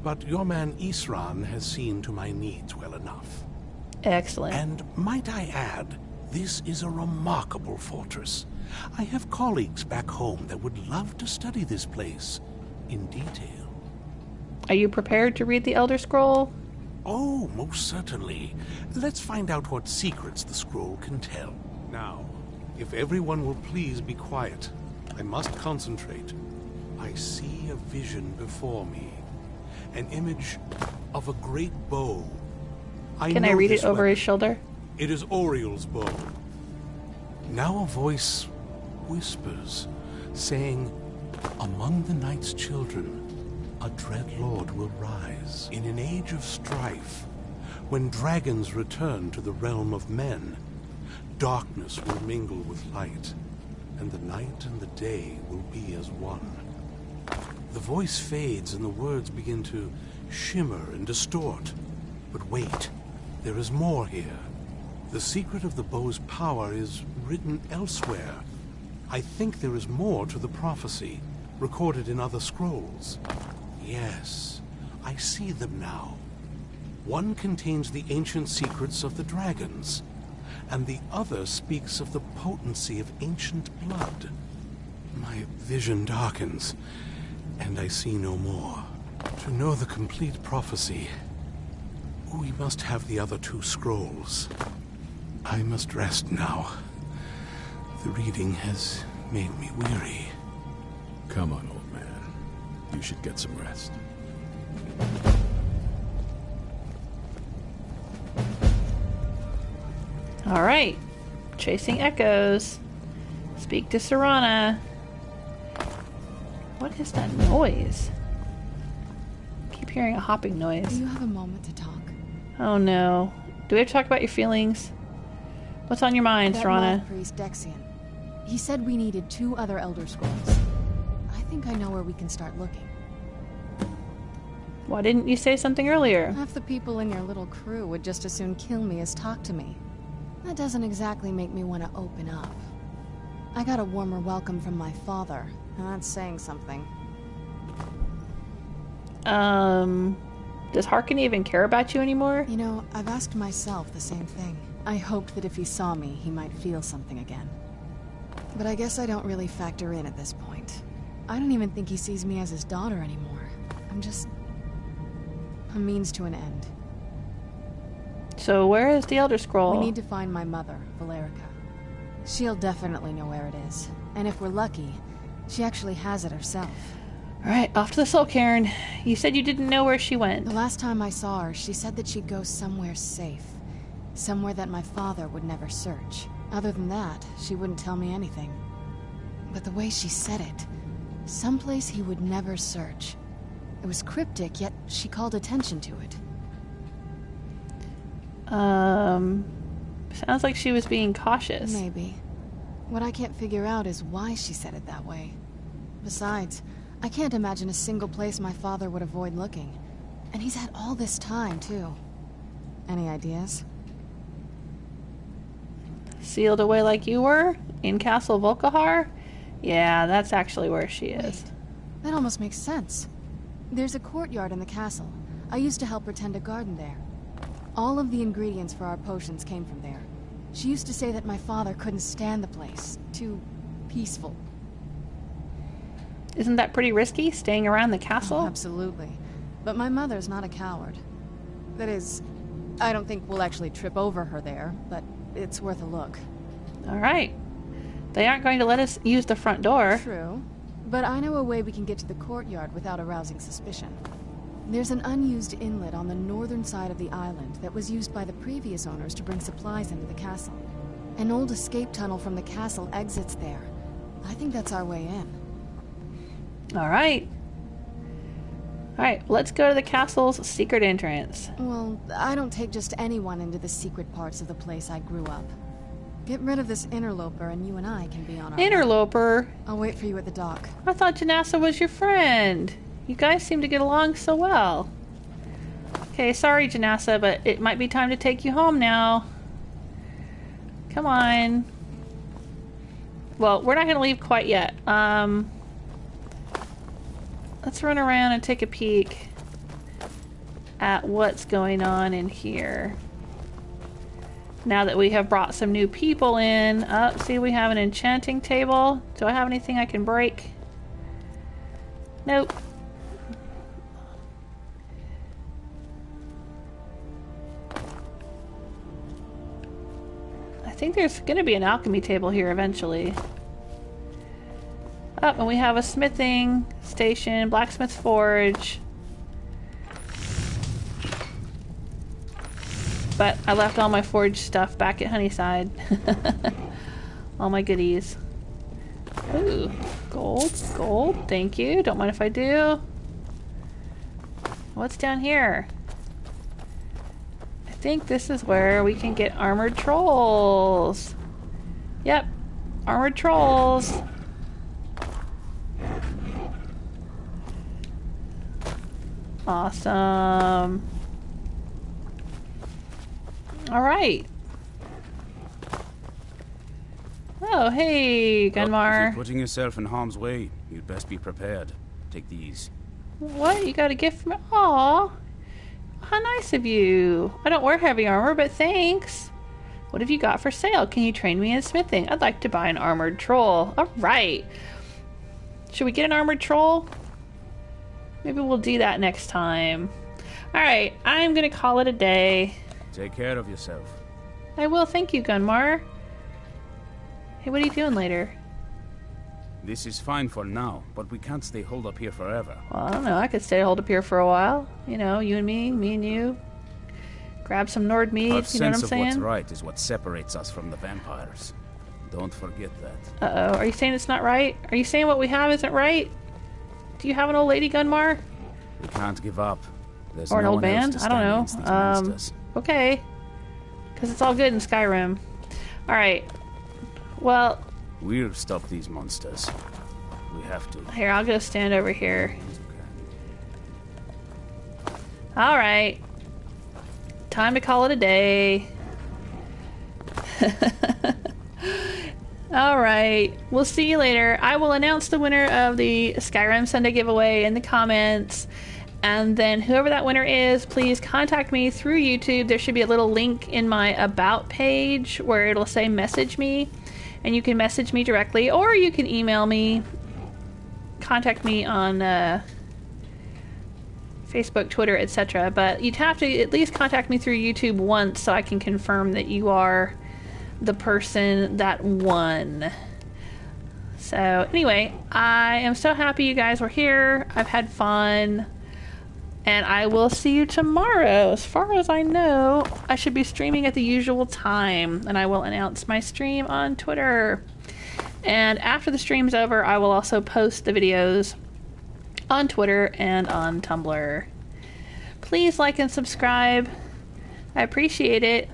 S12: but your man Isran has seen to my needs well enough.
S1: Excellent.
S12: And might I add, this is a remarkable fortress. I have colleagues back home that would love to study this place in detail.
S1: Are you prepared to read the Elder Scroll?
S12: Oh, most certainly. Let's find out what secrets the scroll can tell. Now, if everyone will please be quiet, I must concentrate. I see a vision before me. An image of a great bow.
S1: Can I read it over his shoulder?
S12: It is Oriel's bow. Now a voice whispers, saying, among the night's children, a dread lord will rise. In an age of strife, when dragons return to the realm of men, darkness will mingle with light, and the night and the day will be as one. The voice fades and the words begin to shimmer and distort. But wait, there is more here. The secret of the bow's power is written elsewhere. I think there is more to the prophecy, recorded in other scrolls. Yes, I see them now. One contains the ancient secrets of the dragons, and the other speaks of the potency of ancient blood. My vision darkens, and I see no more. To know the complete prophecy, we must have the other 2 scrolls. I must rest now. The reading has made me weary.
S2: Come on, old man. You should get some rest.
S1: Alright. Chasing echoes. Speak to Serana. What is that noise? I keep hearing a hopping noise.
S14: Do you have a moment to talk?
S1: Oh no. Do we have to talk about your feelings? What's on your mind, Serana?
S14: Moth Priest Dexian. He said we needed 2 other Elder Scrolls. I think I know where we can start looking.
S1: Why didn't you say something earlier?
S14: Half the people in your little crew would just as soon kill me as talk to me. That doesn't exactly make me want to open up. I got a warmer welcome from my father, and that's saying something.
S1: Does Harkin even care about you anymore?
S14: You know, I've asked myself the same thing. I hoped that if he saw me, he might feel something again. But I guess I don't really factor in at this point. I don't even think he sees me as his daughter anymore. I'm just a means to an end.
S1: So where is the Elder Scroll?
S14: We need to find my mother, Valerica. She'll definitely know where it is. And if we're lucky, she actually has it herself.
S1: Alright, off to the Soul Cairn. You said you didn't know where she went.
S14: The last time I saw her, she said that she'd go somewhere safe. Somewhere that my father would never search. Other than that, she wouldn't tell me anything. But the way she said it, someplace he would never search. It was cryptic, yet she called attention to it.
S1: Sounds like she was being cautious.
S14: Maybe. What I can't figure out is why she said it that way. Besides, I can't imagine a single place my father would avoid looking. And he's had all this time, too. Any ideas?
S1: Sealed away like you were? In Castle Volkihar? Yeah, that's actually where she is.
S14: Wait, that almost makes sense. There's a courtyard in the castle. I used to help her tend a garden there. All of the ingredients for our potions came from there. She used to say that my father couldn't stand the place. Too peaceful.
S1: Isn't that pretty risky, staying around the castle?
S14: Oh, absolutely. But my mother's not a coward. That is, I don't think we'll actually trip over her there, but it's worth a look.
S1: Alright. They aren't going to let us use the front door.
S14: True. But I know a way we can get to the courtyard without arousing suspicion. There's an unused inlet on the northern side of the island that was used by the previous owners to bring supplies into the castle. An old escape tunnel from the castle exits there. I think that's our way in.
S1: Alright. Alright, let's go to the castle's secret entrance.
S14: Well, I don't take just anyone into the secret parts of the place I grew up. Get rid of this interloper and you and I can be on our
S1: Interloper?
S14: way. I'll wait for you at the dock.
S1: I thought Janassa was your friend. You guys seem to get along so well. Okay, sorry Janassa, but it might be time to take you home now. Come on. Well, we're not going to leave quite yet. Let's run around and take a peek at what's going on in here. Now that we have brought some new people in. Oh, see, we have an enchanting table. Do I have anything I can break? Nope. I think there's going to be an alchemy table here eventually. Oh, and we have a smithing station, blacksmith's forge. But I left all my forge stuff back at Honeyside. All my goodies. Ooh, gold, gold, thank you. Don't mind if I do. What's down here? I think this is where we can get armored trolls. Yep, armored trolls. Awesome. Alright. Oh, hey, Gunmar.
S6: If you're putting yourself in harm's way, you'd best be prepared. Take these.
S1: What? You got a gift from me? Aw. How nice of you. I don't wear heavy armor, but thanks. What have you got for sale? Can you train me in smithing? I'd like to buy an armored troll. Alright. Should we get an armored troll? Maybe we'll do that next time. Alright, I'm gonna call it a day.
S6: Take care of yourself.
S1: I will, thank you, Gunmar. Hey, what are you doing later?
S6: This is fine for now, but we can't stay holed up here forever.
S1: Well, I don't know, I could stay holed up here for a while. You know, you and me and you. Grab some Nord mead,
S6: Our
S1: you know what I'm
S6: sense of
S1: saying?
S6: what's right is what separates us from the vampires. Don't forget that.
S1: Uh-oh, are you saying it's not right? Are you saying what we have isn't right? Do you have an old lady, Gunmar?
S6: We can't give up. There's
S1: Or an
S6: no
S1: old
S6: one else
S1: man?
S6: to
S1: I don't
S6: stand
S1: know.
S6: against these monsters.
S1: Okay. Because it's all good in Skyrim. Alright. Well...
S6: We'll stop these monsters. We have to.
S1: Here, I'll go stand over here. Alright. Time to call it a day. Alright. We'll see you later. I will announce the winner of the Skyrim Sunday giveaway in the comments. And then whoever that winner is, please contact me through YouTube. There should be a little link in my About page where it'll say message me. And you can message me directly, or you can email me. Contact me on Facebook, Twitter, etc. But you'd have to at least contact me through YouTube once so I can confirm that you are the person that won. So anyway, I am so happy you guys were here. I've had fun. And I will see you tomorrow. As far as I know, I should be streaming at the usual time. And I will announce my stream on Twitter. And after the stream's over, I will also post the videos on Twitter and on Tumblr. Please like and subscribe. I appreciate it.